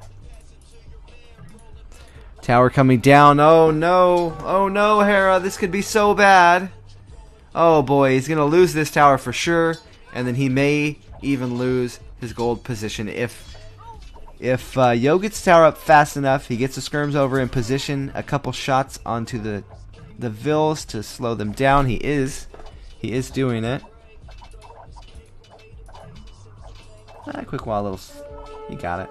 Tower coming down. Oh no. Oh no, Hera. This could be so bad. Oh boy, he's going to lose this tower for sure. And then he may even lose his gold position if Yo gets the tower up fast enough. He gets the skirms over in position, a couple shots onto the vils to slow them down. He is doing it. Quick while little. He got it.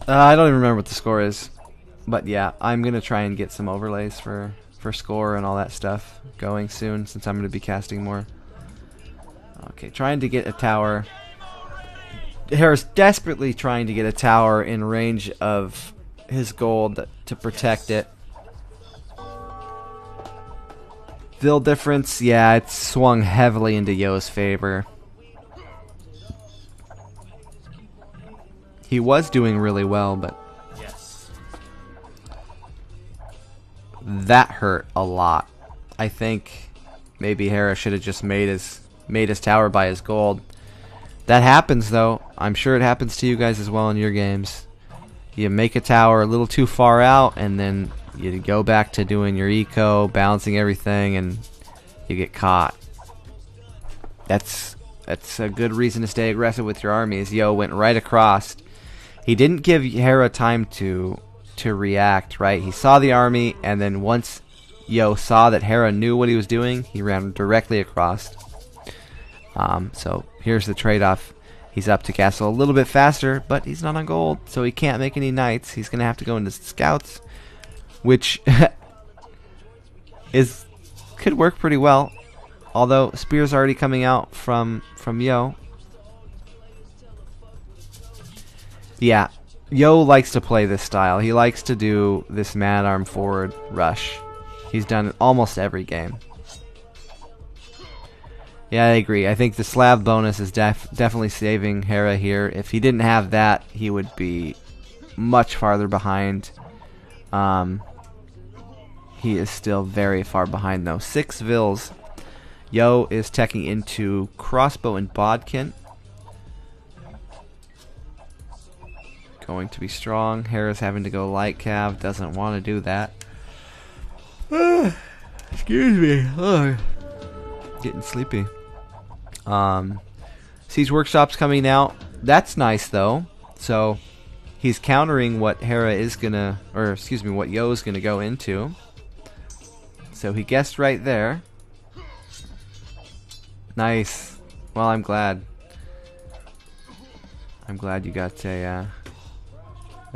I don't even remember what the score is, but yeah, I'm gonna try and get some overlays for score and all that stuff going soon, since I'm gonna be casting more. Okay, trying to get a tower. Hera's desperately trying to get a tower in range of his gold to protect it. Vil difference, yeah, it swung heavily into Yo's favor. He was doing really well, but that hurt a lot. I think maybe Hera should have just made his tower by his gold. That happens though. I'm sure it happens to you guys as well in your games. You make a tower a little too far out and then you go back to doing your eco, balancing everything, and you get caught. That's a good reason to stay aggressive with your army. As Yo went right across. He didn't give Hera time to react, right? He saw the army, and then once Yo saw that Hera knew what he was doing, he ran directly across. So here's the trade-off. He's up to castle a little bit faster, but he's not on gold, so he can't make any knights. He's going to have to go into scouts, which could work pretty well. Although spear's already coming out from Yo. Yeah, Yo likes to play this style. He likes to do this man-arm forward rush. He's done it almost every game. Yeah, I agree. I think the slab bonus is definitely saving Hera here. If he didn't have that, he would be much farther behind. He is still very far behind, though. 6 vils. Yo is teching into crossbow and bodkin. Going to be strong. Hera's having to go light cav. Doesn't want to do that. Excuse me. Getting sleepy. Siege Workshop's coming out. That's nice though. So he's countering what Hera is gonna, or excuse me, what Yo is gonna go into. So he guessed right there. Nice. Well, I'm glad. I'm glad you got a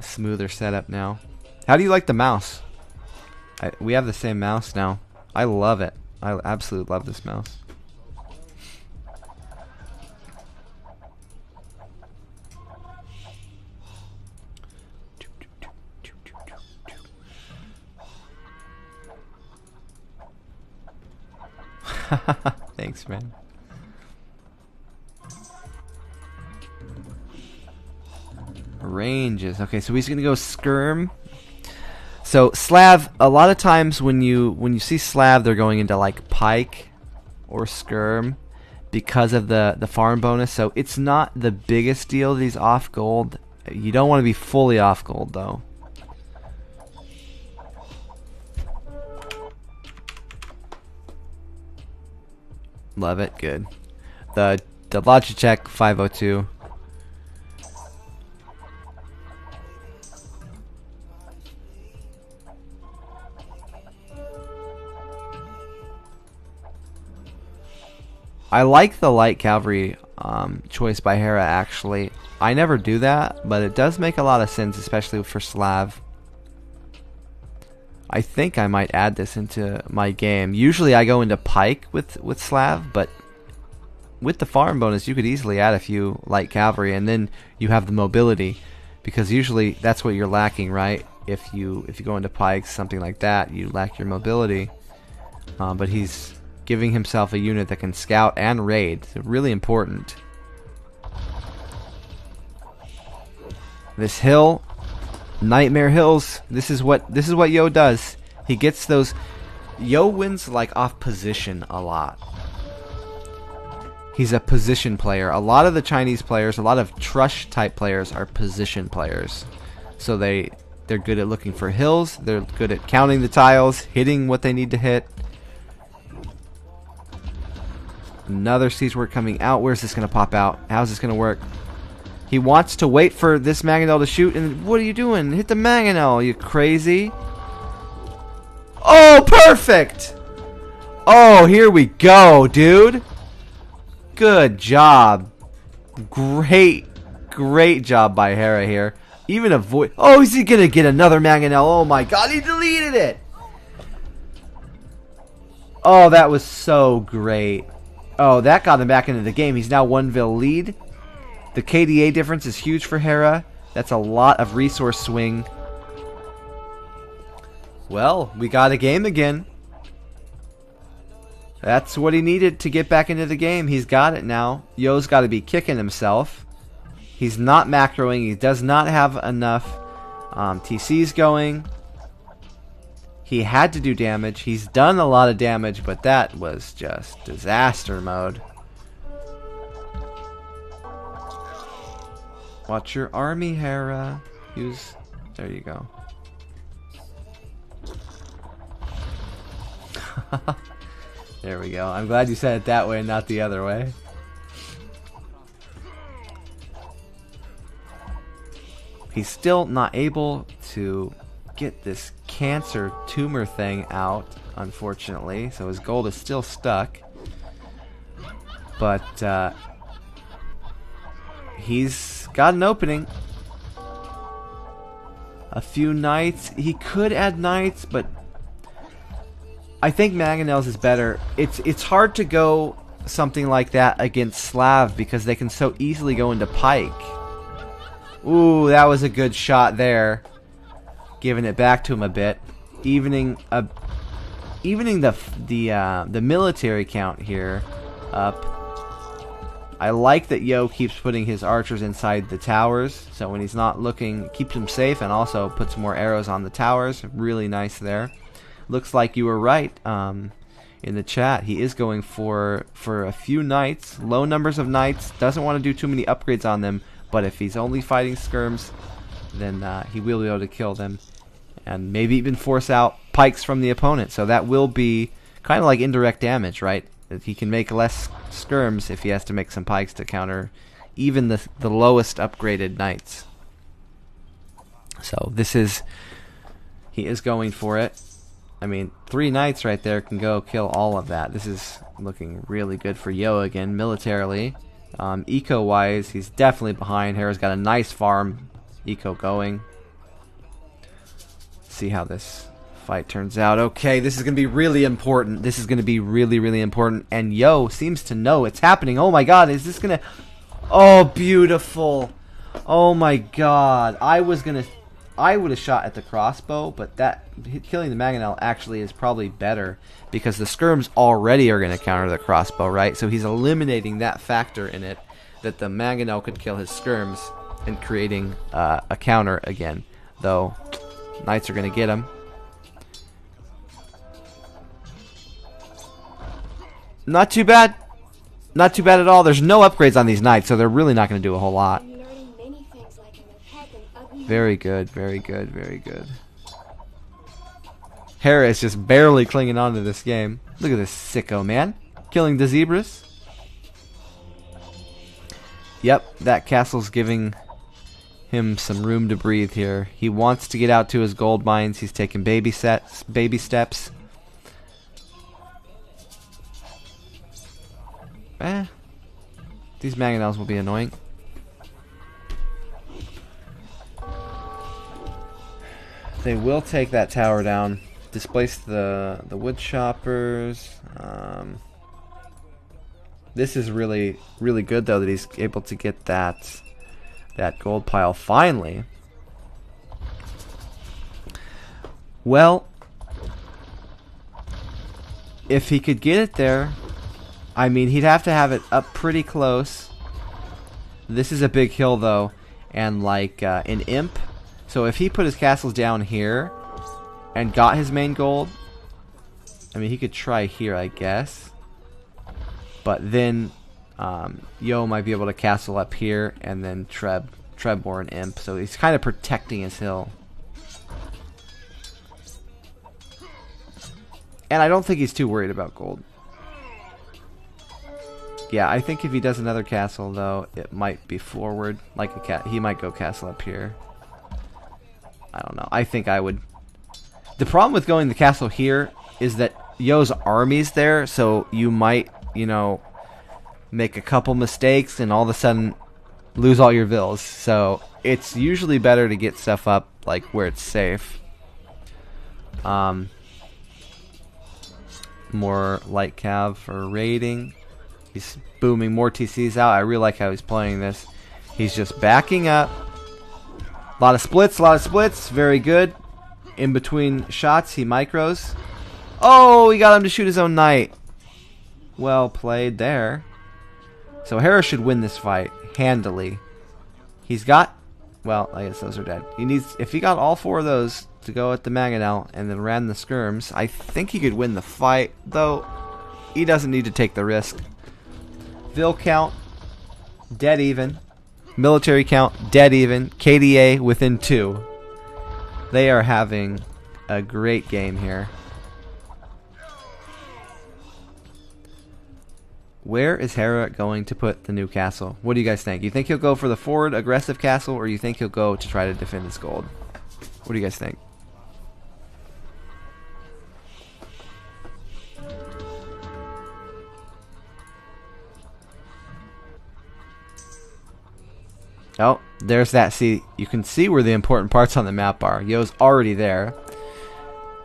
smoother setup now. How do you like the mouse? We have the same mouse now. I love it. I absolutely love this mouse. Thanks, man. Ranges. Okay, so he's gonna go skirm. So Slav, a lot of times when you see Slav, they're going into like pike or skirm because of the farm bonus. So it's not the biggest deal that he's off gold. You don't want to be fully off gold though. Love it. Good. The Logitech 502. I like the light cavalry choice by Hera, actually. I never do that, but it does make a lot of sense, especially for Slav. I think I might add this into my game. Usually I go into pike with Slav, but with the farm bonus you could easily add a few light cavalry, and then you have the mobility, because usually that's what you're lacking, right? If you go into pikes, something like that, you lack your mobility. But he's giving himself a unit that can scout and raid. So really important. This hill, Nightmare Hills. This is what Yo does. He gets those. Yo wins like off position a lot. He's a position player. A lot of the Chinese players, a lot of Trush type players are position players. So they're good at looking for hills. They're good at counting the tiles, hitting what they need to hit. Another siege work coming out. Where's this going to pop out? How's this going to work? He wants to wait for this mangonel to shoot, and what are you doing? Hit the mangonel, you crazy. Oh, perfect! Oh, here we go, dude. Good job. Great job by Hera here. Even avoid. Oh, is he going to get another mangonel? Oh my god, he deleted it. Oh, that was so great. Oh, that got him back into the game. He's now 1-vil lead. The KDA difference is huge for Hera. That's a lot of resource swing. Well, we got a game again. That's what he needed to get back into the game. He's got it now. Yo's got to be kicking himself. He's not macroing. He does not have enough TCs going. He had to do damage. He's done a lot of damage, but that was just disaster mode. Watch your army, Hera. Use. There you go. There we go. I'm glad you said it that way and not the other way. He's still not able to get this cancer tumor thing out, unfortunately, so his gold is still stuck, but he's got an opening. A few knights. He could add knights, but I think mangonels is better. It's hard to go something like that against Slav because they can so easily go into pike. Ooh, that was a good shot there. Giving it back to him a bit, evening the military count here up. I like that Yo keeps putting his archers inside the towers, so when he's not looking, keeps him safe, and also puts more arrows on the towers. Really nice there. Looks like you were right in the chat. He is going for a few knights, low numbers of knights. Doesn't want to do too many upgrades on them, but if he's only fighting skirms, then he will be able to kill them. And maybe even force out pikes from the opponent. So that will be kind of like indirect damage, right? He can make less skirms if he has to make some pikes to counter even the lowest upgraded knights. So he is going for it. I mean, 3 knights right there can go kill all of that. This is looking really good for Yo again, militarily. Eco-wise, he's definitely behind. Hera's got a nice farm eco going. See how this fight turns out. Okay, this is going to be really important. This is going to be really, really important. And Yo seems to know it's happening. Oh my god, is this going to... Oh, beautiful. Oh my god. I was going to... I would have shot at the crossbow, but that killing the mangonel actually is probably better because the skirms already are going to counter the crossbow, right? So he's eliminating that factor in it, that the mangonel could kill his skirms and creating a counter again. Though knights are going to get him. Not too bad. Not too bad at all. There's no upgrades on these knights, so they're really not going to do a whole lot. I'm learning many things like him have had an ugly. Very good, very good, very good. Hera is just barely clinging on to this game. Look at this sicko, man. Killing the zebras. Yep, that castle's giving him some room to breathe here. He wants to get out to his gold mines. He's taking baby steps. These mangonels will be annoying. They will take that tower down. Displace the wood choppers. This is really good though that he's able to get that gold pile finally. Well, if he could get it there, I mean, he'd have to have it up pretty close. This is a big hill though, and like an imp. So if he put his castles down here and got his main gold, I mean, he could try here, I guess. But then Yo might be able to castle up here, and then Trebmore and Imp. So he's kind of protecting his hill. And I don't think he's too worried about gold. Yeah, I think if he does another castle, though, it might be forward. Like he might go castle up here. I don't know. I think I would. The problem with going the castle here is that Yo's army's there, so you might, you know, make a couple mistakes and all of a sudden lose all your vills. So it's usually better to get stuff up like where it's safe. More light cav for raiding. He's booming more TCs out. I really like how he's playing this. He's just backing up. A lot of splits. Very good. In between shots, he micros. Oh, he got him to shoot his own knight. Well played there. So Hera should win this fight handily. He's got, well, I guess those are dead. He needs, if he got all four of those to go at the Mangonel and then ran the skirms, I think he could win the fight, though he doesn't need to take the risk. Vill count, dead even. Military count, dead even. KDA within 2. They are having a great game here. Where is Hera going to put the new castle? What do you guys think? You think he'll go for the forward aggressive castle, or you think he'll go to try to defend his gold? What do you guys think? Oh, there's that. See, you can see where the important parts on the map are. Yo's already there.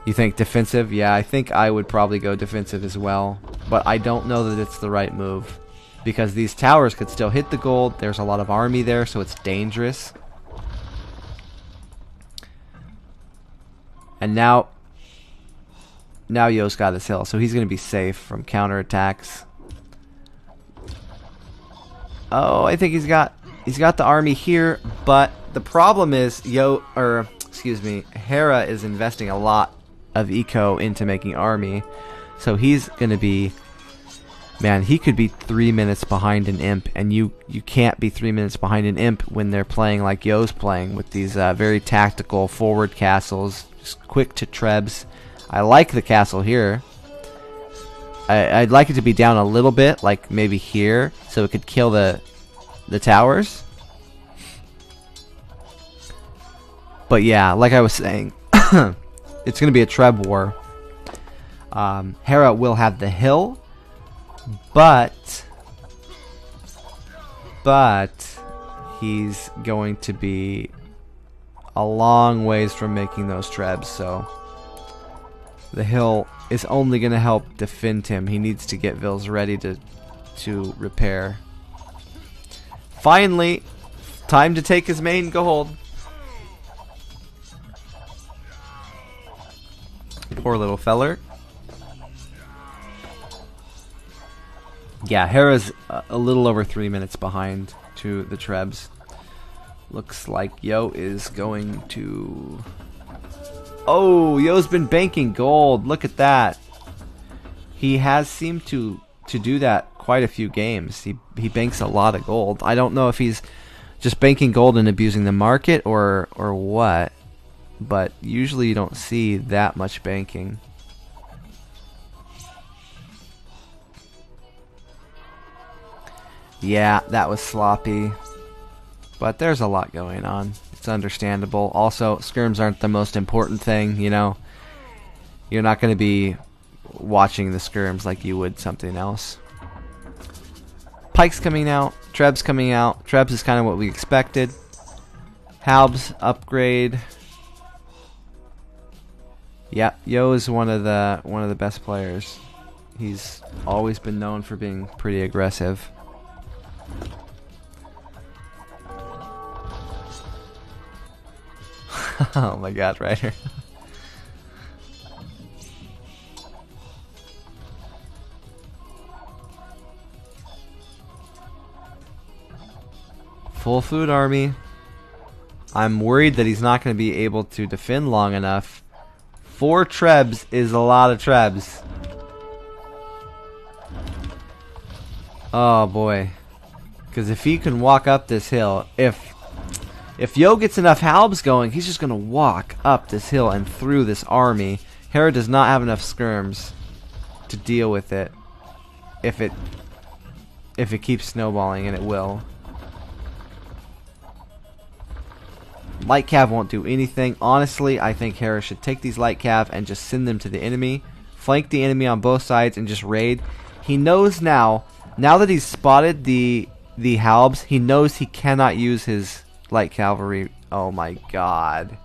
You think defensive? Yeah, I think I would probably go defensive as well. But I don't know that it's the right move. Because these towers could still hit the gold. There's a lot of army there, so it's dangerous. And now Yo's got his hill, so he's going to be safe from counterattacks. Oh, I think he's got the army here, but the problem is Hera is investing a lot of eco into making army, so he's gonna be, man, he could be 3 minutes behind an imp, and you can't be 3 minutes behind an imp when they're playing like Yo's playing with these very tactical forward castles, just quick to trebs. I like the castle here. I'd like it to be down a little bit, like maybe here, so it could kill the towers. But yeah, like I was saying, it's going to be a Treb war. Hera will have the hill, but he's going to be a long ways from making those Trebs, so the hill is only going to help defend him. He needs to get Vills ready to repair. Finally, time to take his main gold. Poor little feller. Yeah, Hera's a little over 3 minutes behind to the Trebs. Looks like Yo is going to... Oh, Yo's been banking gold. Look at that. He has seemed to do that quite a few games. He banks a lot of gold. I don't know if he's just banking gold and abusing the market or what, but usually you don't see that much banking. Yeah, that was sloppy. But there's a lot going on. It's understandable. Also, skirms aren't the most important thing, you know. You're not going to be watching the skirms like you would something else. Pike's coming out. Treb's coming out. Treb's is kind of what we expected. Halb's upgrade. Yeah, Yo is one of the best players. He's always been known for being pretty aggressive. Oh my god, Ryder. Full food army. I'm worried that he's not going to be able to defend long enough. 4 Trebs is a lot of Trebs. Oh boy. Because if he can walk up this hill, if Yo gets enough halbs going, he's just going to walk up this hill and through this army. Hera does not have enough skirms to deal with it. If it keeps snowballing, and it will. Light cav won't do anything. Honestly, I think Hera should take these light cav and just send them to the enemy. Flank the enemy on both sides and just raid. He knows now that he's spotted the halbs, he knows he cannot use his light cavalry. Oh my god.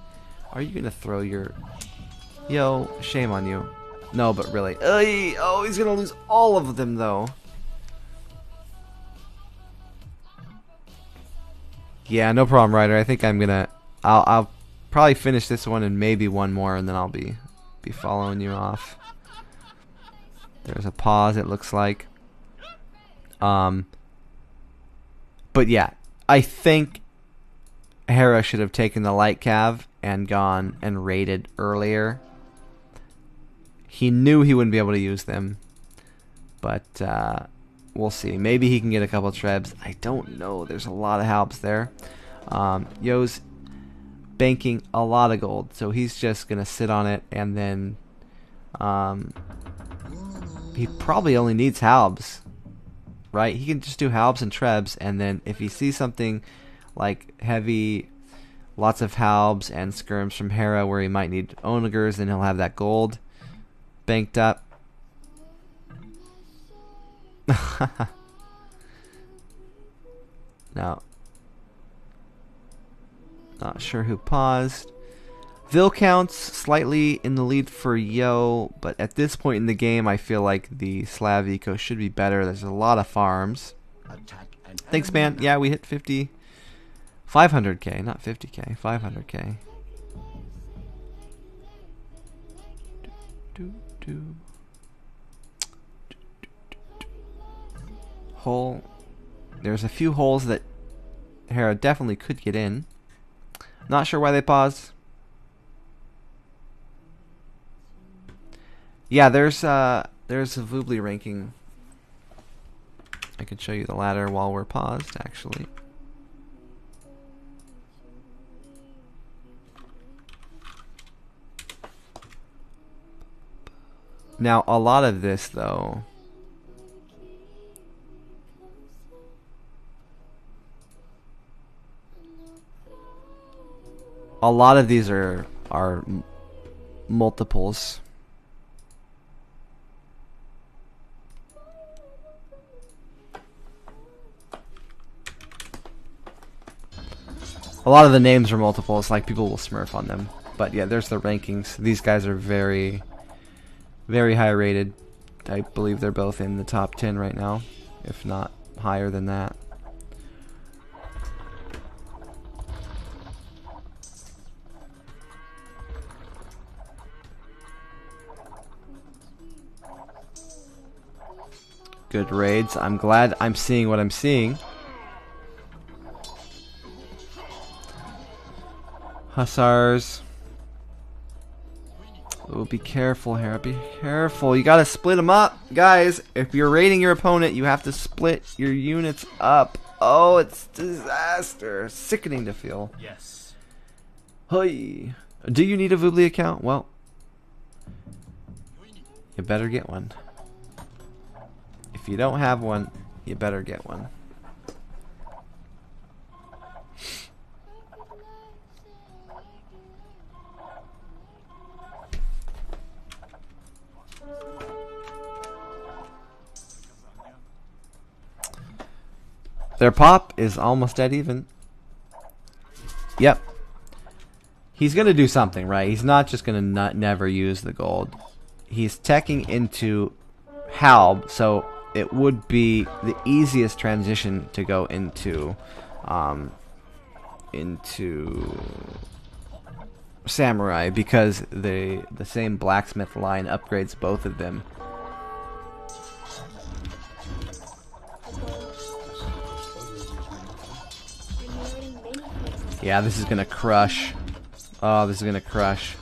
Are you gonna throw your... Yo, shame on you. No, but really. Oh, he's gonna lose all of them though. Yeah, no problem, Ryder. I think I'm gonna... I'll probably finish this one and maybe one more, and then I'll be following you off. There's a pause, it looks like. But yeah, I think Hera should have taken the light cav and gone and raided earlier. He knew he wouldn't be able to use them, but we'll see. Maybe he can get a couple Trebs. I don't know. There's a lot of halbs there. Yo's banking a lot of gold, so he's just gonna sit on it, and then he probably only needs halbs, right? He can just do halbs and Trebs, and then if he sees something like heavy, lots of halbs and skirms from Hera where he might need onagers, then he'll have that gold banked up. Now, not sure who paused. Vil counts slightly in the lead for Yo, but at this point in the game, I feel like the Slav eco should be better. There's a lot of farms. Thanks, man. Yeah, we hit 500k, not 50k, 500k. Hole. There's a few holes that Hera definitely could get in. Not sure why they paused. Yeah, there's a Vubli ranking. I could show you the ladder while we're paused, actually. Now, a lot of this, though, a lot of these are multiples. A lot of the names are multiples, like people will smurf on them. But yeah, there's the rankings. These guys are very, very high rated. I believe they're both in the top 10 right now, if not higher than that. Good raids. I'm glad I'm seeing what I'm seeing. Hussars. Oh, be careful, Hera. Be careful. You gotta split them up. Guys, if you're raiding your opponent, you have to split your units up. Oh, it's disaster. Sickening to feel. Yes. Hey. Do you need a Voobly account? Well, you better get one. If you don't have one, you better get one. Their pop is almost dead even. Yep. He's going to do something, right? He's not just going to never use the gold. He's teching into Halb, so it would be the easiest transition to go into Samurai, because the same blacksmith line upgrades both of them. Yeah, this is gonna crush. Oh, this is gonna crush.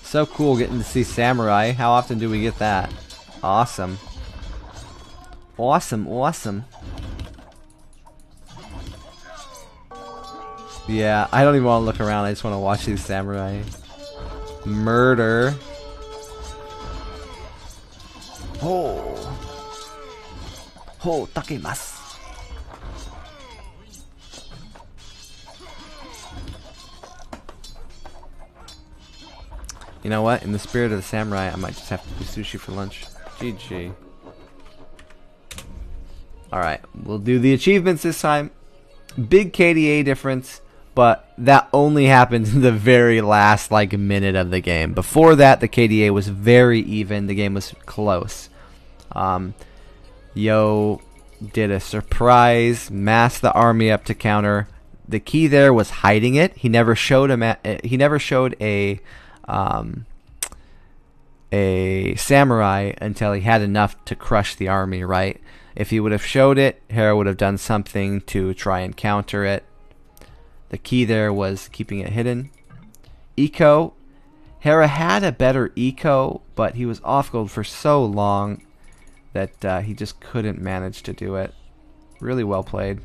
So cool getting to see Samurai. How often do we get that? Awesome. Awesome, awesome. Yeah, I don't even want to look around. I just want to watch these Samurai. Murder. Oh. Oh, takimasu. You know what? In the spirit of the samurai, I might just have to do sushi for lunch. GG. Alright, we'll do the achievements this time. Big KDA difference, but that only happened in the very last minute of the game. Before that, the KDA was very even. The game was close. Yo did a surprise, masked the army up to counter. The key there was hiding it. He never showed a samurai until he had enough to crush the army, right? If he would have showed it, Hera would have done something to try and counter it. The key there was keeping it hidden. Eco. Hera had a better eco, but he was off gold for so long that he just couldn't manage to do it. Really well played.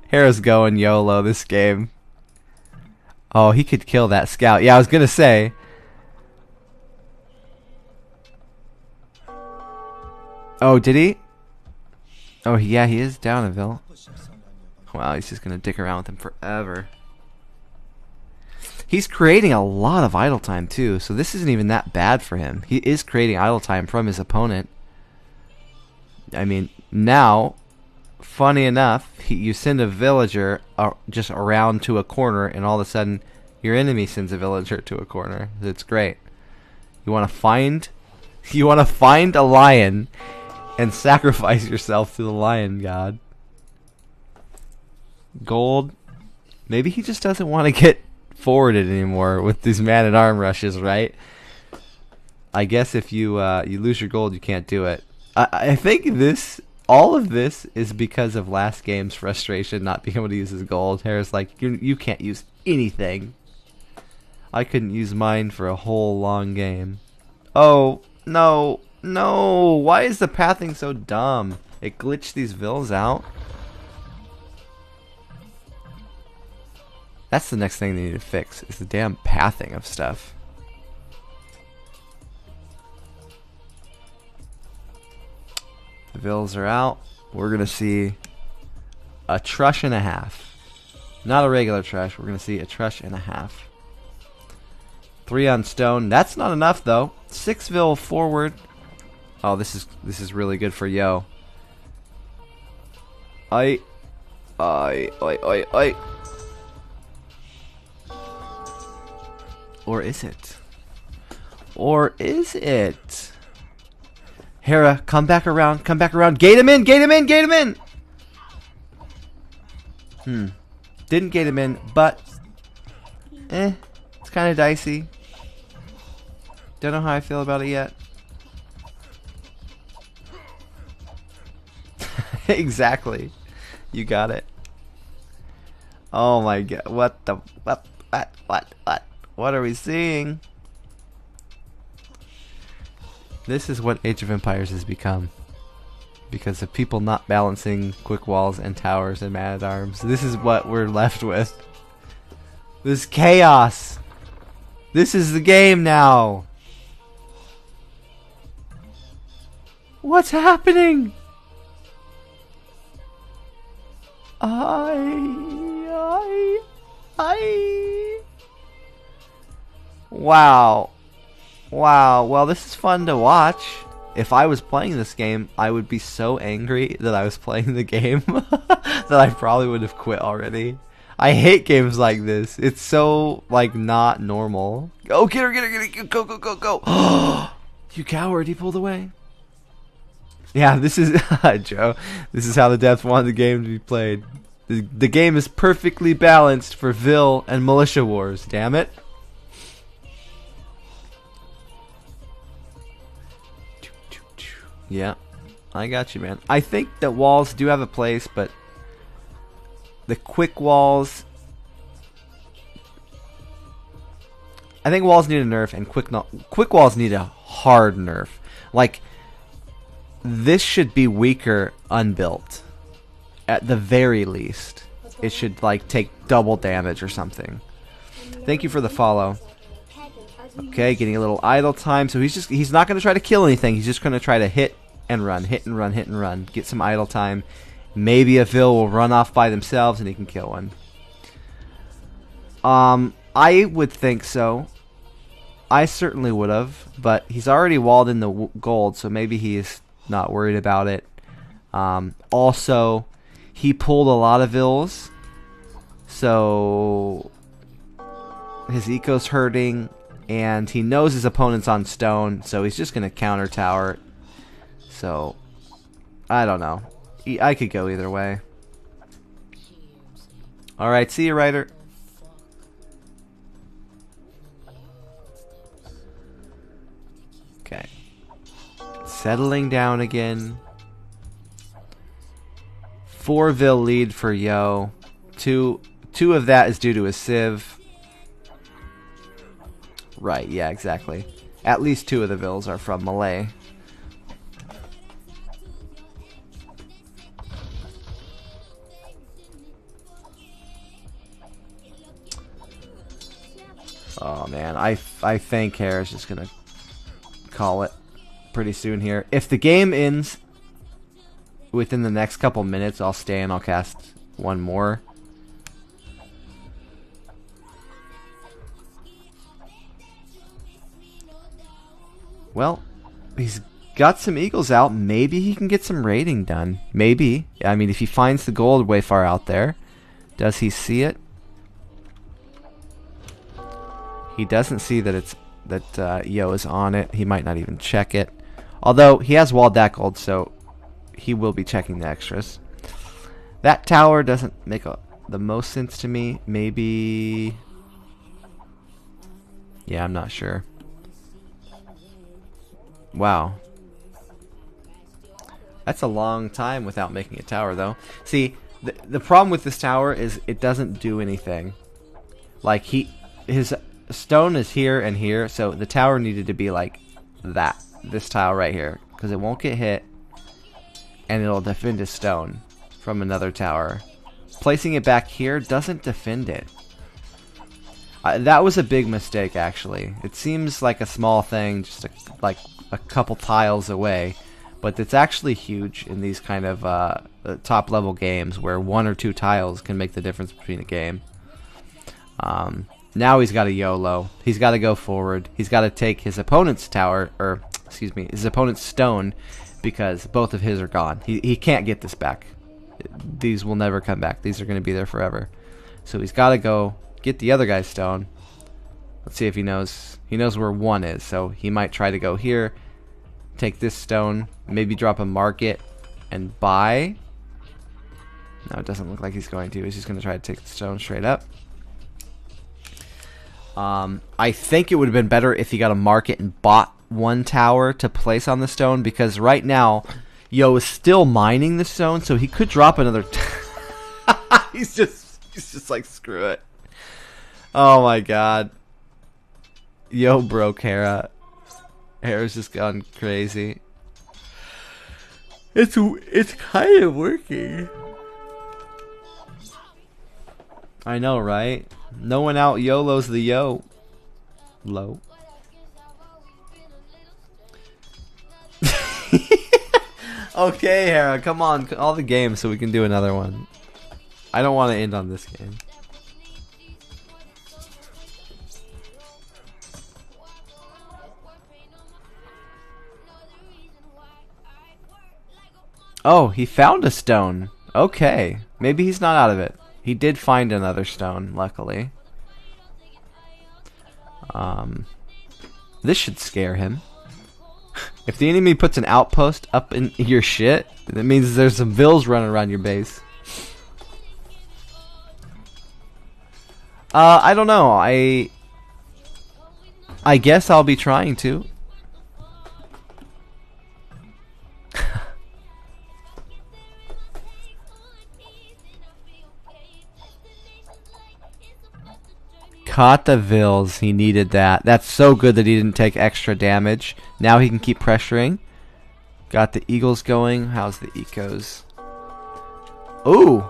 Hera's going YOLO this game. Oh, he could kill that scout. Yeah, I was gonna say. Oh, did he? Oh, yeah, he is down a Vil. Wow, he's just gonna dick around with him forever. He's creating a lot of idle time too, so this isn't even that bad for him. He is creating idle time from his opponent. I mean, now, funny enough, you send a villager just around to a corner, and all of a sudden, your enemy sends a villager to a corner. It's great. You want to find a lion and sacrifice yourself to the lion god. Gold. Maybe he just doesn't want to get forwarded anymore with these man-at-arm rushes, right? I guess if you you lose your gold, you can't do it. I think all of this is because of last game's frustration not being able to use his gold. Hera's like, you can't use anything. I couldn't use mine for a whole long game. Oh, no. No. Why is the pathing so dumb? It glitched these Vils out. That's the next thing they need to fix, is the damn pathing of stuff. The Vils are out. We're going to see a trush and a half. Not a regular trush. We're going to see a trush and a half. 3 on stone. That's not enough, though. 6 Vil forward. Oh, this is really good for Yo. Oi. Or is it? Or is it? Hera, come back around, come back around. Gate him in, gate him in, gate him in! Didn't gate him in, but... it's kind of dicey. Don't know how I feel about it yet. Exactly. You got it. Oh my god. What the... What are we seeing? This is what Age of Empires has become. Because of people not balancing quick walls and towers and man-at-arms. This is what we're left with. This chaos. This is the game now. What's happening? Wow. Wow. Well, this is fun to watch. If I was playing this game, I would be so angry that I was playing the game that I probably would have quit already. I hate games like this. It's so, like, not normal. Oh, get her, get her, get her. Go, go, go, go. You coward. He pulled away. Yeah, this is... Joe, this is how the devs wanted the game to be played. The game is perfectly balanced for Vil and Militia Wars. Damn it. Yeah, I got you, man. I think that walls do have a place, but the quick walls... I think walls need a nerf, and quick walls need a hard nerf. Like, this should be weaker unbuilt. At the very least. It should, like, take double damage or something. Thank you for the follow. Okay, getting a little idle time. So he's not going to try to kill anything. He's just going to try to hit and run, hit and run, hit and run. Get some idle time. Maybe a Vil will run off by themselves and he can kill one. I would think so. I certainly would have, but he's already walled in the gold, so maybe he's not worried about it. Also, he pulled a lot of Vils, so his eco's hurting. And he knows his opponent's on stone, so he's just going to counter tower. So, I don't know. I could go either way. Alright, see you, Ryder. Okay. Settling down again. 4 Vil lead for Yo. Two of that is due to a Civ. Right, yeah, exactly. At least 2 of the Vils are from Malay. Oh man, I think Hera's just gonna call it pretty soon here. If the game ends within the next couple minutes, I'll stay and I'll cast one more. Well, he's got some eagles out. Maybe he can get some raiding done. Maybe. I mean, if he finds the gold way far out there. Does he see it? He doesn't see that it's Yo is on it. He might not even check it. Although he has walled that gold, so he will be checking the extras. That tower doesn't make the most sense to me. Maybe. Yeah, I'm not sure. Wow. That's a long time without making a tower, though. See, the problem with this tower is it doesn't do anything. Like, his stone is here and here, so the tower needed to be like that. This tile right here. Because it won't get hit, and it'll defend his stone from another tower. Placing it back here doesn't defend it. That was a big mistake, actually. It seems like a small thing, just like a couple tiles away, but it's actually huge in these kind of top level games where 1 or 2 tiles can make the difference between a game. Now he's got a YOLO. He's got to go forward. He's got to take his opponent's tower, or excuse me, his opponent's stone, because both of his are gone. He can't get this back. These will never come back. These are going to be there forever. So he's got to go get the other guy's stone. Let's see if he knows. He knows where 1 is, so he might try to go here, take this stone, maybe drop a market, and buy. No, it doesn't look like he's going to. He's just going to try to take the stone straight up. I think it would have been better if he got a market and bought 1 tower to place on the stone, because right now Yo is still mining the stone, so he could drop another. He's just like, screw it. Oh my god. Yo broke Hera. Hera's just gone crazy. It's kind of working. I know, right? No one out YOLO's the yo. Low. Okay, Hera, come on. All the games so we can do another one. I don't want to end on this game. Oh, he found a stone. Okay. Maybe he's not out of it. He did find another stone, luckily. This should scare him. If the enemy puts an outpost up in your shit, that means there's some vills running around your base. I don't know. I guess I'll be trying to. Caught the vills. He needed that. That's so good that he didn't take extra damage. Now he can keep pressuring. Got the eagles going. How's the ecos? Ooh.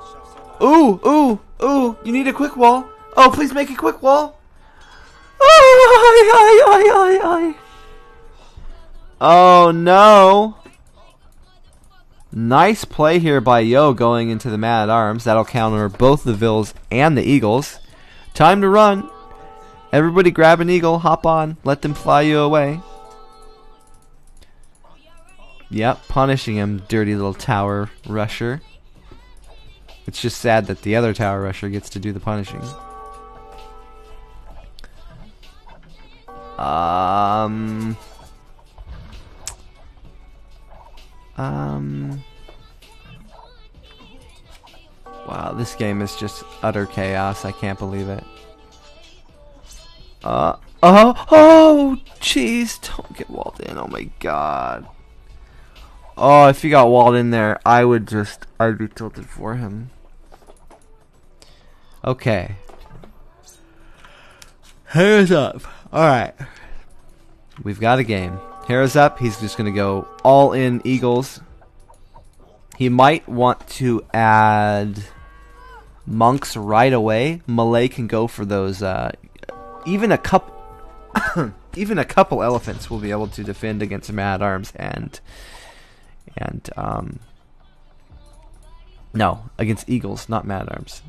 Ooh, ooh, ooh. You need a quick wall. Oh, please make a quick wall. Oh, no. Nice play here by Yo going into the man-at-arms. That'll counter both the vills and the eagles. Time to run. Everybody grab an eagle, hop on, let them fly you away. Yep, punishing him, dirty little tower rusher. It's just sad that the other tower rusher gets to do the punishing. Wow, this game is just utter chaos. I can't believe it. Oh, jeez, don't get walled in. Oh my god. Oh, if he got walled in there, I'd be tilted for him. Okay. Hera's up. Alright. We've got a game. Hera's up. He's just going to go all in eagles. He might want to add monks right away. Malay can go for those even a couple even a couple elephants will be able to defend against man-at-arms and no, against eagles, not man-at-arms.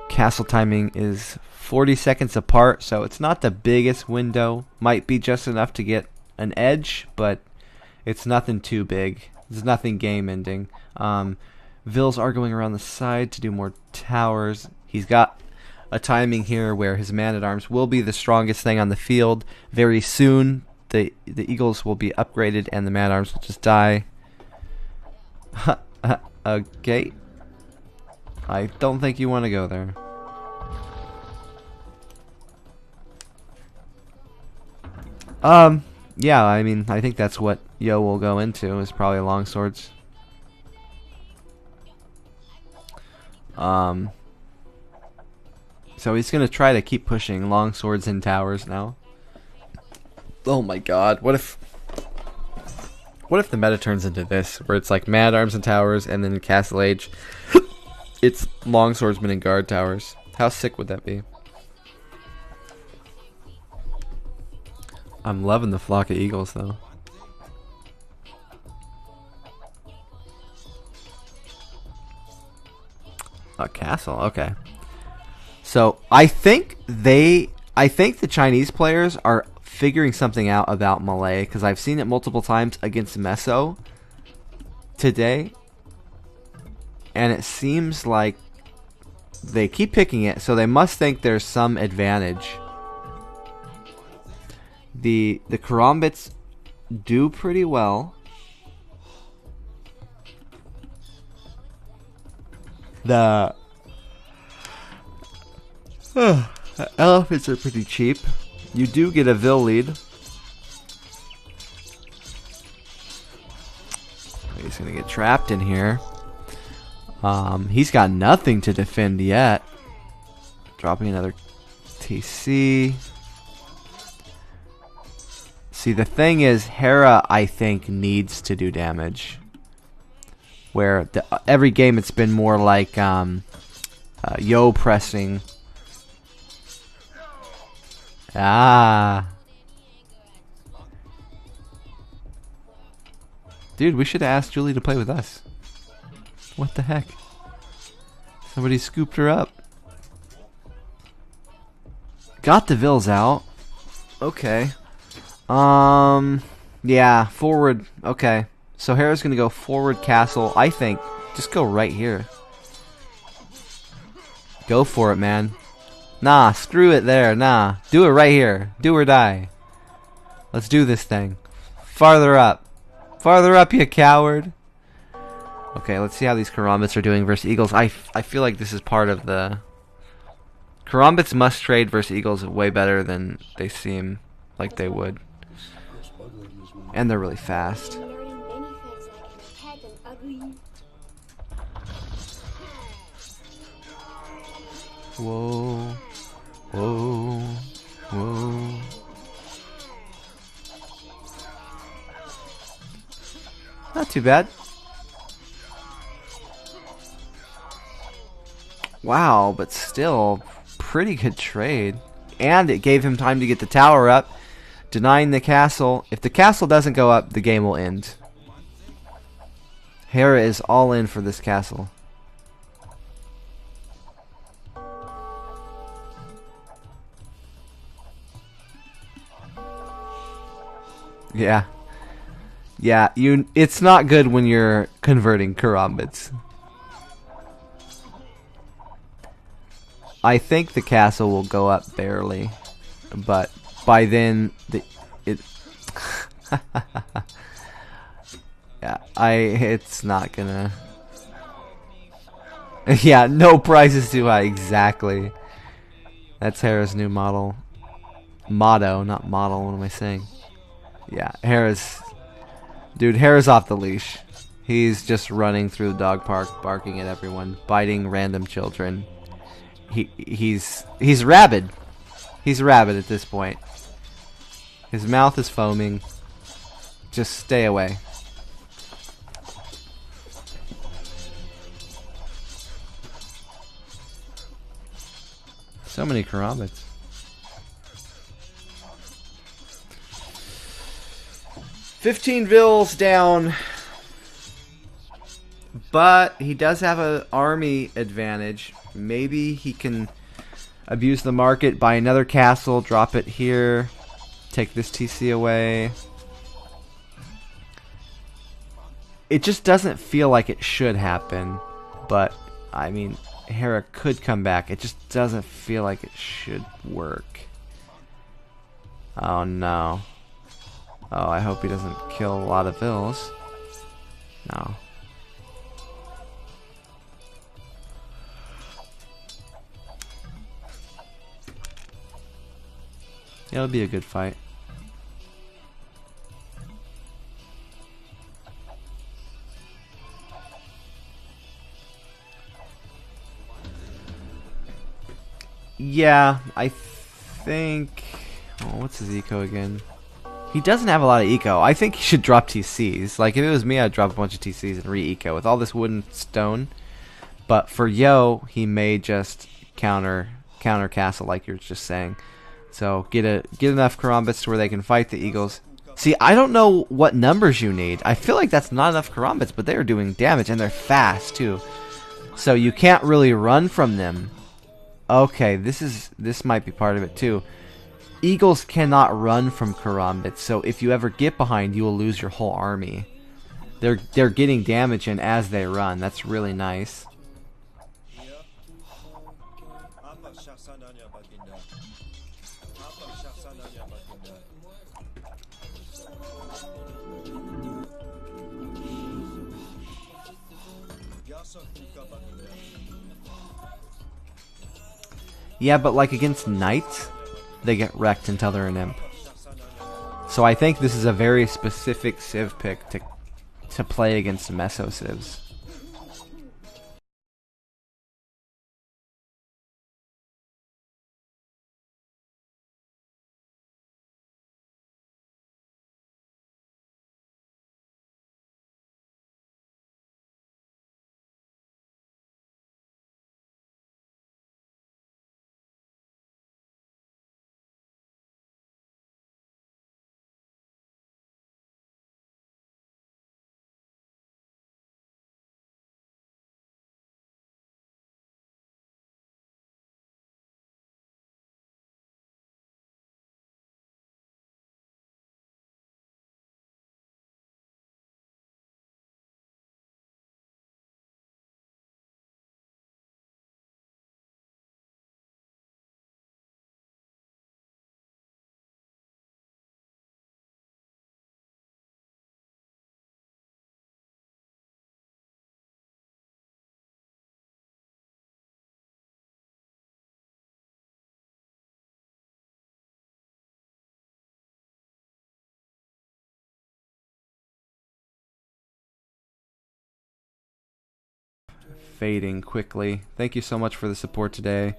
Castle timing is 40 seconds apart, so it's not the biggest window. Might be just enough to get an edge, but it's nothing too big. There's nothing game ending. Vils are going around the side to do more towers. He's got a timing here where his man-at-arms will be the strongest thing on the field. Very soon, the eagles will be upgraded and the man-at-arms will just die. Okay. I don't think you want to go there. Yeah, I mean, I think that's what Yo will go into, is probably longswords. So he's gonna try to keep pushing longswords and towers now. Oh my god, what if the meta turns into this, where it's like man-at-arms and towers, and then in Castle Age, it's longswordsmen and guard towers? How sick would that be? I'm loving the flock of eagles, though. A castle, okay. So I think the Chinese players are figuring something out about Malay, because I've seen it multiple times against Meso today, and it seems like they keep picking it, so they must think there's some advantage. The Karambits do pretty well. The elephants are pretty cheap. You do get a Vil lead. He's gonna get trapped in here. He's got nothing to defend yet. Dropping another TC. See, the thing is, Hera, I think, needs to do damage. Where every game it's been more like Yo pressing. Ah. Dude, we should have asked Julie to play with us. What the heck? Somebody scooped her up. Got the Vils out. Okay. Yeah, forward. Okay. So Hera's gonna go forward castle. I think just go right here. Go for it, man. Nah, screw it there. Nah, do it right here. Do or die. Let's do this thing. Farther up. Farther up, you coward. Okay, let's see how these Karambits are doing versus Eagles. I feel like this is part of the... Karambits must trade versus Eagles way better than they seem like they would. And they're really fast. Whoa. Whoa. Whoa. Not too bad. Wow, but still pretty good trade. And it gave him time to get the tower up, denying the castle. If the castle doesn't go up, the game will end. Hera is all in for this castle. Yeah. Yeah, it's not good when you're converting Karambits. I think the castle will go up barely, but by then yeah, it's not gonna. Yeah, no price is too high. Exactly. That's Hera's new model. Motto, not model. What am I saying? Yeah, Hera's... Dude, Hera's off the leash. He's just running through the dog park, barking at everyone, biting random children. He's rabid. He's rabid at this point. His mouth is foaming. Just stay away. So many karambits. $15 down. But he does have an army advantage. Maybe he can abuse the market, buy another castle, drop it here, take this TC away. It just doesn't feel like it should happen. But, I mean, Hera could come back. It just doesn't feel like it should work. Oh no. Oh, I hope he doesn't kill a lot of vills. No. It'll be a good fight. Yeah, I think... Oh, what's his eco again? He doesn't have a lot of eco. I think he should drop TCs. Like, if it was me, I'd drop a bunch of TCs and re-eco with all this wood and stone. But for Yo, he may just counter castle, like you're just saying. So get enough karambits to where they can fight the eagles. See, I don't know what numbers you need. I feel like that's not enough karambits, but they are doing damage, and they're fast, too. So you can't really run from them. Okay, this might be part of it too. Eagles cannot run from karambits, so if you ever get behind, you will lose your whole army. They're getting damage in as they run. That's really nice. Yeah, but like against knights, they get wrecked until they're an imp. So I think this is a very specific civ pick to play against meso civs. Fading quickly. Thank you so much for the support today.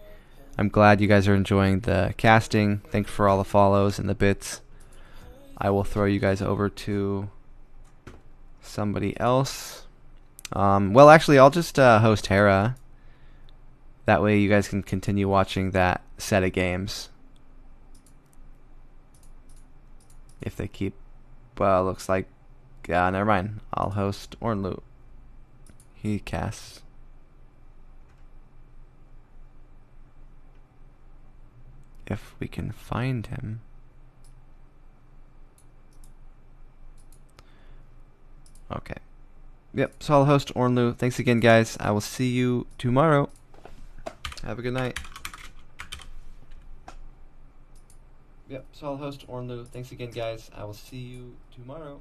I'm glad you guys are enjoying the casting. Thanks for all the follows and the bits. I will throw you guys over to somebody else. Well, actually, I'll just host Hera. That way you guys can continue watching that set of games. If they keep... Well, looks like... never mind. I'll host Ornlu. He casts. If we can find him. Okay. Yep, so I'll host Ornlu. Thanks again, guys. I will see you tomorrow. Have a good night. Yep, so I'll host Ornlu. Thanks again, guys. I will see you tomorrow.